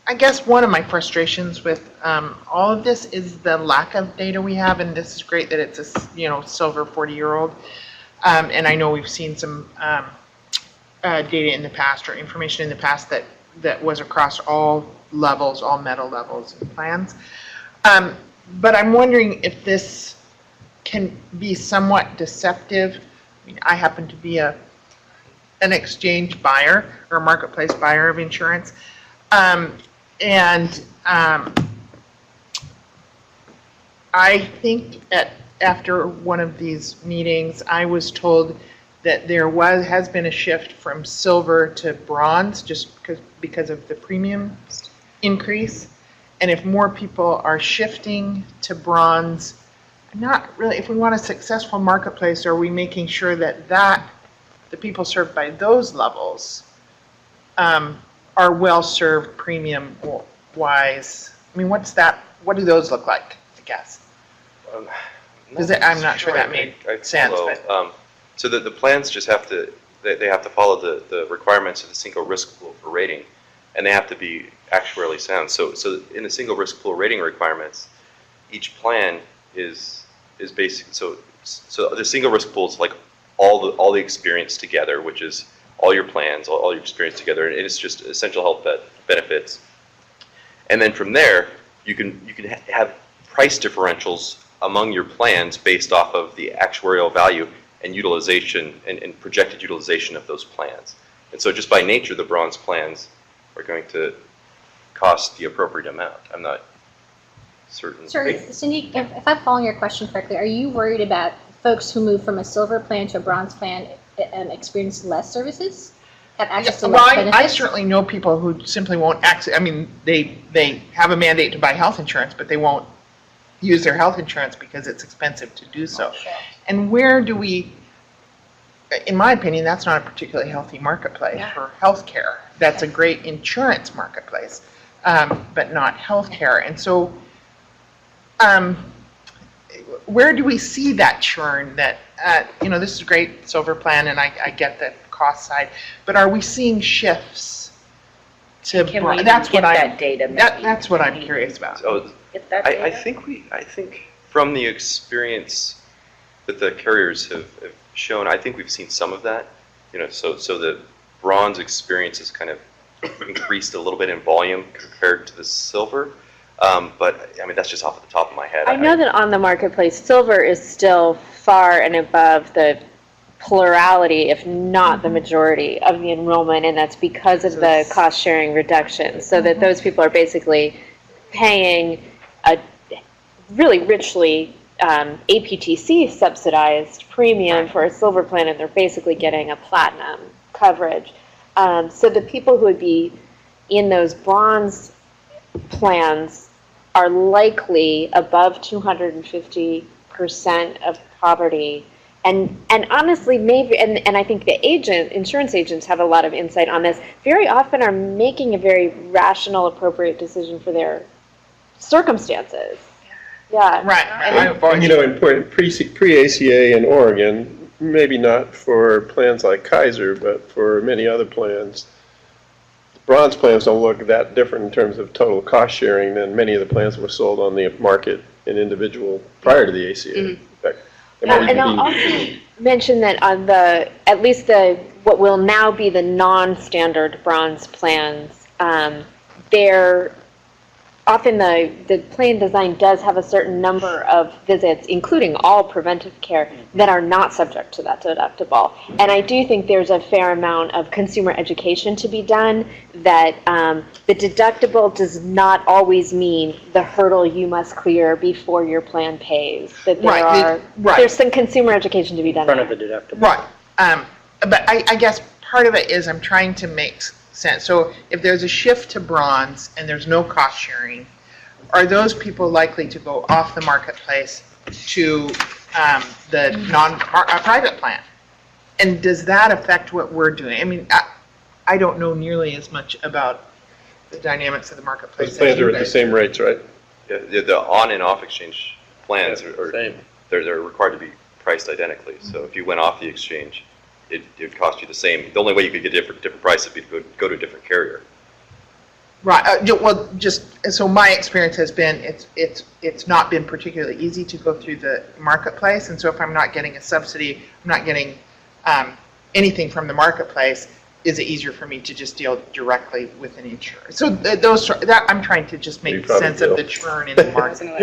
I guess one of my frustrations with all of this is the lack of data we have, and this is great that it's a silver 40-year-old, and I know we've seen some data in the past or information in the past that was across all levels, all metal levels and plans. But I'm wondering if this can be somewhat deceptive. I mean, I happen to be an exchange buyer or a marketplace buyer of insurance. I think after one of these meetings, I was told that there has been a shift from silver to bronze just because of the premium increase. And if more people are shifting to bronze, not really, if we want a successful marketplace, are we making sure that the people served by those levels are well served premium wise? I mean, what do those look like, I guess? I'm not sure that made sense. But. So the plans just have to, they have to follow the requirements of the single risk pool for rating, and they have to be actuarially sound. So in the single risk pool rating requirements, each plan is basic. So the single risk pool is like all the experience together, which is all your plans, all your experience together, and it's just essential health benefits. And then from there, you can have price differentials among your plans based off of the actuarial value and utilization and projected utilization of those plans. And so just by nature, the bronze plans are going to cost the appropriate amount. I'm not certain. Sure, Cindy, if I'm following your question correctly, are you worried about folks who move from a silver plan to a bronze plan experience less services? Have access to less benefits? I certainly know people who simply won't access. I mean, they have a mandate to buy health insurance, but they won't use their health insurance because it's expensive to do so. Sure. And where do we, in my opinion, that's not a particularly healthy marketplace for healthcare. That's a great insurance marketplace, but not healthcare. And so, where do we see that churn? That this is a great silver plan, and I get the cost side, but are we seeing shifts to? That's what that's what I'm curious about. So I think from the experience that the carriers have shown, I think we've seen some of that. So the bronze experience has kind of increased a little bit in volume compared to the silver. But I mean, that's just off the top of my head. I know that on the marketplace, silver is still far and above the plurality, if not the majority, of the enrollment, and that's because of the cost-sharing reduction. So that those people are basically paying a really richly APTC subsidized premium for a silver plan, and they're basically getting a platinum coverage. So the people who would be in those bronze plans are likely above 250% of poverty. And honestly, maybe, and I think the insurance agents have a lot of insight on this, very often are making a very rational, appropriate decision for their circumstances. Yeah. Right. And, in pre-ACA in Oregon, maybe not for plans like Kaiser, but for many other plans, bronze plans don't look that different in terms of total cost sharing than many of the plans that were sold on the market and individual prior to the ACA. In fact, mention that on the, at least the, what will now be the non-standard bronze plans, they're often the plan design does have a certain number of visits, including all preventive care, that are not subject to that deductible. And I do think there's a fair amount of consumer education to be done, that the deductible does not always mean the hurdle you must clear before your plan pays. That there there's some consumer education to be done. In front of the deductible. Right. But I guess part of it is I'm trying to make sense. So if there's a shift to bronze and there's no cost sharing, are those people likely to go off the marketplace to the private plan? And does that affect what we're doing? I mean, I don't know nearly as much about the dynamics of the marketplace. Those plans are at the same rates, right? Yeah, the on and off exchange plans are they're required to be priced identically. So if you went off the exchange, it would cost you the same. The only way you could get different price would be to go to a different carrier. Right. Well, just so my experience has been, it's not been particularly easy to go through the marketplace, and so if I'm not getting a subsidy, I'm not getting anything from the marketplace, is it easier for me to just deal directly with an insurer? So that I'm trying to just make sense of the churn in the market.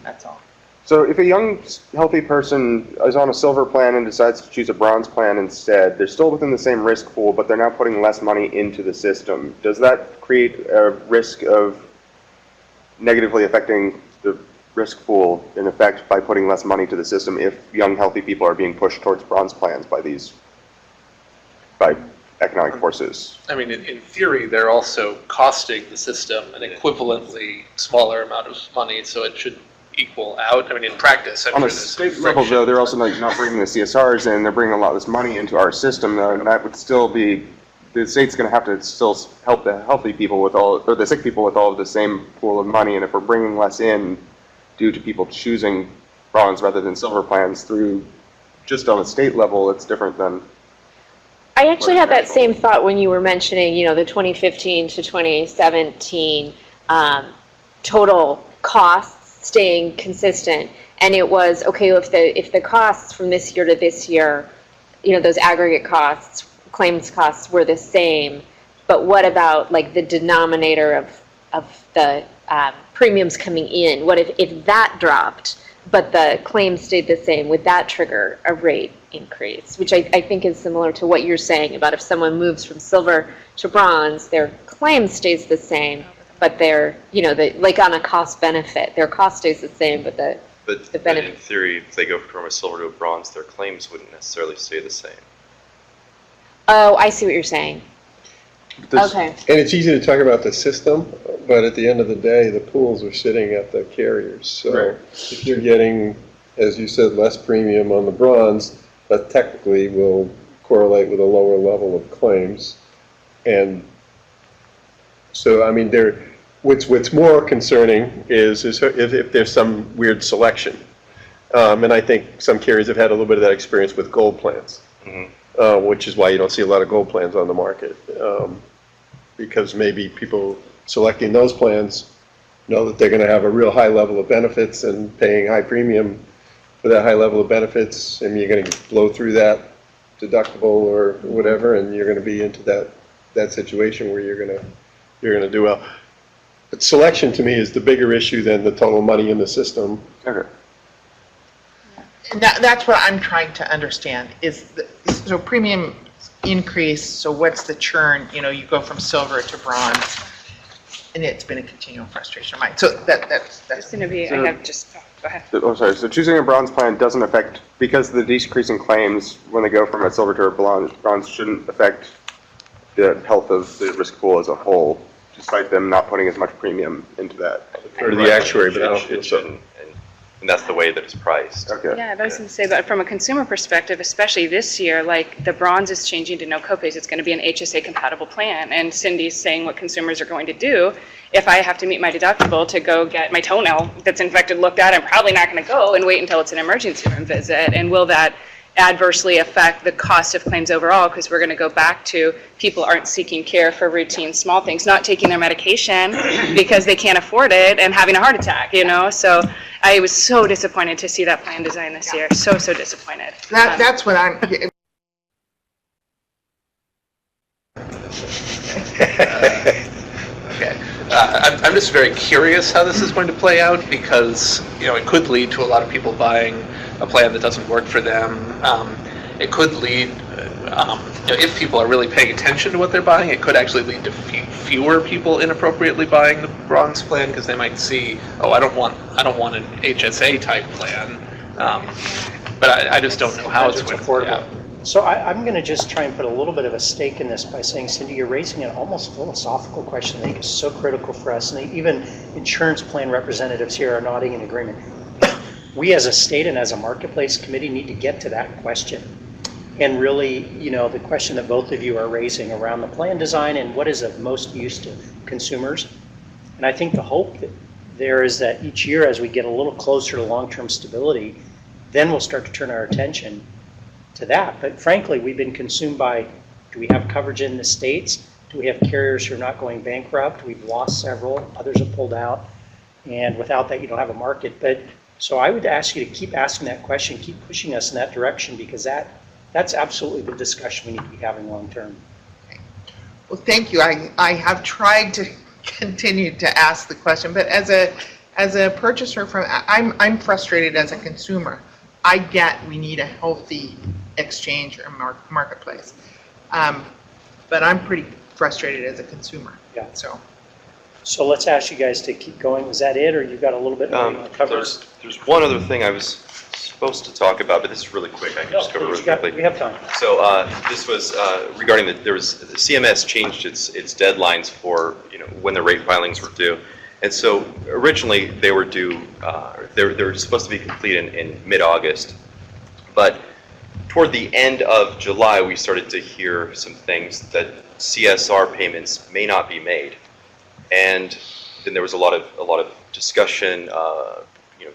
That's all. So if a young, healthy person is on a silver plan and decides to choose a bronze plan instead, they're still within the same risk pool, but they're now putting less money into the system. Does that create a risk of negatively affecting the risk pool, in effect, by putting less money to the system if young, healthy people are being pushed towards bronze plans by economic forces? I mean, in theory, they're also costing the system an equivalently smaller amount of money, so it should equal out. I mean, in practice, I'm On sure a there's state level, though, they're also not bringing the CSRs in, they're bringing a lot of this money into our system, though, and that would still be, the state's going to have to still help the healthy people with all, or the sick people with all of the same pool of money, and if we're bringing less in due to people choosing bronze rather than silver plans through, just on a state level, it's different than. I actually had that same thought when you were mentioning, you know, the 2015 to 2017 total costs staying consistent, and it was okay if the costs from this year to this year, you know, those aggregate costs, claims costs were the same, but what about like the denominator of the premiums coming in? What if that dropped, but the claims stayed the same? Would that trigger a rate increase? Which I think is similar to what you're saying about if someone moves from silver to bronze, their claim stays the same, but they're, you know, like on a cost benefit, their cost stays the same, but the But benefit. in theory, if they go from a silver to a bronze, their claims wouldn't necessarily stay the same. Oh, I see what you're saying. Okay. And it's easy to talk about the system, but at the end of the day, the pools are sitting at the carriers. So if you're getting, as you said, less premium on the bronze, that technically will correlate with a lower level of claims. And so, I mean, what's more concerning is if there's some weird selection. And I think some carriers have had a little bit of that experience with gold plans. Which is why you don't see a lot of gold plans on the market, because maybe people selecting those plans know that they're going to have a real high level of benefits and paying high premium for that high level of benefits, and you're going to blow through that deductible or whatever, and you're going to be into that situation where you're going to do well. But selection to me is the bigger issue than the total money in the system. Okay. And that's what I'm trying to understand is, so premium increase, so what's the churn? You know, you go from silver to bronze, and it's been a continual frustration of mine. So that's going to be, I have just, go ahead. Oh, sorry. So choosing a bronze plan doesn't affect, because the decrease in claims when they go from a silver to a bronze shouldn't affect the health of the risk pool as a whole, despite them not putting as much premium into that. Or the actuary, but I don't it shouldn't. And that's the way that it's priced. Okay. Yeah, I was going to say, but from a consumer perspective, especially this year, like the bronze is changing to no copays. It's going to be an HSA compatible plan. And Cindy's saying what consumers are going to do. If I have to meet my deductible to go get my toenail that's infected looked at, I'm probably not going to go and wait until it's an emergency room visit. And will that adversely affect the cost of claims overall, because we're going to go back to people aren't seeking care for routine small things, not taking their medication because they can't afford it and having a heart attack, you know? So I was so disappointed to see that plan design this year. So disappointed. That's what I'm, Okay. I'm just very curious how this is going to play out, because, you know, it could lead to a lot of people buying a plan that doesn't work for them. It could lead, you know, if people are really paying attention to what they're buying, it could actually lead to fewer people inappropriately buying the Bronx plan, because they might see, oh, I don't want an HSA type plan. But I just don't know how it's going to play out. So I'm going to just try and put a little bit of a stake in this by saying, Cindy, you're raising an almost philosophical question that I think is so critical for us, and even insurance plan representatives here are nodding in agreement. We as a state and as a marketplace committee need to get to that question. And really, you know, the question that both of you are raising around the plan design and what is of most use to consumers. And I think the hope there is that each year as we get a little closer to long-term stability, then we'll start to turn our attention to that. But frankly, we've been consumed by, do we have coverage in the states? Do we have carriers who are not going bankrupt? We've lost several, others have pulled out, and without that you don't have a market. But so I would ask you to keep asking that question, keep pushing us in that direction, because that's absolutely the discussion we need to be having long term. well, thank you. I have tried to continue to ask the question, but as a purchaser I'm frustrated as a consumer. I get we need a healthy exchange or marketplace. But I'm pretty frustrated as a consumer. Yeah. So let's ask you guys to keep going. Is that it, or you got a little bit more you want to cover? There's one other thing I was supposed to talk about, but this is really quick. I can just cover really quickly. We have time. So this was regarding the CMS changed its deadlines for, you know, when the rate filings were due. And so originally they were due, they were supposed to be complete in mid-August. But toward the end of July, we started to hear some things that CSR payments may not be made. And then there was a lot of discussion, you know,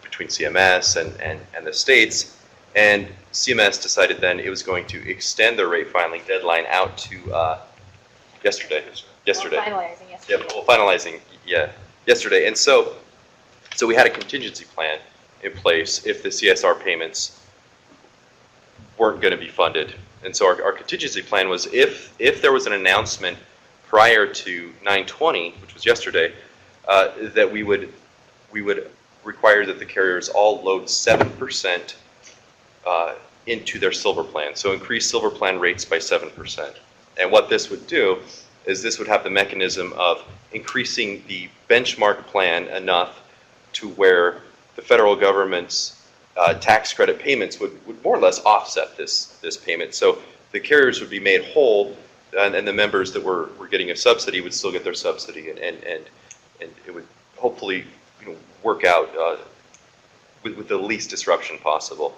between CMS and the states. And CMS decided then it was going to extend the rate filing deadline out to yesterday. Finalizing yesterday. Yeah, well, finalizing, yeah, yesterday. And so we had a contingency plan in place if the CSR payments weren't going to be funded. And so our contingency plan was if there was an announcement prior to 9/20, which was yesterday, that we would require that the carriers all load 7% into their silver plan. So increase silver plan rates by 7%. And what this would do is this would have the mechanism of increasing the benchmark plan enough to where the federal government's tax credit payments would more or less offset this payment. So the carriers would be made whole, and the members that were getting a subsidy would still get their subsidy, and it would hopefully, you know, work out with the least disruption possible.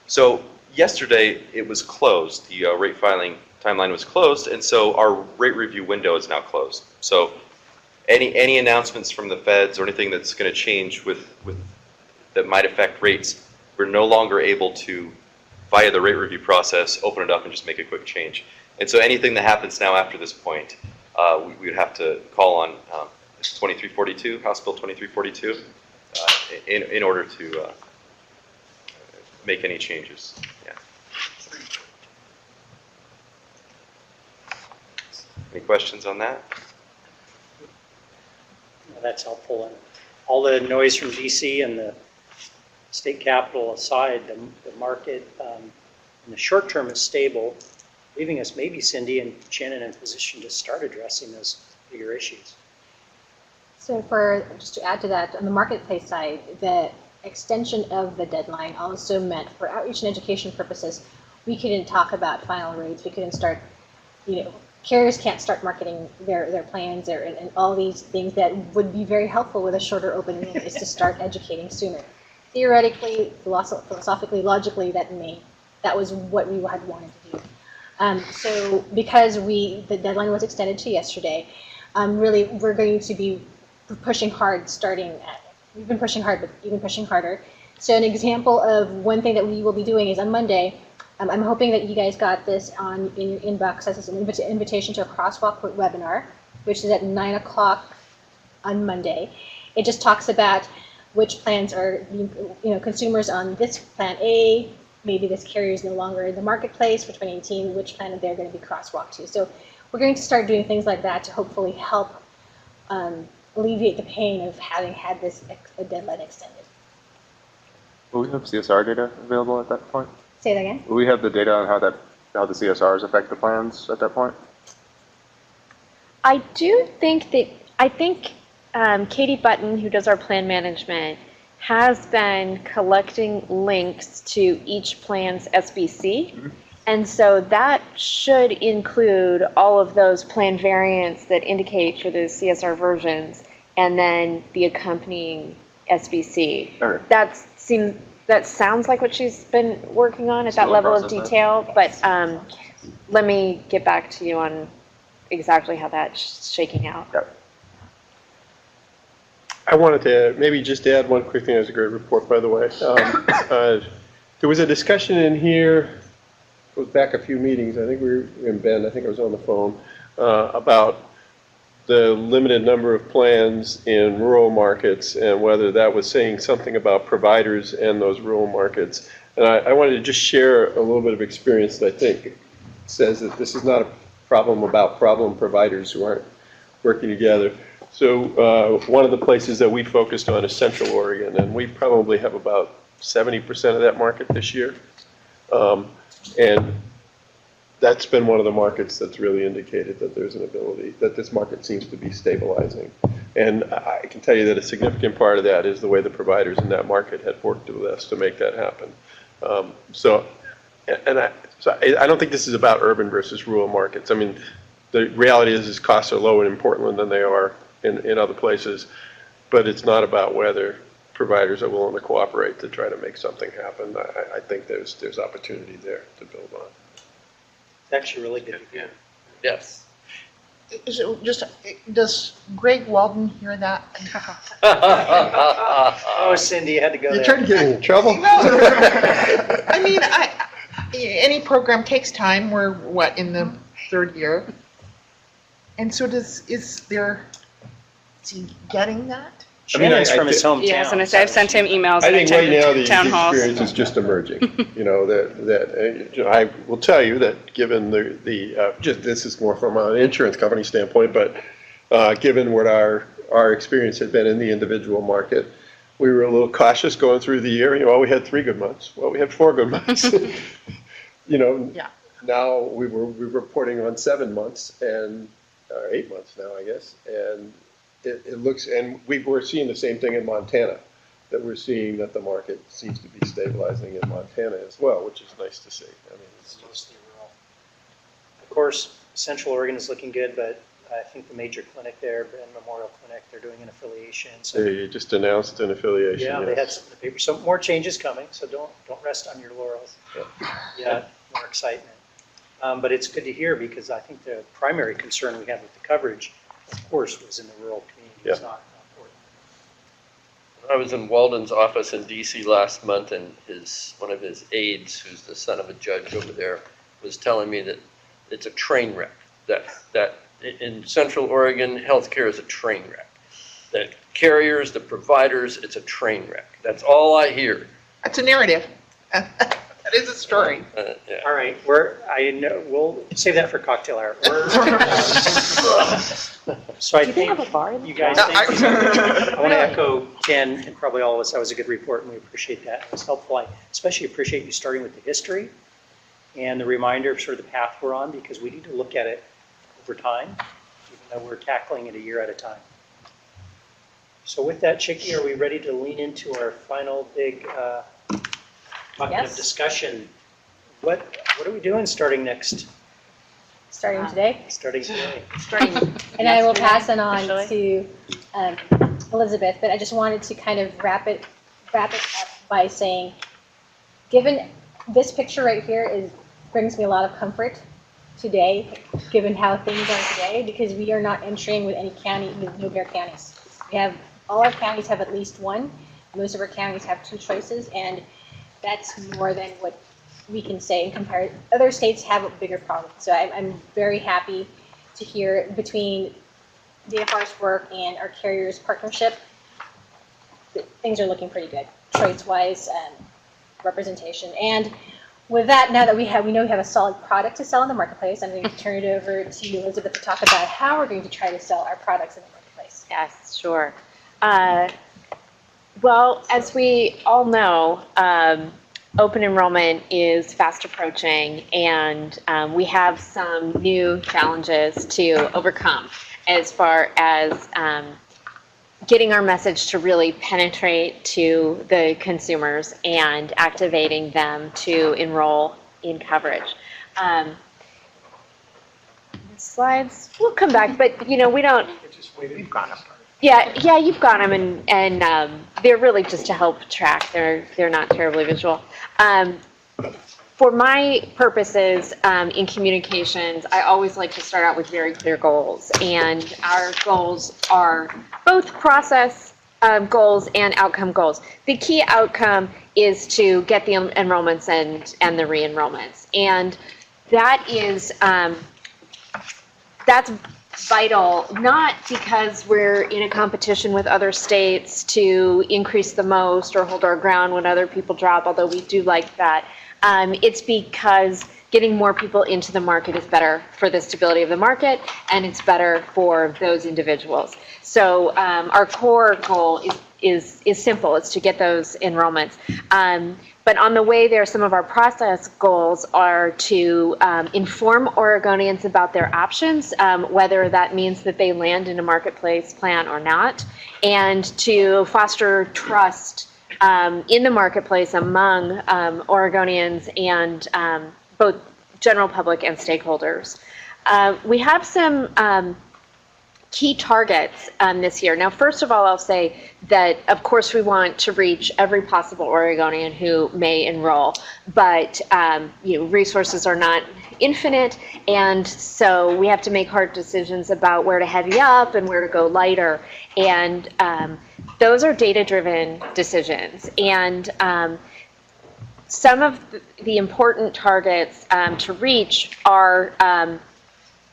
So yesterday it was closed. The rate filing timeline was closed, and so our rate review window is now closed. So any announcements from the feds or anything that's going to change with that might affect rates, we're no longer able to, via the rate review process, open it up and just make a quick change. And so anything that happens now after this point, we would have to call on 2342, House Bill 2342, in order to make any changes. Yeah. Any questions on that? Well, that's helpful. And all the noise from DC and the state capital aside, the market in the short term is stable, leaving us maybe, Cindy and Shannon, in a position to start addressing those bigger issues. So just to add to that, on the marketplace side, the extension of the deadline also meant for outreach and education purposes, we couldn't talk about final rates, we couldn't start, you know, carriers can't start marketing their plans and all these things that would be very helpful with a shorter open window is to start educating sooner. Theoretically, philosophically, logically, that was what we had wanted to do. So because the deadline was extended to yesterday, really we're going to be pushing hard we've been pushing hard, but even pushing harder So an example of one thing that we will be doing is on Monday, I'm hoping that you guys got this in your inbox as an invitation to a crosswalk webinar, which is at 9 o'clock on Monday. It just talks about which plans are being, consumers on this plan A, maybe this carrier is no longer in the marketplace for 2018, which plan they're going to be crosswalked to. So we're going to start doing things like that to hopefully help alleviate the pain of having had this deadline extended. Will we have CSR data available at that point? Say that again? Will we have the data on how the CSRs affect the plans at that point? I think Katie Button, who does our plan management, has been collecting links to each plan's SBC. Mm-hmm. And so that should include all of those plan variants that indicate for the CSR versions and then the accompanying SBC. Okay. That sounds like what she's been working on at that level of detail, but let me get back to you on exactly how that's shaking out. Yep. I wanted to maybe just add one quick thing. It was a great report, by the way. There was a discussion in here, it was back a few meetings, I think we were in Ben, I think I was on the phone, about the limited number of plans in rural markets and whether that was saying something about providers and those rural markets. And I wanted to just share a little bit of experience that I think says that this is not a problem about problem providers who aren't working together. So one of the places that we focused on is Central Oregon, and we probably have about 70% of that market this year. And that's been one of the markets that's really indicated that there's an ability, that this market seems to be stabilizing. And I can tell you that a significant part of that is the way the providers in that market had worked with us to make that happen. So I don't think this is about urban versus rural markets. I mean, the reality is costs are lower in Portland than they are in other places, but it's not about whether providers are willing to cooperate to try to make something happen. I think there's opportunity there to build on. It's actually really good to hear. Yes. Is it just, does Greg Walden hear that? Oh, Cindy, you had to go there. You're trying to get me in trouble? I mean, any program takes time. We're, in the third year? And so is he getting that? Shannon's from his hometown. Yes, and I've sent him emails I and think right now the town halls. experience is just emerging. I will tell you that given this is more from an insurance company standpoint, but given what our experience had been in the individual market, we were a little cautious going through the year. We had 3 good months. Well, we had 4 good months. Yeah. Now we're reporting on 7 months and 8 months now, I guess, and it looks, and we're seeing the same thing in Montana, that we're seeing that the market seems to be stabilizing in Montana as well, which is nice to see. I mean, it's mostly rural. Of course, Central Oregon is looking good, but I think the major clinic there, Brand Memorial Clinic, they're doing an affiliation. So they just announced an affiliation. Yeah, yes. They had some in the paper. So more changes coming. So don't rest on your laurels. Yeah, more excitement. But it's good to hear because I think the primary concern we had with the coverage, of course, was in the rural community. It's not important. I was in Walden's office in DC last month, and one of his aides, who's the son of a judge over there, was telling me that it's a train wreck. That in Central Oregon, healthcare is a train wreck. The carriers, the providers, it's a train wreck. That's all I hear. That's a narrative. That is a story. Yeah. All right, we'll save that for cocktail hour. So I think you guys think, I want to echo Ken and probably all of us, that was a good report and we appreciate that. It was helpful. I especially appreciate you starting with the history and the reminder of sort of the path we're on because we need to look at it over time, even though we're tackling it a year at a time. So with that, Chicky, are we ready to lean into our final big bucket of discussion? What are we doing starting next? Starting today? Starting today. And I will pass it on to Elizabeth, but I just wanted to kind of wrap it up by saying, given this picture right here brings me a lot of comfort today, given how things are today, because we are not entering with any county, with no bear counties. All our counties have at least one. most of our counties have 2 choices, and that's more than what we can say in comparison. Other states have a bigger problem. So I'm very happy to hear between DFR's work and our carriers' partnership, that things are looking pretty good, trades-wise, representation. And with that, now that we know we have a solid product to sell in the marketplace, I'm going to turn it over to you, Elizabeth, to talk about how we're going to try to sell our products in the marketplace. Yes, sure. Well, as we all know, open enrollment is fast approaching, and we have some new challenges to overcome as far as getting our message to really penetrate to the consumers and activating them to enroll in coverage. Slides, we'll come back, but we don't. We've gone up. Yeah, you've got them, and they're really just to help track. They're not terribly visual. For my purposes in communications, I always like to start out with very clear goals, and our goals are both process goals and outcome goals. The key outcome is to get the enrollments and the re-enrollments, and that is that's vital, not because we're in a competition with other states to increase the most or hold our ground when other people drop, although we do like that. It's because getting more people into the market is better for the stability of the market, and it's better for those individuals. So our core goal is simple. It's to get those enrollments. But on the way there, some of our process goals are to inform Oregonians about their options, whether that means that they land in a marketplace plan or not, and to foster trust in the marketplace among Oregonians and both general public and stakeholders. We have some key targets this year. Now, first of all, I'll say that, of course, we want to reach every possible Oregonian who may enroll, but resources are not infinite, and so we have to make hard decisions about where to heavy up and where to go lighter, and those are data-driven decisions. And some of the important targets to reach are,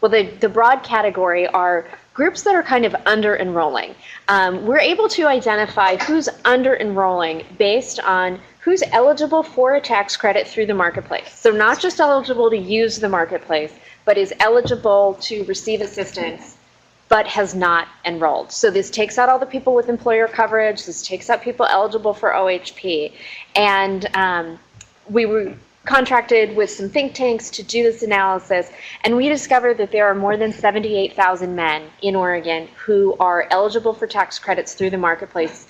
the broad category are groups that are kind of under-enrolling. We're able to identify who's under-enrolling based on who's eligible for a tax credit through the marketplace. So not just eligible to use the marketplace, but is eligible to receive assistance, but has not enrolled. So this takes out all the people with employer coverage, this takes out people eligible for OHP. And we were contracted with some think tanks to do this analysis, and we discovered that there are more than 78,000 men in Oregon who are eligible for tax credits through the marketplace,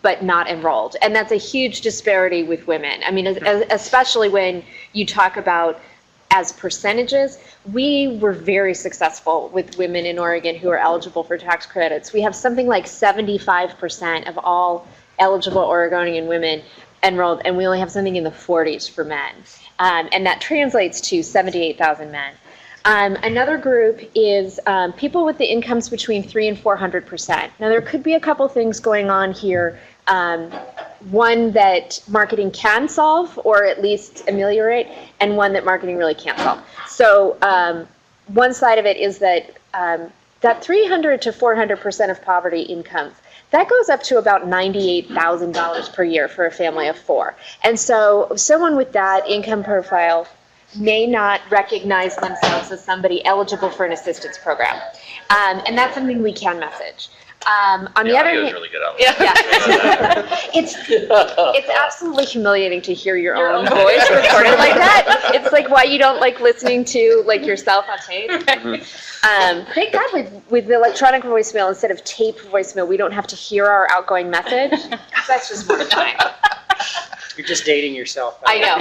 but not enrolled. And that's a huge disparity with women. I mean, especially when you talk about as percentages, we were very successful with women in Oregon who are eligible for tax credits. We have something like 75% of all eligible Oregonian women enrolled, and we only have something in the 40s for men. And that translates to 78,000 men. Another group is people with the incomes between 300% and 400%. Now, there could be a couple things going on here. One that marketing can solve, or at least ameliorate, and one that marketing really can't solve. So one side of it is that that 300 to 400% of poverty incomes, that goes up to about $98,000 per year for a family of 4. And so someone with that income profile may not recognize themselves as somebody eligible for an assistance program. And that's something we can message. On the other hand, really good on it's absolutely humiliating to hear your own voice recorded like that. It's like why you don't like listening to like yourself on tape. Thank God with electronic voicemail, instead of tape voicemail, we don't have to hear our outgoing message. That's just more time. You're just dating yourself. I know.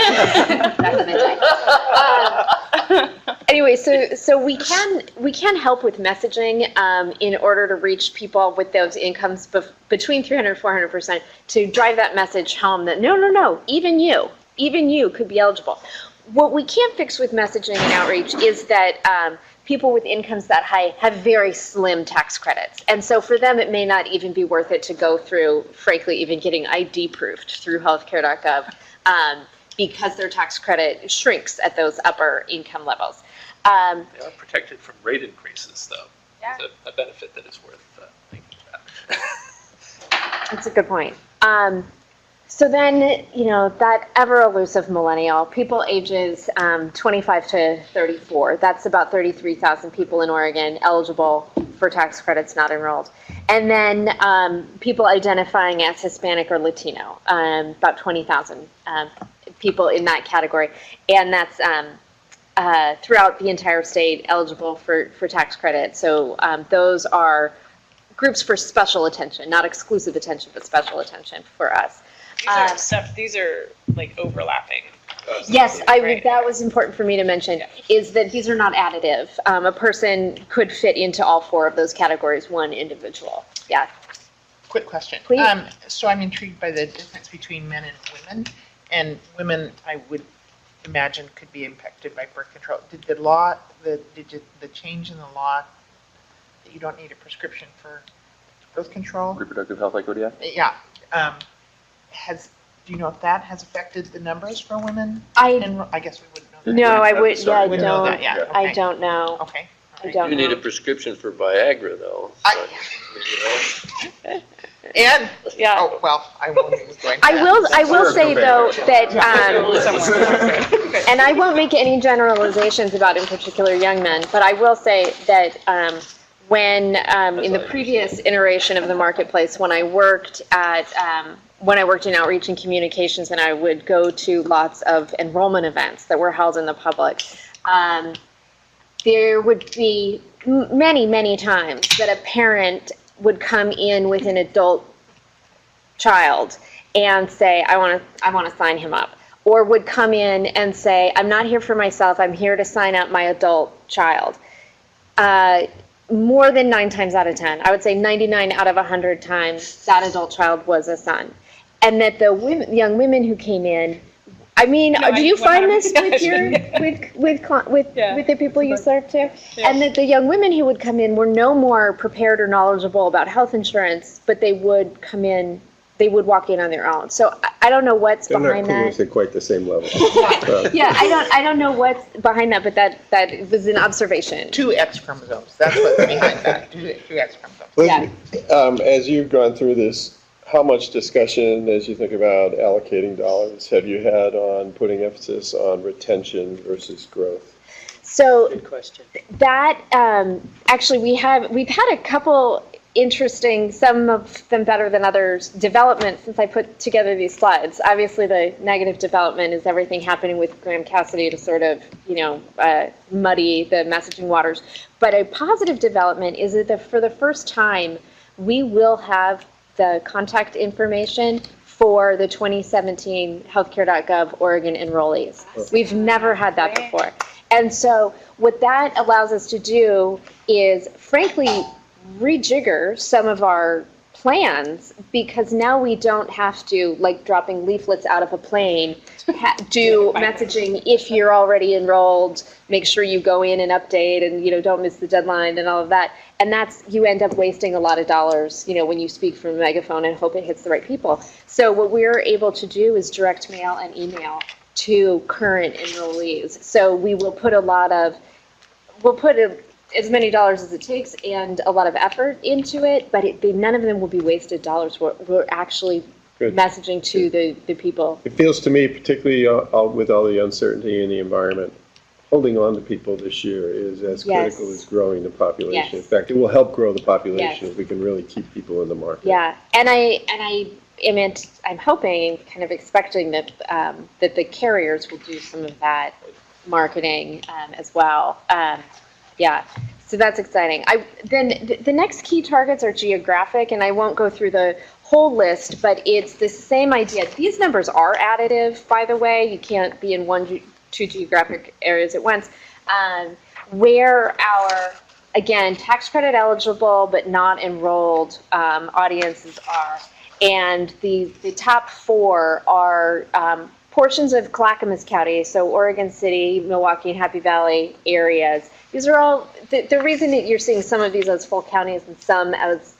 Anyway, so we can help with messaging in order to reach people with those incomes between 300 and 400% to drive that message home that no, even you could be eligible. What we can't fix with messaging and outreach is that people with incomes that high have very slim tax credits. And so for them, it may not even be worth it to go through, frankly, even getting ID proofed through healthcare.gov because their tax credit shrinks at those upper income levels. They are protected from rate increases, though. Yeah. It's a benefit that is worth thinking about. That's a good point. So then, you know, that ever elusive millennial, people ages 25 to 34, that's about 33,000 people in Oregon eligible for tax credits, not enrolled. And then people identifying as Hispanic or Latino, about 20,000 people in that category. And that's throughout the entire state eligible for tax credit. So those are groups for special attention, not exclusive attention, but special attention for us. These are like overlapping. Yes, that was important for me to mention, is that these are not additive. A person could fit into all four of those categories, one individual. Yeah. Quick question. Please. So I'm intrigued by the difference between men and women. And women, I would imagine, could be impacted by birth control. Did the law, the change in the law that you don't need a prescription for birth control? Reproductive Health Equity Act? Yeah. Do you know if that has affected the numbers for women? I guess we wouldn't know that. No, I would. Yeah, I Wouldn't know don't. that, yeah, I okay. don't know. Okay. I don't You need know. a prescription for Viagra, though. And oh well, I won't even go into I will that. say though that, and I won't make any generalizations about in particular young men, but I will say that when in the previous iteration of the marketplace, when I worked in outreach and communications, and I would go to lots of enrollment events that were held in the public, there would be many times that a parent would come in with an adult child and say, I want to sign him up. Or would come in and say, I'm not here for myself, I'm here to sign up my adult child. More than 9 times out of 10, I would say 99 out of 100 times, that adult child was a son. And that the young women who came in, I mean, do you find this with your with the people you serve too? Yeah. And that the young women who would come in were no more prepared or knowledgeable about health insurance, but they would come in, they would walk in on their own. So I don't know what's behind that. They're not at quite the same level. Yeah, I don't know what's behind that, but that was an observation. 2 X chromosomes. That's what's behind that. 2 X chromosomes. Leslie, as you've gone through this, how much discussion, as you think about allocating dollars, have you had on putting emphasis on retention versus growth? So Good question. that actually we've had a couple interesting, some of them better than others, development since I put together these slides. Obviously, the negative development is everything happening with Graham Cassidy to sort of, muddy the messaging waters. But a positive development is that for the first time, we will have the contact information for the 2017 healthcare.gov Oregon enrollees. We've never had that before. And so what that allows us to do is, frankly, rejigger some of our plans, because now we don't have to, like dropping leaflets out of a plane, do messaging if you're already enrolled, make sure you go in and update and, don't miss the deadline and all of that. And you end up wasting a lot of dollars, when you speak from a megaphone and hope it hits the right people. So what we're able to do is direct mail and email to current enrollees. So we will put as many dollars as it takes and a lot of effort into it, but none of them will be wasted dollars. We're actually messaging to the people. It feels to me, particularly with all the uncertainty in the environment, holding on to people this year is as critical as growing the population. Yes. In fact, it will help grow the population Yes. if we can really keep people in the market. Yeah, and I'm hoping, kind of expecting that that the carriers will do some of that marketing as well. Yeah, so that's exciting. Then the next key targets are geographic, and I won't go through the whole list, but it's the same idea. These numbers are additive, by the way. You can't be in two geographic areas at once. Where our, again, tax credit eligible but not enrolled audiences are. And the top 4 are portions of Clackamas County, so Oregon City, Milwaukee, and Happy Valley areas. These are all, the reason that you're seeing some of these as full counties and some as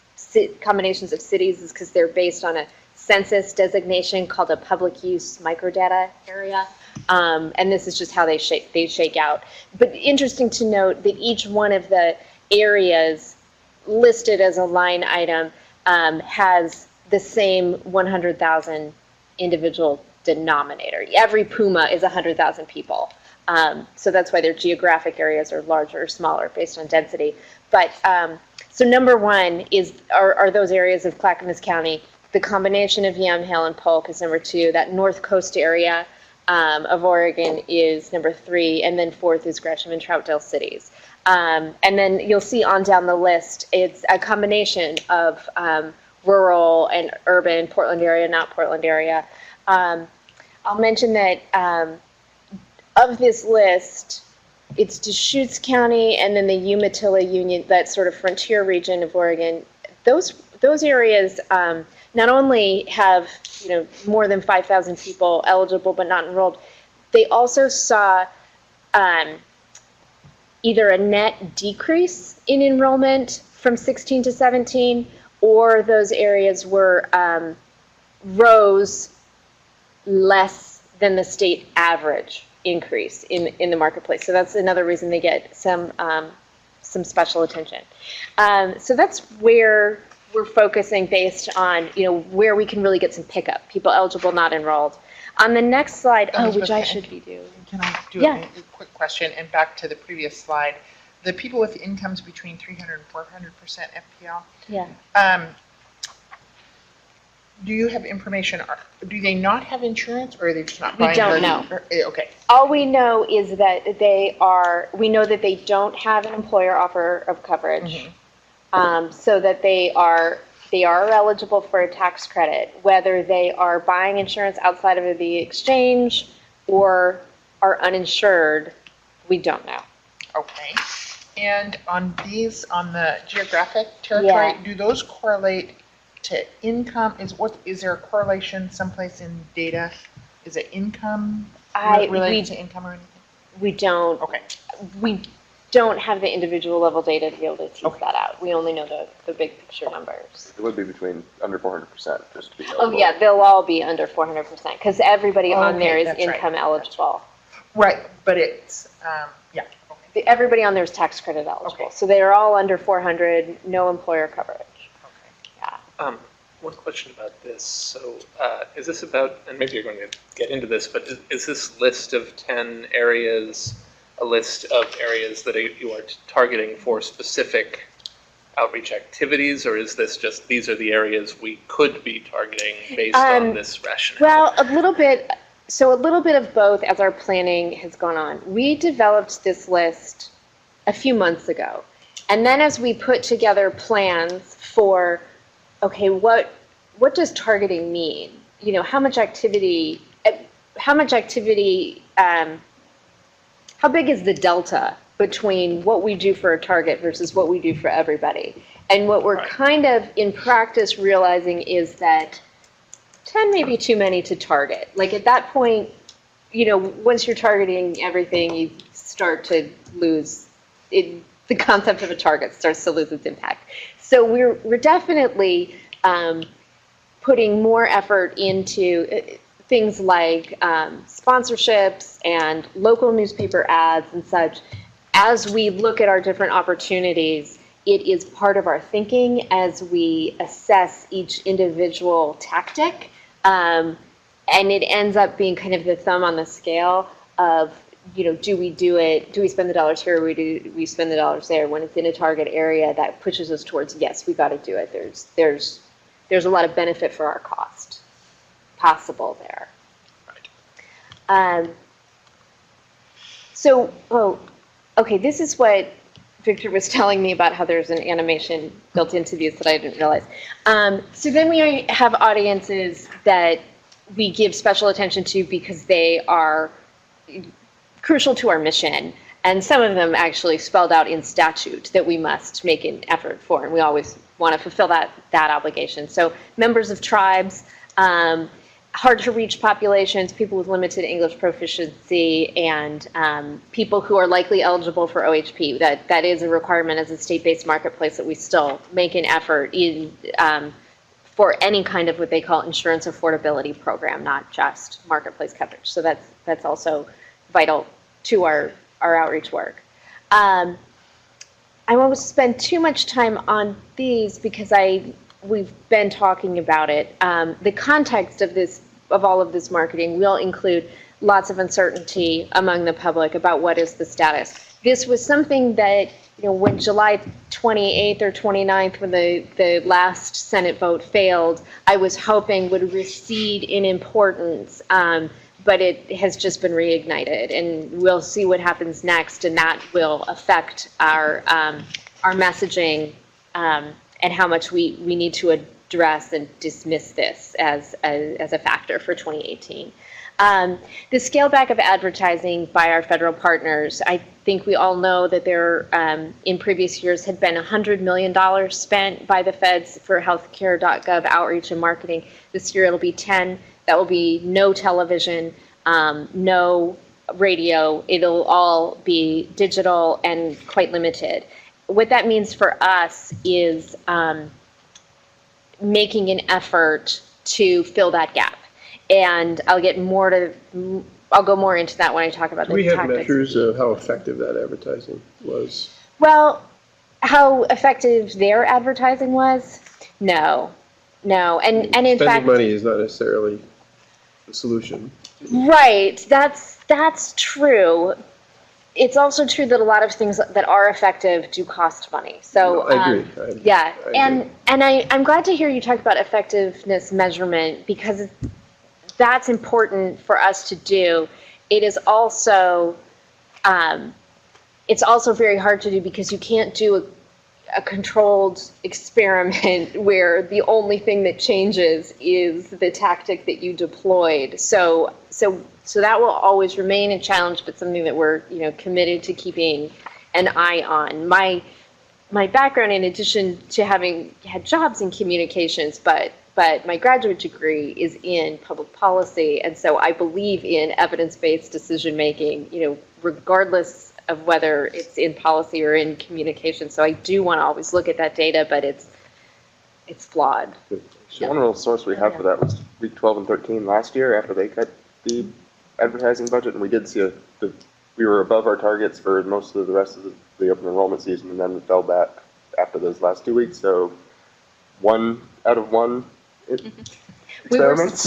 combinations of cities is because they're based on a census designation called a public use microdata area. And this is just how they shake out. But interesting to note that each one of the areas listed as a line item has the same 100,000 individual denominator. Every Puma is 100,000 people. So that's why their geographic areas are larger or smaller based on density. But so number one are those areas of Clackamas County. The combination of Yamhill and Polk is number two. That North Coast area of Oregon is number three. And then fourth is Gresham and Troutdale cities. And then you'll see on down the list, it's a combination of rural and urban, Portland area, not Portland area. I'll mention that of this list, it's Deschutes County and then the Umatilla Union, that sort of frontier region of Oregon. Those areas not only have more than 5,000 people eligible but not enrolled, they also saw either a net decrease in enrollment from 16 to 17, or those areas were rose less than the state average increase in the marketplace. So that's another reason they get some special attention. So that's where we're focusing based on where we can really get some pickup, people eligible, not enrolled. On the next slide, which I should be doing. Can I do Yeah. a quick question, and back to the previous slide? The people with incomes between 300 and 400% FPL, Yeah. do you have information, do they not have insurance, or are they just not We buying? don't know. Okay. All we know is that we know that they don't have an employer offer of coverage, so that they are eligible for a tax credit. Whether they are buying insurance outside of the exchange or are uninsured, we don't know. Okay. And on the geographic territory, Yeah. do those correlate to income? Is there a correlation someplace in data? Is it income related to income or anything? We don't. Okay. We don't have the individual level data to be able to tease that out. We only know the big picture numbers. It would be between under 400%, just to be Oh yeah, they'll all be under 400% because everybody on Okay, there is that's right. income eligible. Right, but it's, yeah. Everybody on there is tax credit eligible. So they're all under 400, no employer coverage. One question about this. So is this about, and maybe you're going to get into this, but is this list of 10 areas a list of areas that you are targeting for specific outreach activities, or is this just these are the areas we could be targeting based on this rationale? Well, a little bit of both as our planning has gone on. We developed this list a few months ago. And then as we put together plans for, okay, what does targeting mean? How much activity, how big is the delta between what we do for a target versus what we do for everybody? And what we're kind of in practice realizing is that 10 may be too many to target. Like at that point, once you're targeting everything, you start to lose it. The concept of a target starts to lose its impact. So we're definitely putting more effort into things like sponsorships and local newspaper ads and such. As we look at our different opportunities, it is part of our thinking as we assess each individual tactic. And it ends up being kind of the thumb on the scale of, do we do it? Do we spend the dollars here, or do we spend the dollars there? When it's in a target area, that pushes us towards, yes, we got to do it. There's a lot of benefit for our cost possible there. Okay, this is what Victor was telling me about how there's an animation built into these that I didn't realize. So then we have audiences that we give special attention to because they are crucial to our mission. And some of them actually spelled out in statute that we must make an effort for. And we always want to fulfill that obligation. So members of tribes, hard to reach populations, people with limited English proficiency, and people who are likely eligible for OHP. That is a requirement as a state-based marketplace that we still make an effort in for any kind of what they call insurance affordability program, not just marketplace coverage. So that's also vital to our outreach work. I won't spend too much time on these because we've been talking about it. The context of all of this marketing will include lots of uncertainty among the public about what is the status. This was something that, when July 28th or 29th, when the last Senate vote failed, I was hoping would recede in importance, but it has just been reignited, and we'll see what happens next, and that will affect our messaging and how much we need to address and dismiss this as a factor for 2018. The scale back of advertising by our federal partners, I think we all know that there, in previous years, had been $100 million spent by the feds for healthcare.gov outreach and marketing. This year it'll be 10. That will be no television, no radio. It'll all be digital and quite limited. What that means for us is making an effort to fill that gap. And I'll go more into that when I talk about the Do we have tactics. measures of how effective that advertising was? Well, how effective their advertising was? No. And in Spending fact, money is not necessarily the solution. right, that's true. It's also true that a lot of things that are effective do cost money. So I agree. yeah, and I'm glad to hear you talk about effectiveness measurement, because that's important for us to do. It is also it's also very hard to do because you can't do a controlled experiment where the only thing that changes is the tactic that you deployed. So that will always remain a challenge, but something that we're committed to keeping an eye on. My background, in addition to having had jobs in communications, but my graduate degree is in public policy, and so I believe in evidence-based decision making, regardless of whether it's in policy or in communication. So I do want to always look at that data, but it's flawed. One real source we have for that was week 12 and 13 last year after they cut the advertising budget, and we did see we were above our targets for most of the rest of the open enrollment season, and then we fell back after those last 2 weeks. So 1 out of 1 experiments.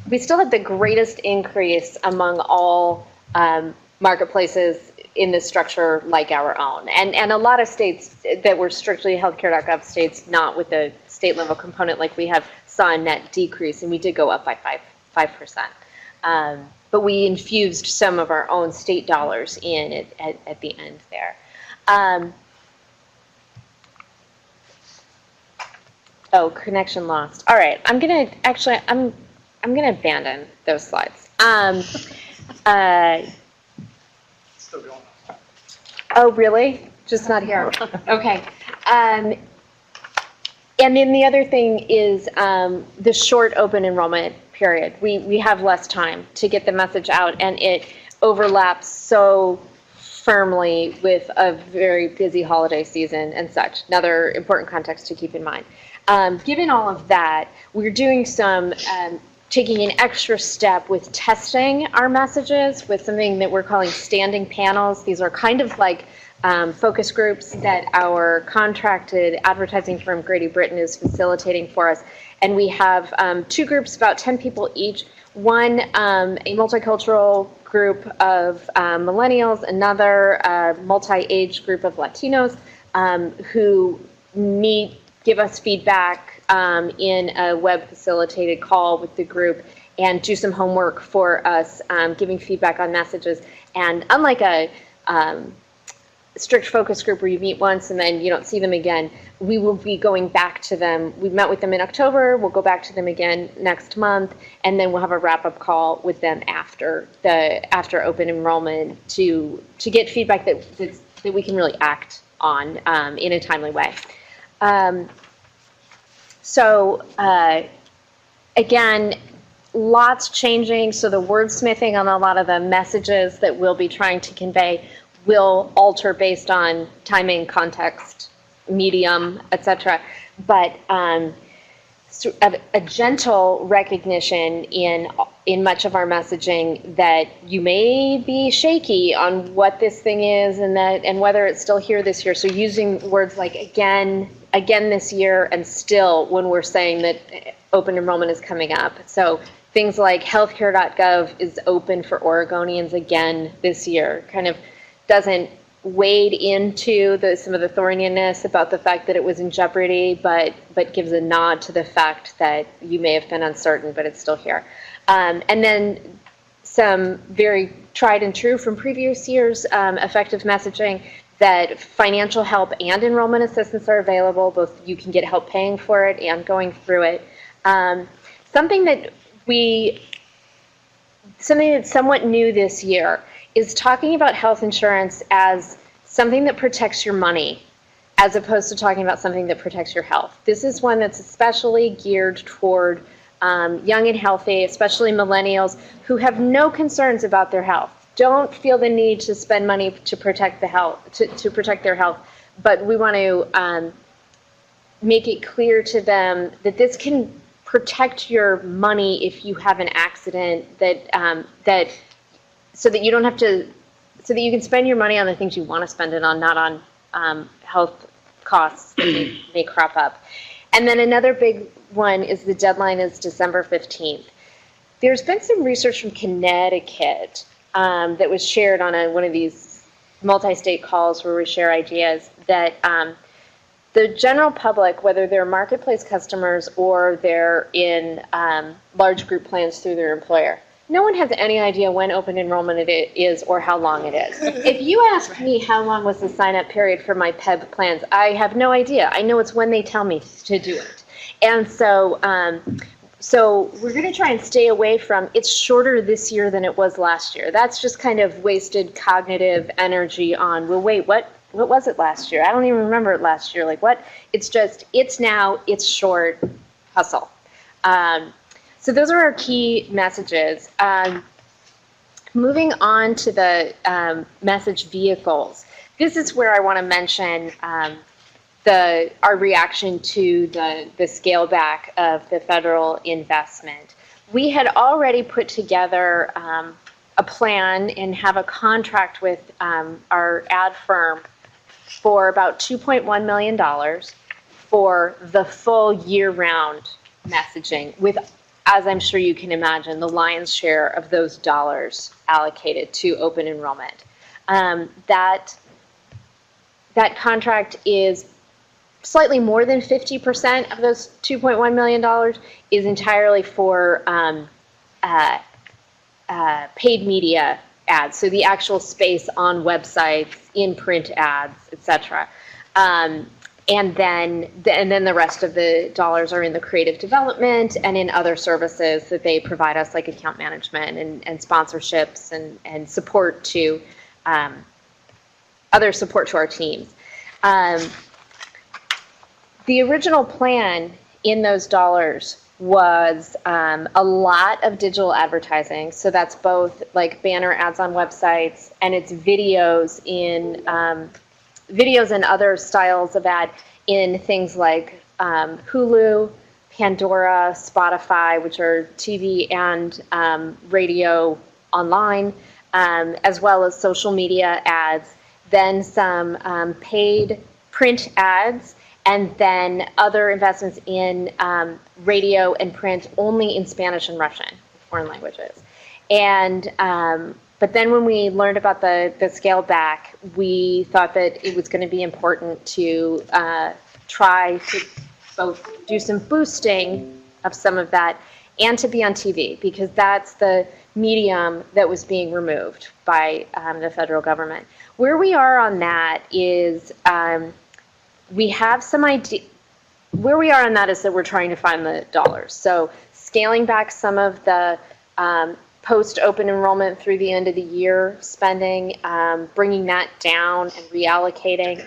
We still had the greatest increase among all marketplaces in this structure like our own. And a lot of states that were strictly healthcare.gov states, not with the state level component like we have, saw a net decrease, and we did go up by 5%. But we infused some of our own state dollars in at the end there. Oh, connection lost. All right, I'm gonna abandon those slides. Still going on. Oh, really? Just not here. Okay. And then the other thing is the short open enrollment period. We have less time to get the message out, and it overlaps so firmly with a very busy holiday season and such. Another important context to keep in mind. Given all of that, we're doing some taking an extra step with testing our messages with something that we're calling standing panels. These are kind of like focus groups that our contracted advertising firm Grady Britton is facilitating for us. And we have 2 groups, about 10 people each. One, a multicultural group of millennials, another multi-age group of Latinos who give us feedback in a web facilitated call with the group and do some homework for us, giving feedback on messages. And unlike a strict focus group where you meet once and then you don't see them again, we will be going back to them. We met with them in October, we'll go back to them again next month, and then we'll have a wrap-up call with them after open enrollment to get feedback that we can really act on in a timely way. So again, lots changing, so the wordsmithing on a lot of the messages that we'll be trying to convey will alter based on timing, context, medium, etc. But a gentle recognition in much of our messaging that you may be shaky on what this thing is and whether it's still here this year. So using words like again this year, and still when we're saying that open enrollment is coming up. So things like healthcare.gov is open for Oregonians again this year, kind of doesn't wade into some of the thorniness about the fact that it was in jeopardy, but gives a nod to the fact that you may have been uncertain, but it's still here. And then some very tried and true from previous years, effective messaging that financial help and enrollment assistance are available. Both you can get help paying for it and going through it. Something that's somewhat new this year is talking about health insurance as something that protects your money, as opposed to talking about something that protects your health. This is one that's especially geared toward young and healthy, especially millennials, who have no concerns about their health, don't feel the need to spend money to protect the health, to protect their health, but we want to make it clear to them that this can protect your money if you have an accident, so that you don't have to, so that you can spend your money on the things you want to spend it on, not on health costs that may crop up. And then another big one is the deadline is December 15th. There's been some research from Connecticut that was shared on one of these multi-state calls where we share ideas that the general public, whether they're marketplace customers or they're in large group plans through their employer, no one has any idea when open enrollment it is or how long it is. If you ask me how long was the sign-up period for my PEB plans, I have no idea. I know it's when they tell me to do it. And so so we're going to try and stay away from, it's shorter this year than it was last year. That's just kind of wasted cognitive energy on, well, wait, what was it last year? I don't even remember it last year. Like what? It's just, it's now, it's short, hustle. So those are our key messages. Moving on to the message vehicles. This is where I want to mention our reaction to the scale back of the federal investment. We had already put together a plan and have a contract with our ad firm for about $2.1 million for the full year-round messaging with, as I'm sure you can imagine, the lion's share of those dollars allocated to open enrollment. That contract is slightly more than 50% of those $2.1 million is entirely for paid media ads, so the actual space on websites, in print ads, etc. And then the rest of the dollars are in the creative development and in other services that they provide us, like account management and sponsorships and support to other support to our teams. The original plan in those dollars was a lot of digital advertising. So that's both like banner ads on websites, and it's videos and other styles of ad in things like Hulu, Pandora, Spotify, which are TV and radio online, as well as social media ads, then some paid print ads, and then other investments in radio and print only in Spanish and Russian, foreign languages. And but then when we learned about the scale back, we thought that it was going to be important to try to both do some boosting of some of that and to be on TV, because that's the medium that was being removed by the federal government. Where we are on that is we have some idea. Where we are on that is that we're trying to find the dollars. So scaling back some of the post-open enrollment through the end of the year spending, bringing that down and reallocating.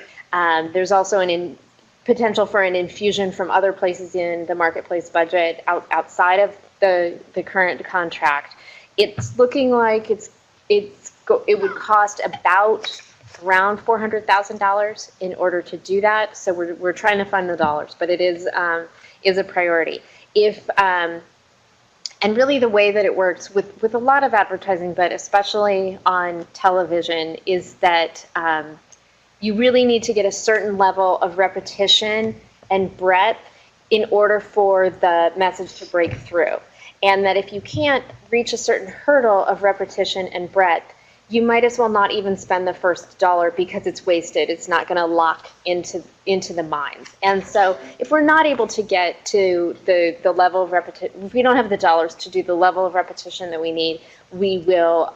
There's also potential for an infusion from other places in the marketplace budget outside of the current contract. It's looking like it would cost about around $400,000 in order to do that. So we're trying to find the dollars, but it is a priority. And really the way that it works with a lot of advertising, but especially on television, is that you really need to get a certain level of repetition and breadth in order for the message to break through. And that if you can't reach a certain hurdle of repetition and breadth, you might as well not even spend the first dollar because it's wasted. It's not going to lock into the minds. And so if we're not able to get to the level of repetition, if we don't have the dollars to do the level of repetition that we need, we will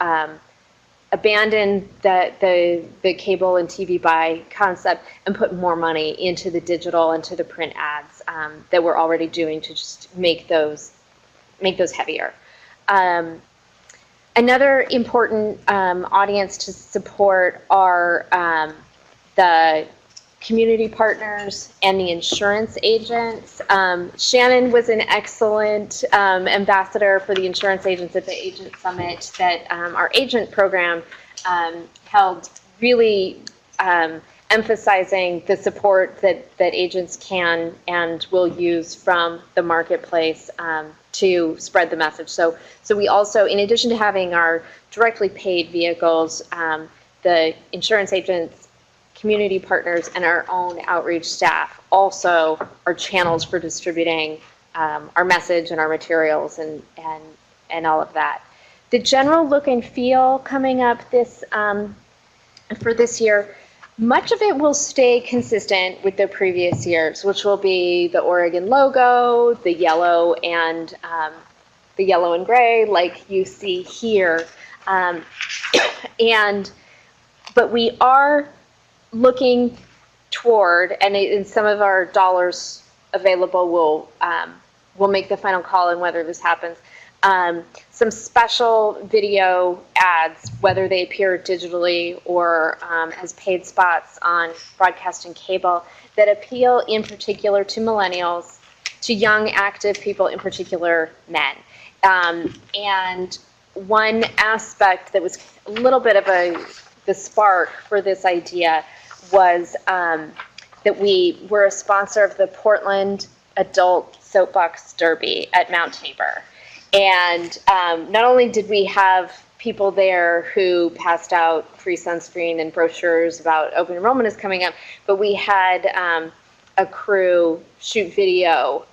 abandon the cable and TV buy concept and put more money into the digital and to the print ads that we're already doing to just make those heavier. Another important audience to support are the community partners and the insurance agents. Shannon was an excellent ambassador for the insurance agents at the Agent Summit that our agent program held, really emphasizing the support that agents can and will use from the marketplace to spread the message. So we also, in addition to having our directly paid vehicles, the insurance agents, community partners, and our own outreach staff also are channels for distributing our message and our materials and all of that. The general look and feel coming up for this year, much of it will stay consistent with the previous years, which will be the Oregon logo, the yellow and gray, like you see here. But we are looking toward, and in some of our dollars available will make the final call on whether this happens. Some special video ads, whether they appear digitally or as paid spots on broadcast and cable, that appeal in particular to millennials, to young active people, in particular men. And one aspect that was a little bit of the spark for this idea was that we were a sponsor of the Portland Adult Soapbox Derby at Mount Tabor. And not only did we have people there who passed out free sunscreen and brochures about open enrollment is coming up, but we had a crew shoot video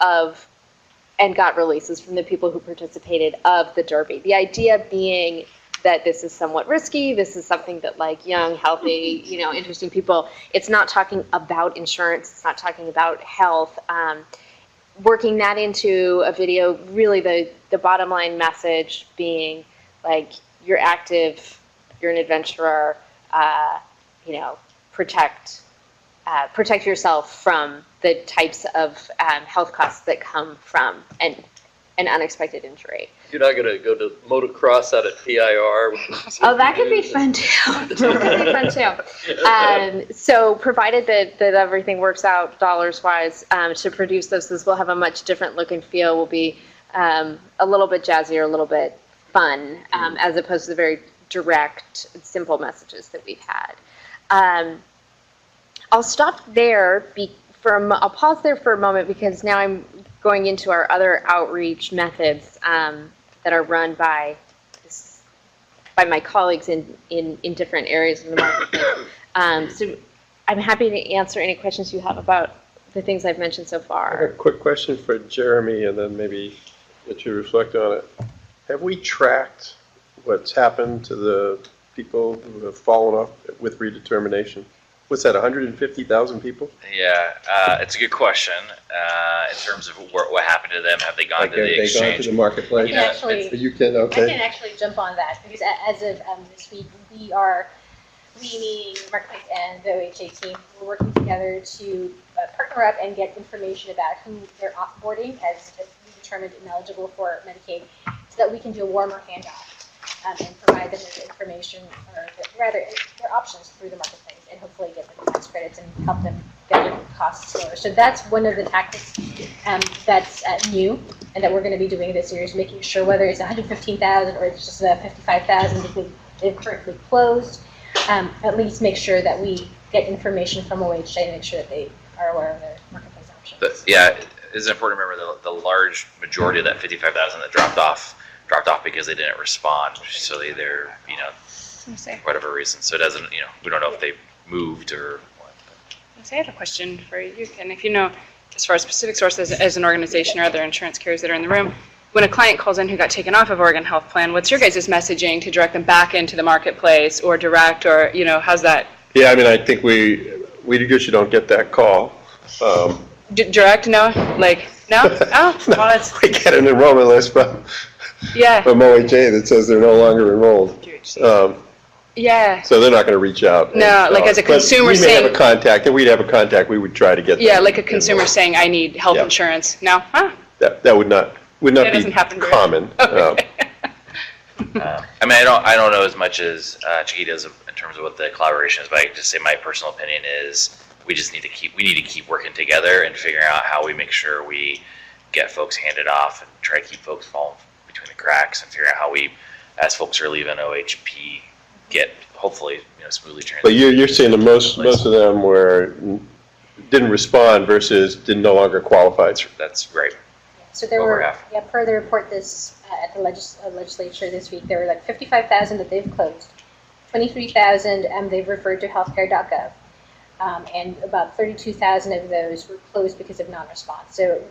and got releases from the people who participated of the Derby. The idea being that this is somewhat risky, this is something that like young, healthy, interesting people, it's not talking about insurance, it's not talking about health. Working that into a video, really the bottom line message being like, you're active, you're an adventurer, protect yourself from the types of health costs that come from an unexpected injury. You're not going to go to motocross out at PIR? Oh, that could be fun too. So provided that everything works out dollars-wise to produce this will have a much different look and feel. Will be a little bit jazzier, a little bit fun, as opposed to the very direct, simple messages that we've had. I'll stop there. I'll pause there for a moment because now I'm going into our other outreach methods that are run by my colleagues in different areas of the marketplace. So I'm happy to answer any questions you have about the things I've mentioned so I far. have a quick question for Jeremy, and then maybe let you reflect on it. Have we tracked what's happened to the people who have fallen off with redetermination? What's that, 150,000 people? Yeah, it's a good question. In terms of what happened to them, have they gone to the Have they exchange? gone to the marketplace? I can actually- You can, I okay. can actually jump on that because as of this week, we meaning Marketplace and the OHA team, we're working together to partner up and get information about who they're offboarding as determined ineligible for Medicaid so that we can do a warmer handoff and provide them with information, or rather their options through the marketplace, and hopefully get them tax credits and help them better costs lower. So that's one of the tactics that's new and that we're going to be doing this year is making sure whether it's 115,000 or it's just 55,000 that they've currently closed, at least make sure that we get information from OHA to make sure that they are aware of their marketplace options. Yeah, it's important to remember the large majority of that 55,000 that dropped off because they didn't respond. So they either, whatever reason. So it doesn't, we don't know if they moved or what. I have a question for you, and if you know, as far as specific sources as an organization or other insurance carriers that are in the room, when a client calls in who got taken off of Oregon Health Plan, what's your guys' messaging to direct them back into the marketplace or direct or, how's that? Yeah, I mean, I think we usually don't get that call. Direct? No? No? Oh, well, it's, We get an enrollment list from yeah. OHA that says they're no longer enrolled. Yeah. So they're not going to reach out. No, like as a consumer saying. We may have a contact, and we'd have a contact, we would try to get Yeah, them like a consumer enrolled. saying, I need health insurance. No? Huh? That would not That be doesn't happen very common. I mean, I don't know as much as Chiquita does in terms of what the collaboration is, but I can just say my personal opinion is we need to keep working together and figuring out how we make sure we get folks handed off and try to keep folks falling between the cracks and figure out how we, as folks are leaving OHP, get hopefully smoothly transition. But you're seeing that most of them didn't respond versus no longer qualified. That's right. So there Over were, half. per the report at the legislature this week, there were like 55,000 that they've closed, 23,000 they've referred to healthcare.gov, and about 32,000 of those were closed because of non-response. So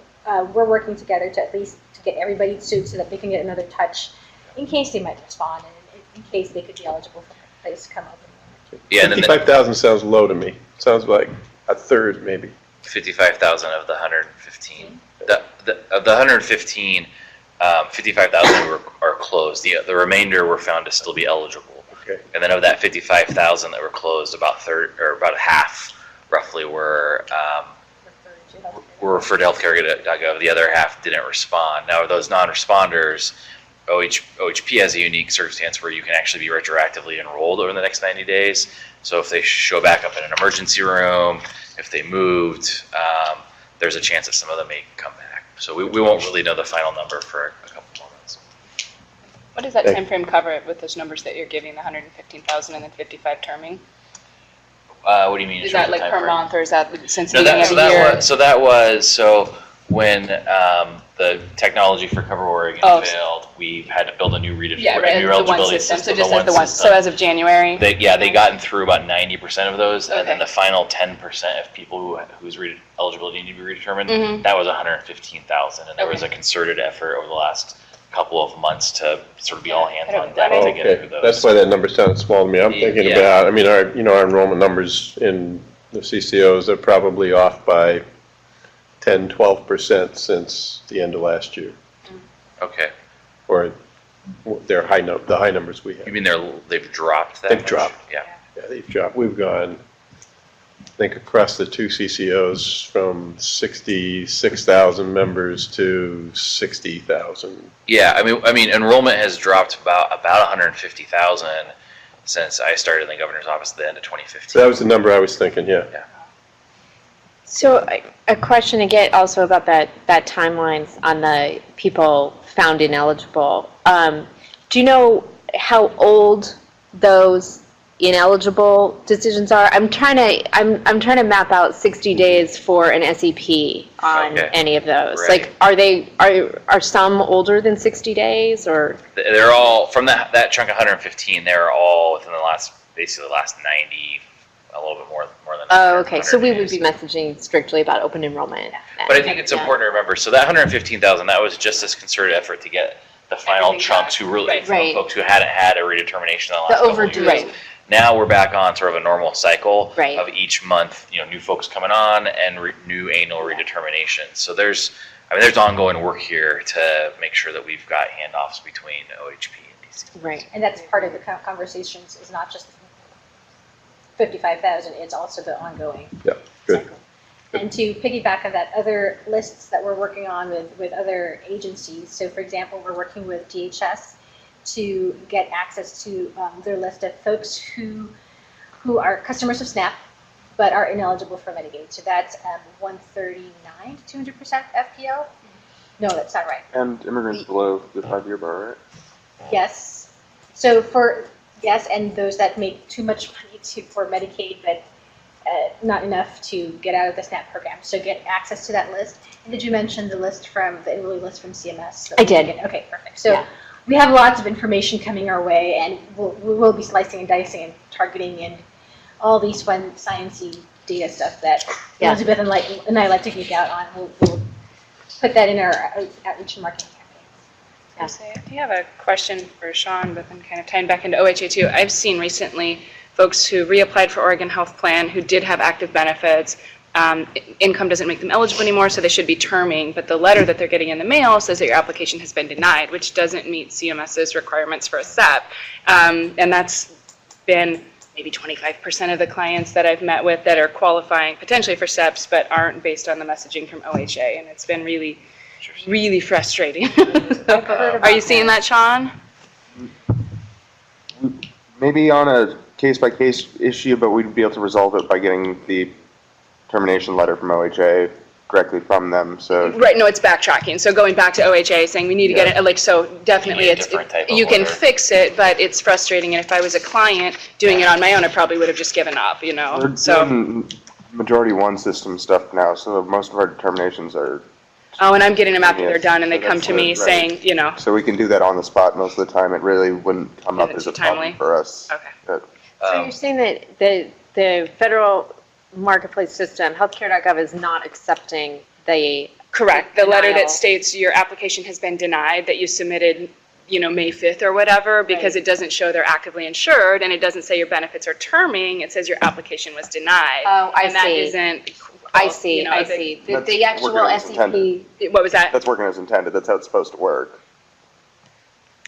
we're working together to at least to get everybody sued so that they can get another touch in case they might respond and in case they could be eligible for a place to come up. Yeah, and then 55,000 sounds low to me. Sounds like a third, maybe. 55,000 of the 115. Of the 115, 55,000 are closed. The remainder were found to still be eligible. Okay. And then of that 55,000 that were closed, about half, roughly, were referred to healthcare.gov. The other half didn't respond. Now, those non-responders, OHP has a unique circumstance where you can actually be retroactively enrolled over the next 90 days. So if they show back up in an emergency room, if they moved, there's a chance that some of them may come back. So we won't really know the final number for a couple more months. What does that time frame cover with those numbers that you're giving, the 115,000 and then 55 terming? What do you mean? Is that like per month or is that since the No, beginning of the year? that was when the technology for Cover Oregon failed, we had to build a new Yeah, right, new the one eligibility system, system. so just as the one, so as of January? They gotten through about 90% of those, and then the final 10% of people whose eligibility need to be redetermined, that was 115,000, and there was a concerted effort over the last couple of months to sort of be all hands on deck to get through those. That's why that number sounds small to me. I'm thinking Yeah. about, I mean, our enrollment numbers in the CCOs are probably off by 10, 12% since the end of last year. Okay. Or the high numbers we have. You mean they've dropped that They've much? dropped. Yeah. Yeah, they've dropped. We've gone, I think, across the two CCOs from 66,000 members to 60,000. Yeah, I mean, enrollment has dropped about 150,000 since I started in the governor's office at the end of 2015. So that was the number I was thinking, yeah. So a question again also about that timelines on the people found ineligible. Do you know how old those ineligible decisions are? I'm trying to map out 60 days for an SEP on any of those. Right. Like, are some older than 60 days or? They're all from that chunk of 115. They're all within basically the last 90, a little bit more than. Oh, okay. So we would be messaging strictly about open enrollment. But I think it's important to remember. So that 115,000, that was just this concerted effort to get the final chunks who really folks who hadn't had a redetermination in the last couple of years. Right. Now we're back on sort of a normal cycle Right. of each month, new folks coming on and new annual redeterminations. So there's ongoing work here to make sure that we've got handoffs between OHP and DC. Right. And that's part of the conversations, is not just 55,000, it's also the ongoing. Yeah, good. And to piggyback on that, other lists that we're working on with other agencies. So for example, we're working with DHS to get access to their list of folks who are customers of SNAP but are ineligible for Medicaid. So that's 139 to 200% FPL. No, that's not right. And immigrants below the 5-year bar, right? Yes. So yes, and those that make too much money for Medicaid, but not enough to get out of the SNAP program. So get access to that list. And did you mention the list from the enrollee list from CMS? I did. Okay, perfect. So we have lots of information coming our way, and we will be slicing and dicing and targeting and all these fun sciencey data stuff that Elizabeth and I like to geek out on. We'll put that in our outreach and marketing campaigns. I have a question for Sean, but then kind of tying back into OHA too. I've seen recently folks who reapplied for Oregon Health Plan who did have active benefits. Income doesn't make them eligible anymore, so they should be terming, but the letter that they're getting in the mail says that your application has been denied, which doesn't meet CMS's requirements for a SEP. And that's been maybe 25% of the clients that I've met with that are qualifying potentially for SEPs, but aren't based on the messaging from OHA, and it's been really, really frustrating. Are you seeing that, Sean? Maybe on a case-by-case issue, but we'd be able to resolve it by getting the termination letter from OHA directly from them, so. Right, no, it's backtracking. So going back to OHA, saying we need to get it, like, so definitely you can fix it, but it's frustrating. And if I was a client doing it on my own, I probably would have just given up, you know? We're doing majority one system stuff now, so most of our determinations are. Oh, and I'm getting them after they're done, and they come to me saying, you know. So we can do that on the spot most of the time. It really wouldn't come up as a problem for us. Okay. So you're saying that the federal marketplace system, healthcare.gov, is not accepting the Correct. The letter denial. that states your application has been denied, that you submitted, you know, May 5th or whatever, because it doesn't show they're actively insured, and it doesn't say your benefits are terming, it says your application was denied. Oh, I And that see. isn't. I see, you know, I the- see. That's The actual working as SEP. intended. What was that? That's working as intended. That's how it's supposed to work.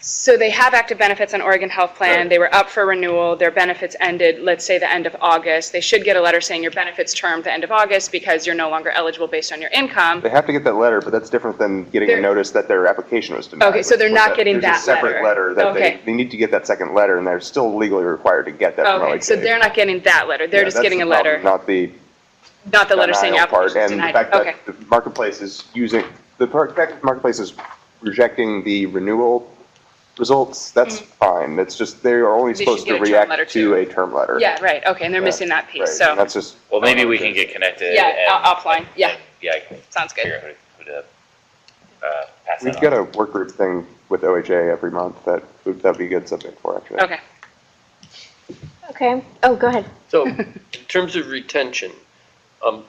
So they have active benefits on Oregon Health Plan. They were up for renewal. Their benefits ended, let's say, the end of August. They should get a letter saying your benefits termed the end of August because you're no longer eligible based on your income. They have to get that letter, but that's different than getting a They're- notice that their application was denied. Okay, so they're not getting There's a that separate letter. letter that Okay. they need to get that second letter, and they're still legally required to get that from Okay, OHA. so they're not getting that letter. They're Yeah, just that's getting the a letter, problem, not the letter saying your denial part, application is and the denied. fact Okay. that the marketplace is using, the fact that the marketplace is rejecting the renewal results, that's fine. It's just, they are only They supposed should to get a term letter react to a term letter. Yeah, right, okay, and they're Yeah, missing that piece, right, so. and that's just. Well, maybe we can get connected. Yeah, and- offline, yeah, Yeah, I can sounds good. figure out who to pass We've that got on. a work group thing with OHA every month that'd be a good subject for, actually. Okay. Okay. Oh, go ahead. So, in terms of retention, I'm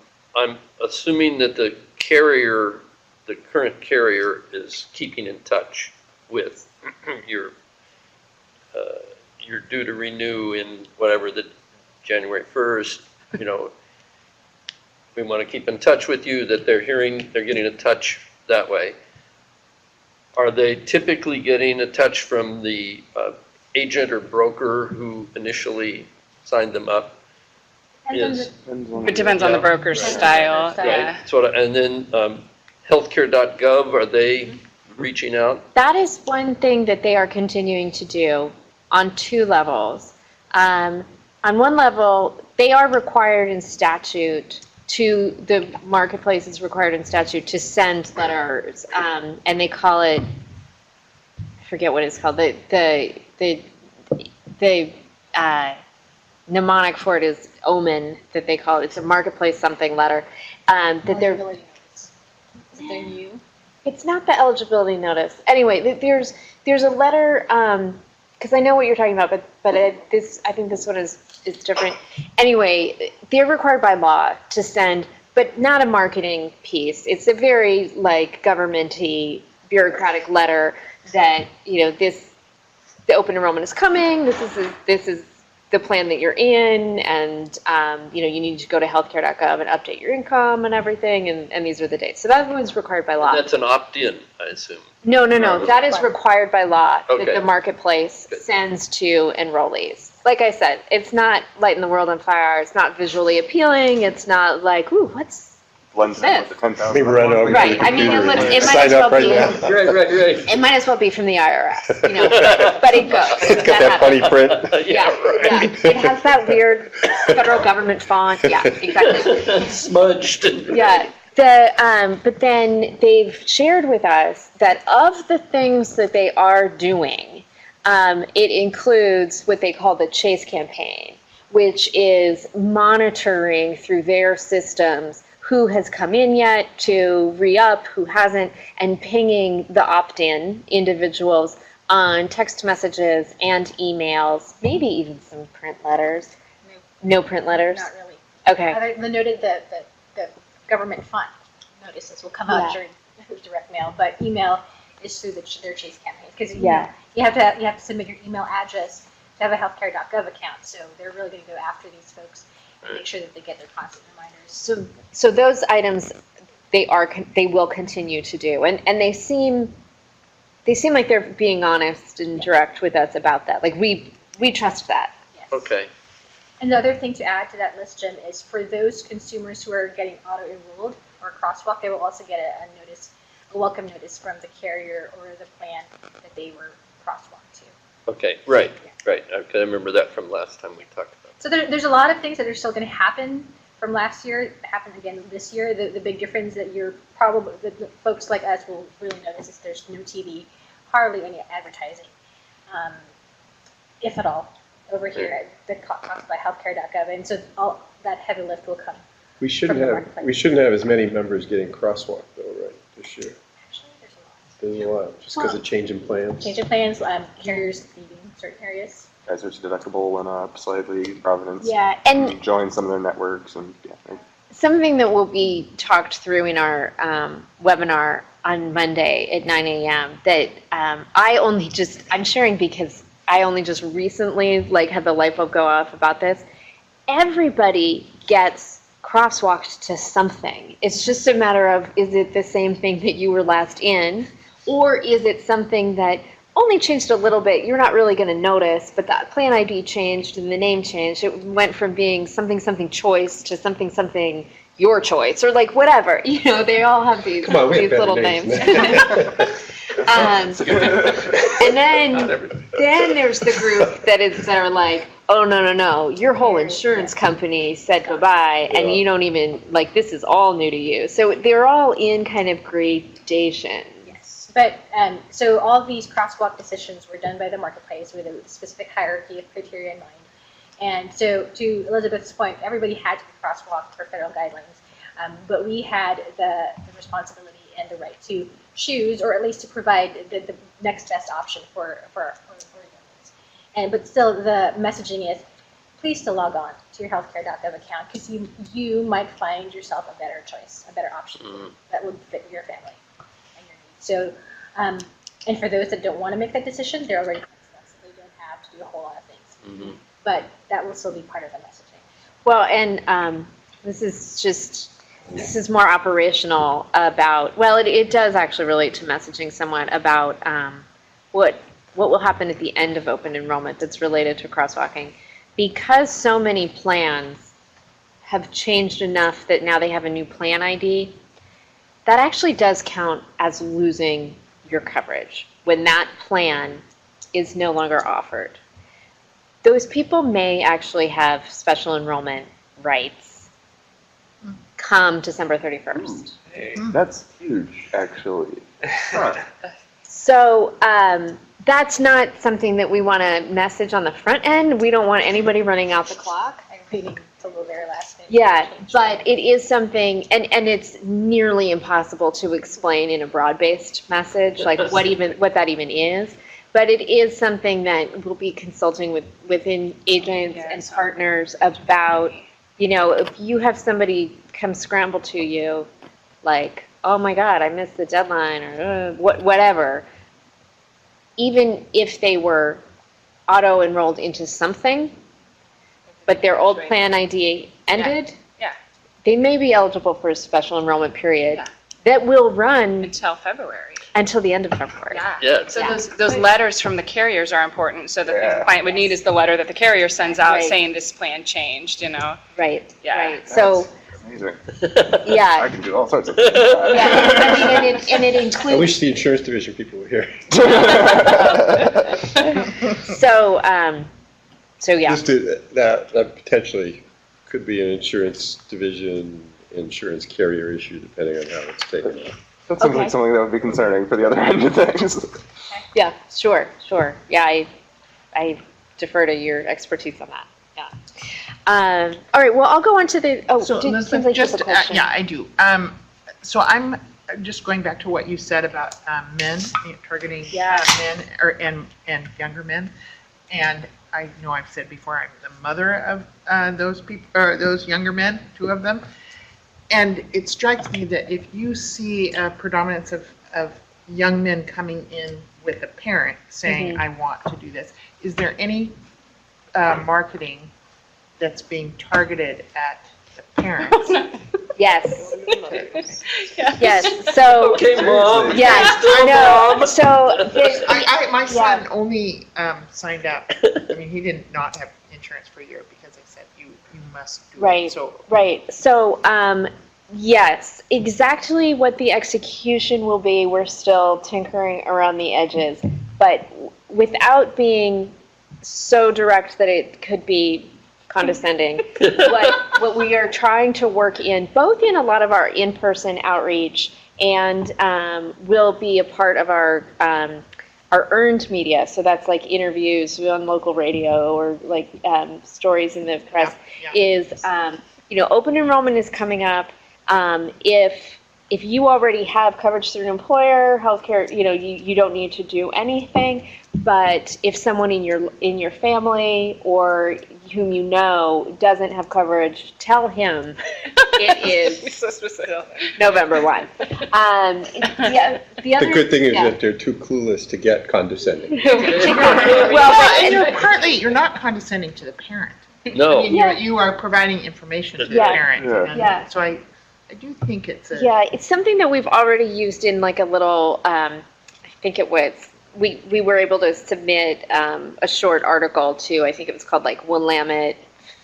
assuming that the carrier, the current carrier, is keeping in touch with you're due to renew in whatever, the January 1st, you know, we want to keep in touch with you, that they're getting in touch that way. Are they typically getting a touch from the agent or broker who initially signed them up? It depends on the broker's style, yeah. And then healthcare.gov, are they reaching out? That is one thing that they are continuing to do on two levels. On one level, they are required in statute the marketplace is required in statute to send letters, and they call it, I forget what it's called, the mnemonic for it is OMEN, that they call it. It's a marketplace something letter, that they're. Is there new? It's not the eligibility notice. Anyway, there's a letter, because I know what you're talking about, but I think this one is different. Anyway, they're required by law to send, but not a marketing piece. It's a very like government-y, bureaucratic letter that, you know, the open enrollment is coming. This is the plan that you're in, and you know, you need to go to healthcare.gov and update your income and everything, and these are the dates. So that one's required by law. And that's an opt-in, I assume. No. That is required by law that Okay. the marketplace sends to enrollees. Like I said, it's not lighting the world on fire. It's not visually appealing. It's not like, ooh, what's blends in with the 10,000. Let me run over to the Right, I mean, it computer looks- it and might sign as up well right be- now. Right. It might as well be from the IRS, you know, but it goes. It's got that funny print. Yeah, yeah. It has that weird federal government font. Yeah, exactly. Smudged. Yeah. But then they've shared with us that of the things that they are doing, it includes what they call the Chase campaign, which is monitoring through their systems who has come in yet to re-up, who hasn't, and pinging the opt-in individuals on text messages and emails, maybe even some print letters. No print letters? Not really. Okay. Other than noted the government fund notices will come out during direct mail, but email is through their Chase campaign. Because you have to submit your email address to have a healthcare.gov account. So they're really going to go after these folks and make sure that they get their constant reminders. So those items they will continue to do, and they seem like they're being honest and direct with us about that. Like we trust that. Okay. And the other thing to add to that list, Jim, is for those consumers who are getting auto-enrolled or crosswalk, they will also get a welcome notice from the carrier or the plan that they were crosswalked to. Okay, right. I remember that from last time we talked about. So there's a lot of things that are still going to happen from last year, happen again this year. The big difference that the folks like us will really notice is there's no TV, hardly any advertising, if at all, over here at the cost by healthcare.gov. And so all that heavy lift will come. We shouldn't have as many members getting crosswalk though, right, this year? Actually, there's a lot. There's a lot, just because of changing plans. Change of plans, carriers leaving certain areas. Kaiser's Deductible went up slightly, Providence. Yeah, and joined some of their networks and something that will be talked through in our webinar on Monday at 9 a.m. that I'm sharing because I only just recently had the light bulb go off about this. Everybody gets crosswalked to something. It's just a matter of, is it the same thing that you were last in, or is it something that only changed a little bit, you're not really going to notice, but that plan ID changed and the name changed. It went from being something choice to something your choice, or whatever. They all have these little names. And then there's the group that are like, oh, no, your whole insurance company said goodbye, and you don't even, this is all new to you. So they're all in kind of gradation. But so all these crosswalk decisions were done by the marketplace with a specific hierarchy of criteria in mind. And so to Elizabeth's point, everybody had to be crosswalked for federal guidelines, but we had the responsibility and the right to choose, or at least to provide the next best option for our families. But still, the messaging is, please still log on to your healthcare.gov account, because you might find yourself a better choice, a better option that would fit your family. So, and for those that don't want to make that decision, they're already so they don't have to do a whole lot of things. But that will still be part of the messaging. Well, and this is more operational about, it does actually relate to messaging somewhat about what will happen at the end of open enrollment that's related to crosswalking. Because so many plans have changed enough that now they have a new plan ID, that actually does count as losing your coverage when that plan is no longer offered. Those people may actually have special enrollment rights come December 31st. That's huge, actually. So that's not something that we want to message on the front end. We don't want anybody running out the clock. I'm waiting till the very last minute. Yeah, but it is something, and it's nearly impossible to explain in a broad-based message, what that even is. But it is something that we'll be consulting within agents and partners about, if you have somebody come scramble to you, oh my God, I missed the deadline, or whatever. Even if they were auto-enrolled into something, but their old plan ID ended, they may be eligible for a special enrollment period that will run until February. Until the end of February. So those letters from the carriers are important. So the client would need is the letter that the carrier sends out saying this plan changed. Right. Yeah. Right. So Amazing. Yeah. I can do all sorts of things. Yeah, I mean, and it I includes, wish the insurance division people were here. so, so yeah. Just that potentially could be an insurance division, insurance carrier issue, depending on how it's taken up. That seems Okay. like something that would be concerning for the other end of things. Yeah, sure. Yeah, I defer to your expertise on that, yeah. All right, well, I'll go on to the, So seems Elizabeth, like you have just, a question. yeah, I do. So I'm just going back to what you said about men, targeting men and younger men. And I know I've said before, I'm the mother of those people, or those younger men, 2 of them. And it strikes me that if you see a predominance of young men coming in with a parent saying, I want to do this, is there any marketing that's being targeted at the parents? Yes. Yes, so. Okay, Mom. Yes, Still no, Mom. so. My son only signed up, I mean, he did not have insurance for a year because I said, you must do it. Right, So right. So, yes, exactly what the execution will be, we're still tinkering around the edges. But without being so direct that it could be condescending, what we are trying to work in, both in a lot of our in-person outreach and will be a part of our earned media. So that's like interviews on local radio or like stories in the press is, open enrollment is coming up. If you already have coverage through an employer, healthcare, you don't need to do anything. But if someone in your family or whom you know doesn't have coverage, tell him it is So specific. November 1. The good thing is that they're too clueless to get condescending. well, you're not condescending to the parent. No. I mean, you are providing information to the Yeah. parent. Yeah. And Yeah. So I do think it's a. Yeah, it's something that we've already used in like a little, I think it was, we were able to submit a short article to, I think it was called like Willamette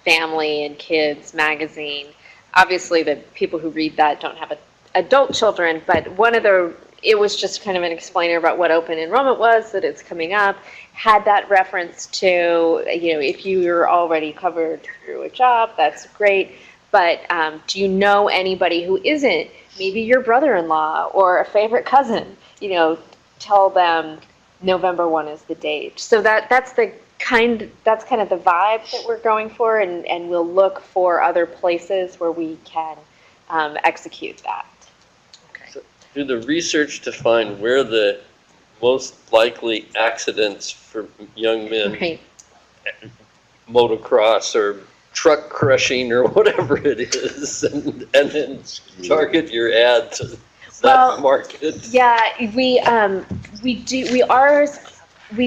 Family and Kids magazine. Obviously, the people who read that don't have adult children, but it was just kind of an explainer about what open enrollment was, that it's coming up, had that reference to, if you're already covered through a job, that's great. But do you know anybody who isn't? Maybe your brother-in-law or a favorite cousin, tell them November 1 is the date. So that's kind of the vibe that we're going for, and we'll look for other places where we can execute that. So do the research to find where the most likely accidents for young men, Right. motocross or truck crushing or whatever it is, and then target your ad to that market. Yeah, we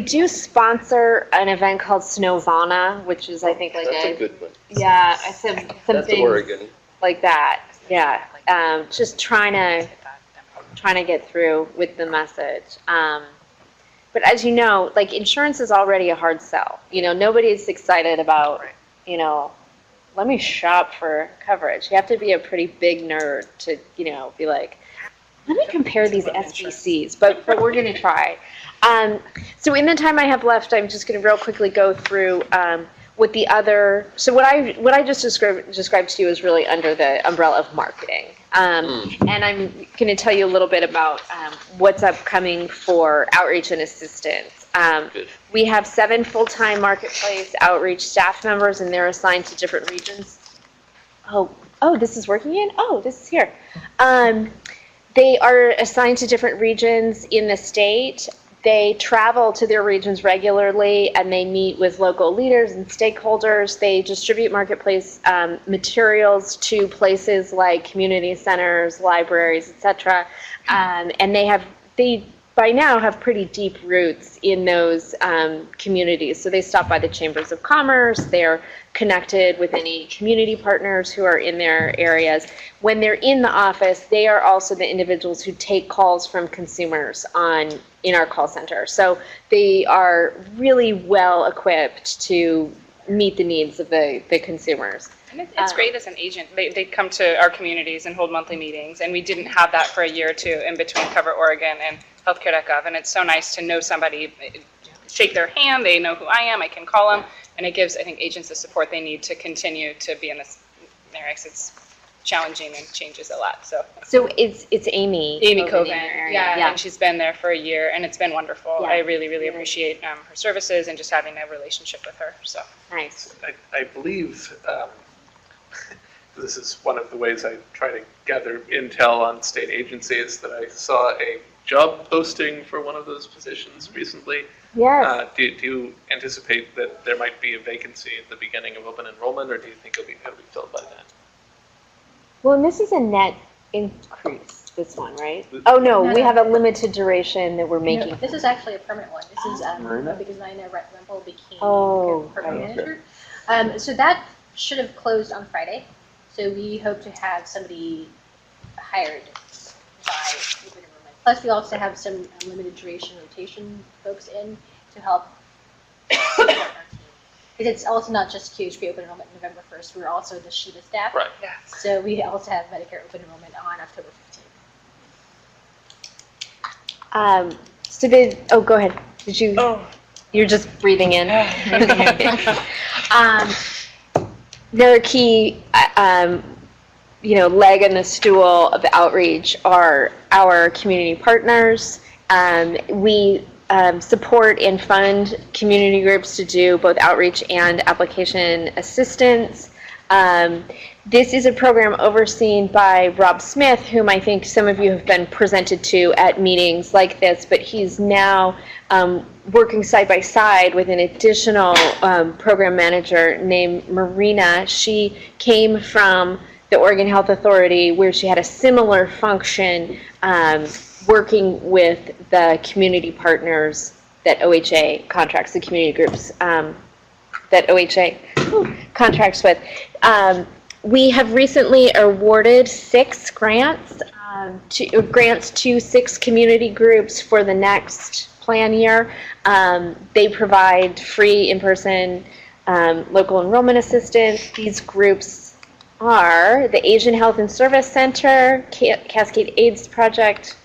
do sponsor an event called Snowvana, which is I think like That's a good one. yeah, some That's things Oregon. like that. Yeah, just trying to get through with the message. But as you know, like insurance is already a hard sell. Nobody's excited about let me shop for coverage. You have to be a pretty big nerd to be like, let me compare these SBCs, but we're going to try. So in the time I have left, I'm just going to real quickly go through what the other. So what I just described to you is really under the umbrella of marketing, and I'm going to tell you a little bit about what's upcoming for outreach and assistance. We have 7 full-time marketplace outreach staff members, and they're assigned to different regions. Oh, this is working in? Oh, this is here. They are assigned to different regions in the state. They travel to their regions regularly, and they meet with local leaders and stakeholders. They distribute marketplace materials to places like community centers, libraries, etc. And they by now have pretty deep roots in those communities. So they stop by the chambers of commerce. They're connected with any community partners who are in their areas. When they're in the office, they are also the individuals who take calls from consumers in our call center. So they are really well equipped to meet the needs of the consumers. And it's great as an agent. They come to our communities and hold monthly meetings, and we didn't have that for a year or two in between Cover Oregon and healthcare.gov, and it's so nice to know somebody, shake their hand, they know who I am, I can call them, and it gives, I think, agents the support they need to continue to be in this area, 'cause it's challenging and changes a lot, so. So it's Amy. Amy over Coven, there. yeah, and she's been there for a year, and it's been wonderful. Yeah. I really appreciate her services and just having a relationship with her, so. Nice. I believe this is one of the ways I try to gather intel on state agencies, that I saw a job posting for one of those positions recently. Yes. Do you anticipate that there might be a vacancy at the beginning of open enrollment, or do you think it'll be filled by then? Well, and this is a net increase, this one, right? Oh, no, we have a limited duration that we're making. No, this is actually a permanent one. This is Marina? because Nina Rempel became Oh, permanent right. manager. So that should have closed on Friday. So we hope to have somebody hired by open enrollment. Plus, we also have some limited duration rotation folks in to help support our team. Because it's also not just QHP open enrollment November 1st. We're also the SHIDA staff. Right. Yeah. So we also have Medicare open enrollment on October 15th. Oh, go ahead. Did you? Oh. You're just breathing in. Their key, leg in the stool of outreach are our community partners. We support and fund community groups to do both outreach and application assistance. This is a program overseen by Rob Smith, whom I think some of you have been presented to at meetings like this, but he's now working side by side with an additional program manager named Marina. She came from the Oregon Health Authority, where she had a similar function working with the community partners that OHA contracts, the community groups that OHA contracts with. We have recently awarded 6 grants, to 6 community groups for the next plan year. They provide free in-person local enrollment assistance. These groups are the Asian Health and Service Center, Cascade AIDS Project,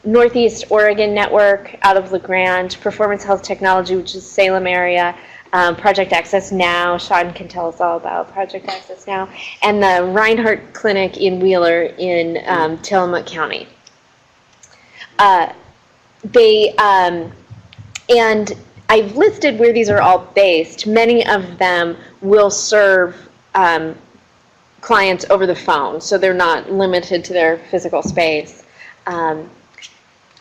Northeast Oregon Network out of La Grande, Performance Health Technology, which is Salem area, Project Access Now. Sean can tell us all about Project Access Now, and the Reinhardt Clinic in Wheeler in Tillamook County. And I've listed where these are all based. Many of them will serve clients over the phone, so they're not limited to their physical space.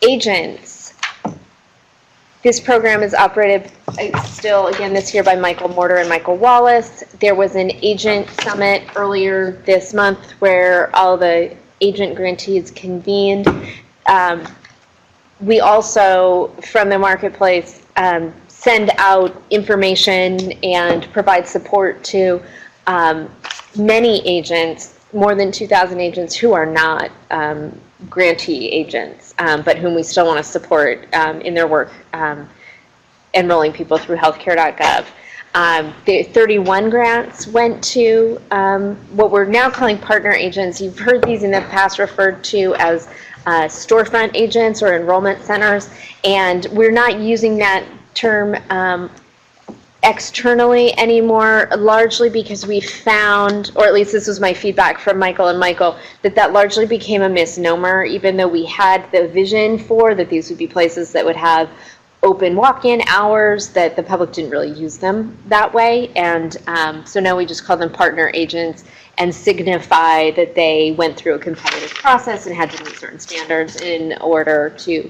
Agents. This program is operated still again this year by Michael Mortar and Michael Wallace. There was an agent summit earlier this month where all the agent grantees convened. We also, from the marketplace, send out information and provide support to many agents, more than 2,000 agents who are not grantee agents, but whom we still want to support in their work enrolling people through healthcare.gov. The 31 grants went to what we're now calling partner agents. You've heard these in the past referred to as storefront agents or enrollment centers, and we're not using that term externally anymore, largely because we found, or at least this was my feedback from Michael and Michael, that largely became a misnomer, even though we had the vision for that these would be places that would have open walk-in hours, that the public didn't really use them that way. And so now we just call them partner agents and signify that they went through a competitive process and had to meet certain standards in order to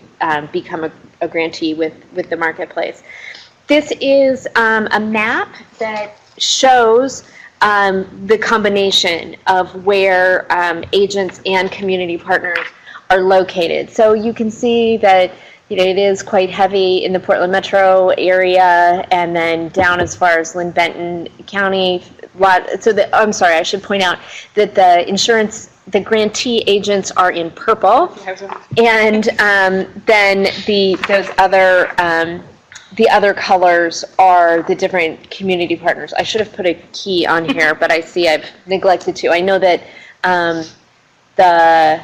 become a grantee with the marketplace. This is a map that shows the combination of where agents and community partners are located. So you can see that it is quite heavy in the Portland metro area, and then down as far as Lynn Benton County. I'm sorry, I should point out that the grantee agents are in purple, and then those other the other colors are the different community partners. I should have put a key on here, but I see I've neglected to. I know that the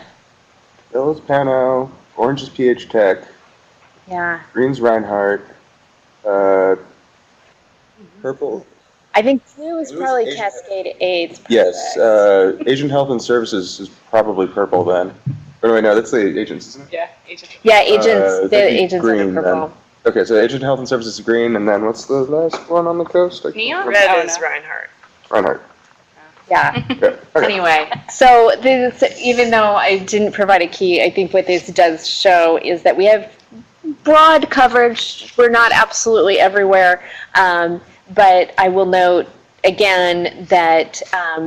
Yellow's Pano, orange is PH Tech, yeah. green's Reinhardt, purple. I think blue is Blue is probably Asian. Cascade AIDS. Yes, Asian Health and Services is probably purple then. Or wait, no, that's the agents, isn't it? Yeah, agent. Yeah, agents. The that'd be agents are the green purple. then. Okay, so Agent Health and Services is green, and then what's the last one on the coast? Neon? Red Oh, is no. Reinhardt. Reinhardt. Yeah. Okay. Anyway, so this, even though I didn't provide a key, I think what this does show is that we have broad coverage. We're not absolutely everywhere, but I will note again that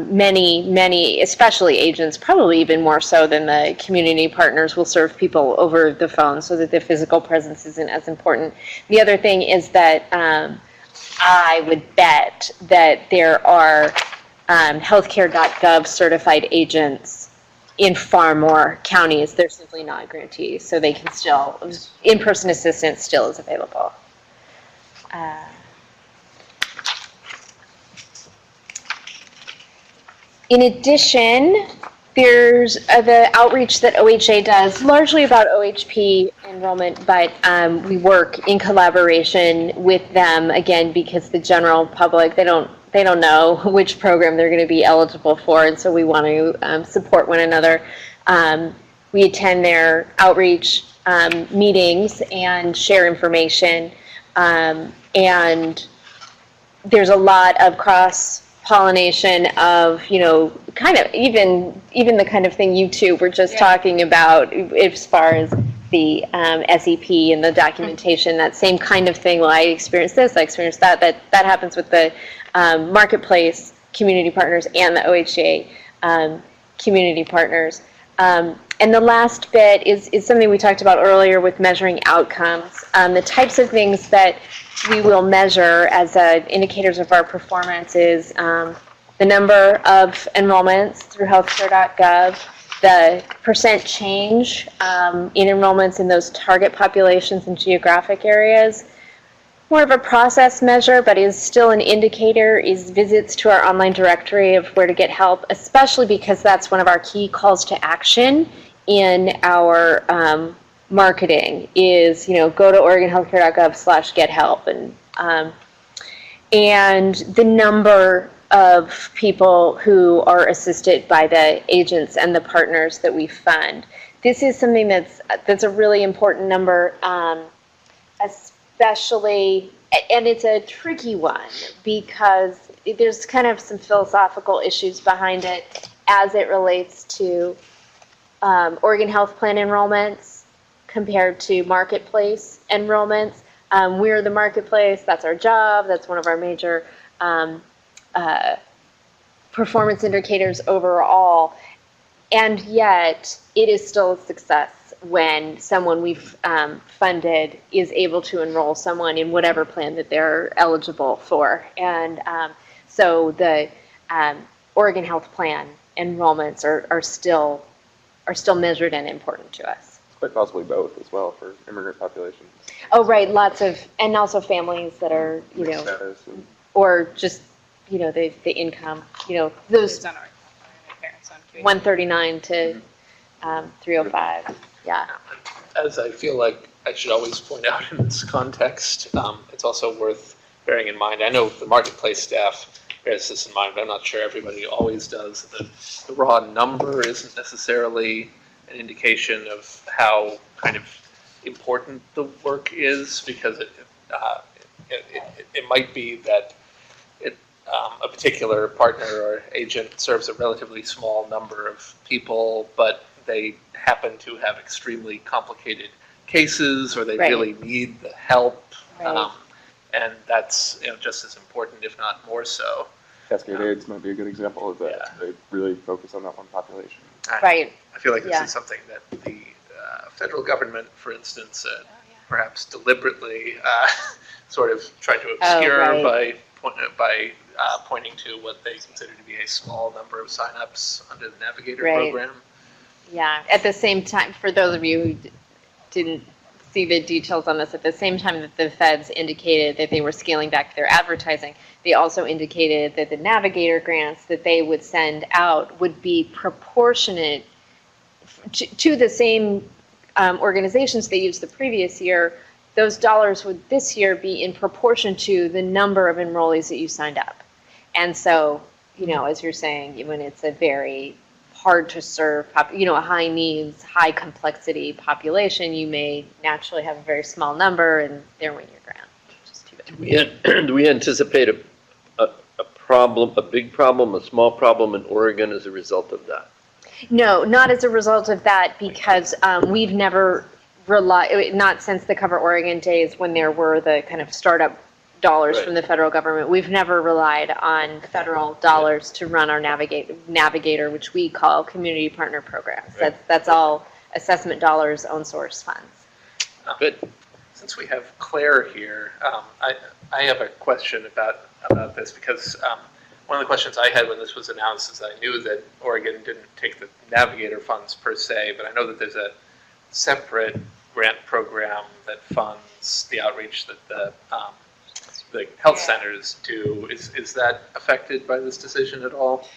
many, especially agents, probably even more so than the community partners, will serve people over the phone so that the physical presence isn't as important. The other thing is that I would bet that there are healthcare.gov certified agents in far more counties. They're simply not grantees, so they can still, in-person assistance still is available. In addition, there's the outreach that OHA does, largely about OHP enrollment, but we work in collaboration with them, again, because the general public, they don't know which program they're going to be eligible for, and so we want to support one another. We attend their outreach meetings and share information, and there's a lot of cross-pollination of, kind of even the kind of thing you two were just talking about as far as the SEP and the documentation, that same kind of thing. Well, I experienced this, I experienced that. That happens with the marketplace community partners and the OHA community partners. And the last bit is something we talked about earlier with measuring outcomes. The types of things that we will measure as indicators of our performance is the number of enrollments through healthcare.gov, the percent change in enrollments in those target populations and geographic areas. More of a process measure, but is still an indicator, is visits to our online directory of where to get help, especially because that's one of our key calls to action in our marketing is, go to OregonHealthcare.gov/get-help. And the number of people who are assisted by the agents and the partners that we fund. This is something that's a really important number, especially, and it's a tricky one because there's kind of some philosophical issues behind it as it relates to Oregon Health Plan enrollments compared to marketplace enrollments. We're the marketplace, that's our job, that's one of our major performance indicators overall, and yet it is still a success when someone we've funded is able to enroll someone in whatever plan that they're eligible for. And so the Oregon Health Plan enrollments are still measured and important to us. Quite possibly both as well for immigrant populations. Oh, right, lots of, and also families that are, Status and- or just, the income, those 139 to 305, yeah. As I feel like I should always point out in this context, it's also worth bearing in mind. I know the marketplace staff bears this in mind, but I'm not sure everybody always does. The raw number isn't necessarily an indication of how kind of important the work is, because it might be that a particular partner or agent serves a relatively small number of people, but they happen to have extremely complicated cases, or they Right. really need the help, Right. and that's just as important, if not more so. Cascade AIDS might be a good example of that. They really focus on that one population. Right. I feel like this Yeah. is something that the federal government, for instance, perhaps deliberately sort of tried to obscure right. by pointing to what they consider to be a small number of signups under the Navigator Right. program. Yeah, at the same time, for those of you who didn't see the details on this. At the same time that the feds indicated that they were scaling back their advertising, they also indicated that the Navigator grants that they would send out would be proportionate to the same organizations they used the previous year. Those dollars would this year be in proportion to the number of enrollees that you signed up. And so, you know, as you're saying, when it's a very hard to serve, you know, a high needs, high complexity population, you may naturally have a very small number and there went your grant. Just too bad. Do we anticipate a problem, a big problem, a small problem in Oregon as a result of that? No, not as a result of that, because we've never relied, not since the Cover Oregon days when there were the kind of startup dollars from the federal government, we've never relied on federal dollars to run our Navigator, which we call community partner programs. That's all assessment dollars, own source funds. Good. Since we have Claire here, I have a question about this, because one of the questions I had when this was announced is I knew that Oregon didn't take the Navigator funds per se, but I know that there's a separate grant program that funds the outreach that the health centers do. Is that affected by this decision at all?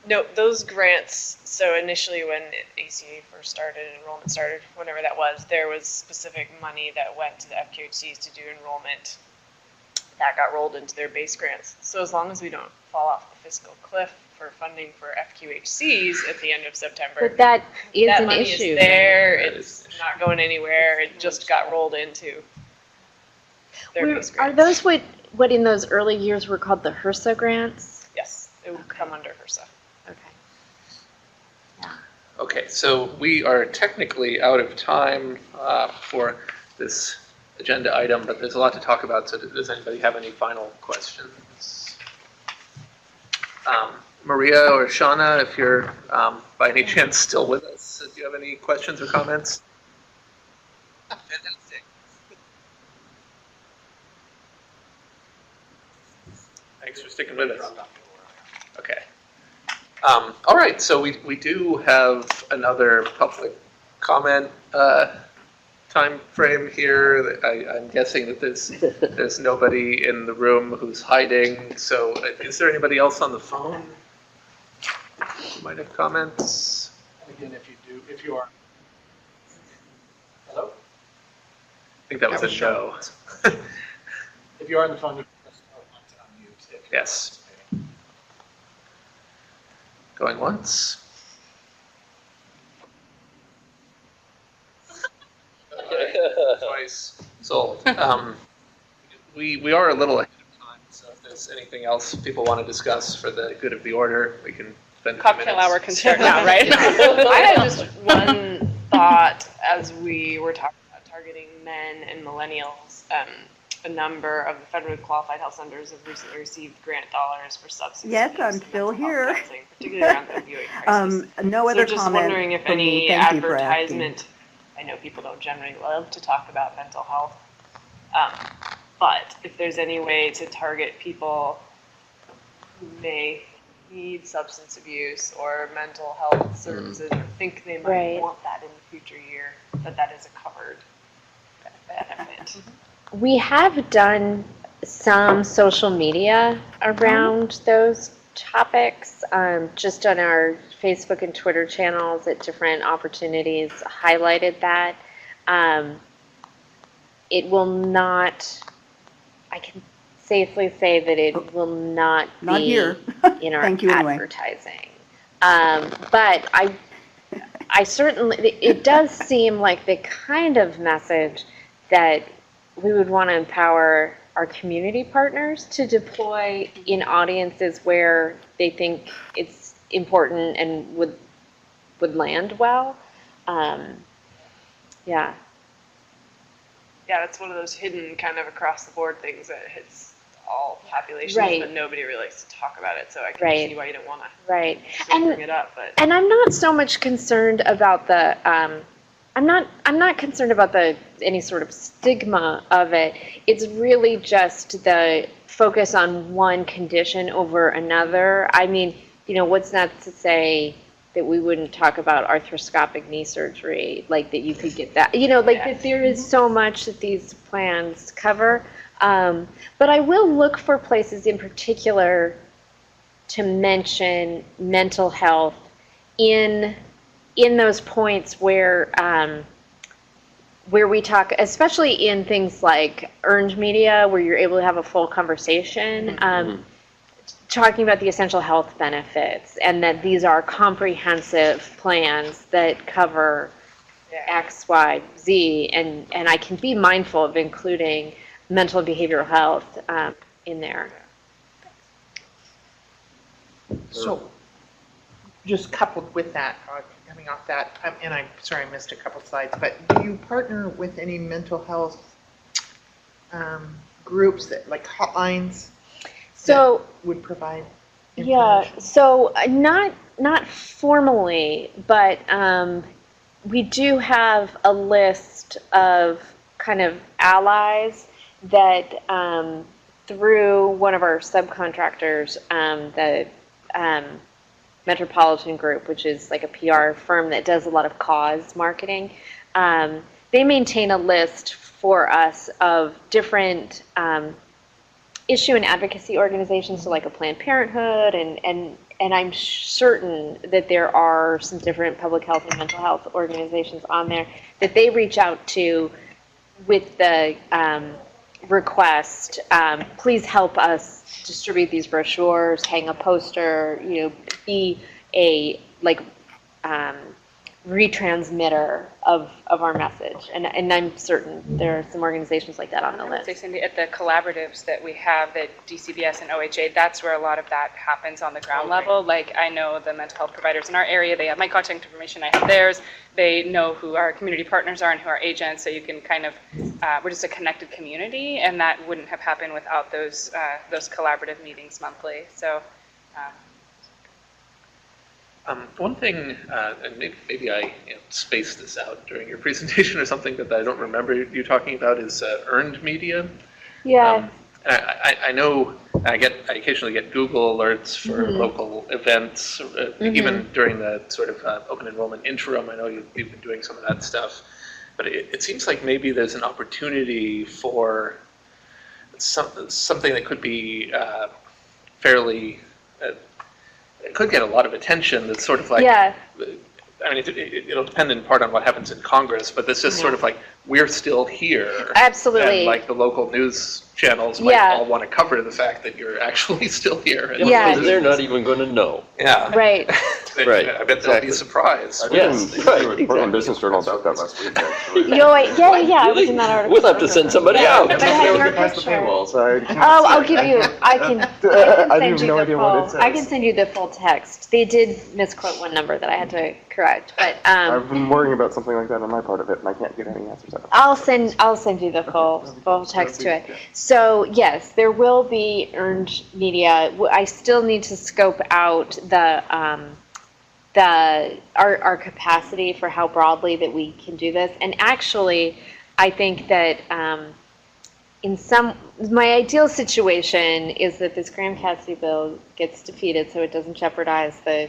No, those grants, so initially when ACA first started, enrollment started, whenever that was, there was specific money that went to the FQHCs to do enrollment. That got rolled into their base grants. So as long as we don't fall off the fiscal cliff for funding for FQHCs at the end of September, But that is that an money issue. is there, it's not going anywhere, it just got rolled into their base Are grants. those what in those early years were called the HRSA grants? Yes, it would come under HRSA. Okay, so we are technically out of time for this agenda item, but there's a lot to talk about, so does anybody have any final questions? Maria or Shauna, if you're by any chance still with us, do you have any questions or comments? Fantastic. Thanks for sticking with us. Okay. All right, so we do have another public comment time frame here. I'm guessing that there's nobody in the room who's hiding. So is there anybody else on the phone who might have comments? And again, if you are. Hello? I think that was a no. If you are on the phone, you can press star one to unmute. If you're Yes. Going once. Twice. Sold. We are a little ahead of time, so if there's anything else people want to discuss for the good of the order, we can spend a few Cocktail minutes. hour can start now, right? I had just one thought as we were talking about targeting men and millennials. A number of the federally qualified health centers have recently received grant dollars for substance Yes, abuse I'm and still mental health here. counseling, particularly around the opioid crisis. No other So just comment wondering if from me. any Thank you for asking. advertisement, I know people don't generally love to talk about mental health, but if there's any way to target people who may need substance abuse or mental health services or think they might Right. want that in the future year, that is a covered benefit. We have done some social media around those topics, just on our Facebook and Twitter channels at different opportunities highlighted that. It will not, I can safely say that it will not Not be here. in our Thank you anyway. advertising. But I certainly, it does seem like the kind of message that we would want to empower our community partners to deploy in audiences where they think it's important and would land well. Yeah. Yeah, it's one of those hidden kind of across the board things that hits all populations, Right. but nobody really likes to talk about it, so I can Right. see why you don't want to Right. bring it up, but. And I'm not so much concerned about the I'm not concerned about any sort of stigma of it. It's really just the focus on one condition over another. I mean, what's not to say that we wouldn't talk about arthroscopic knee surgery, like that you could get that, like that there is so much that these plans cover. But I will look for places in particular to mention mental health in those points where we talk, especially in things like earned media, where you're able to have a full conversation, talking about the essential health benefits, and that these are comprehensive plans that cover X, Y, Z, and I can be mindful of including mental and behavioral health in there. So, just coupled with that, coming off that, and I'm sorry I missed a couple slides, but do you partner with any mental health groups that, like hotlines, so that would provide information? Yeah, so not formally, but we do have a list of kind of allies that through one of our subcontractors, the Metropolitan Group, which is like a PR firm that does a lot of cause marketing, they maintain a list for us of different issue and advocacy organizations, so like a Planned Parenthood, and I'm certain that there are some different public health and mental health organizations on there that they reach out to with the request, please help us distribute these brochures, hang a poster, be a retransmitter of our message. And I'm certain there are some organizations like that on the I would list. say, Cindy, at the collaboratives that we have at DCBS and OHA, that's where a lot of that happens on the ground level. Like, I know the mental health providers in our area, they have my contact information, I have theirs. They know who our community partners are and who our agents, so you can kind of, we're just a connected community, and that wouldn't have happened without those collaborative meetings monthly. So. One thing, and maybe I spaced this out during your presentation or something that I don't remember you talking about, is earned media. Yeah. I know I occasionally get Google alerts for local events, even during the sort of open enrollment interim. I know you've been doing some of that stuff, but it seems like maybe there's an opportunity for something that could be fairly. It could get a lot of attention. That's sort of like. Yeah. I mean, it'll depend in part on what happens in Congress, but it's just sort of like, we're still here. Absolutely. And like the local news channels might all want to cover the fact that you're actually still here. And They're not even going to know. Yeah. Right. Right. I bet they'll be surprised. Yes, right. Portland Business Journal about that last week, actually. Yeah, I was in that article. We'll have to send somebody out. But it had your Past the picture. paywall, so I can't Oh, see I'll it. give you, I can I send have you no the idea what it full, I says. can send you the full text. They did misquote one number that I had to correct, but I've been worrying about something like that on my part of it, and I can't get any answers out of it. I'll send you the full text to it. So yes, there will be earned media. I still need to scope out our capacity for how broadly that we can do this. And actually, I think that my ideal situation is that this Graham Cassidy bill gets defeated, so it doesn't jeopardize the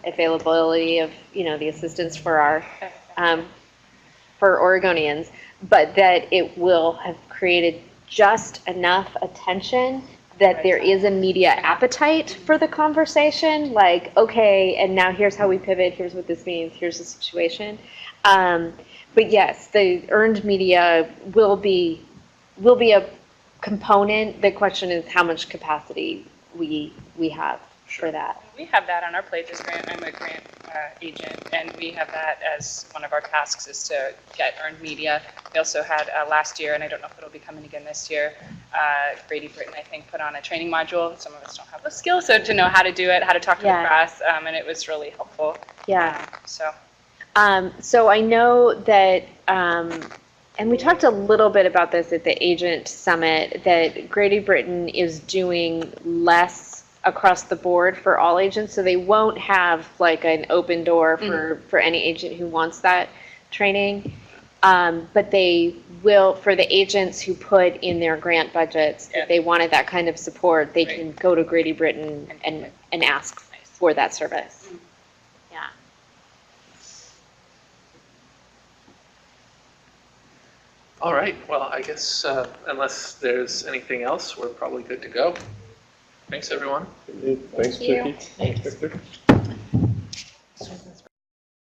availability of the assistance for our for Oregonians, but that it will have created just enough attention that there is a media appetite for the conversation, like, okay, and now here's how we pivot, here's what this means, here's the situation. But yes, the earned media will be a component. The question is how much capacity we have for that. We have that on our plate as grant. I'm a grant agent, and we have that as one of our tasks is to get earned media. We also had last year, and I don't know if it'll be coming again this year, Grady Britton, I think, put on a training module. Some of us don't have the skills, so to know how to do it, how to talk to the press, and it was really helpful. Yeah. So I know that, and we talked a little bit about this at the Agent Summit, that Grady Britton is doing less across the board for all agents, so they won't have like an open door for any agent who wants that training, but they will, for the agents who put in their grant budgets that they wanted that kind of support, they can go to Grady Britton and ask for that service. Yeah. All right, well, I guess unless there's anything else, we're probably good to go. Thanks, everyone. Thanks, Thank you. Vicki. Thanks, Victor.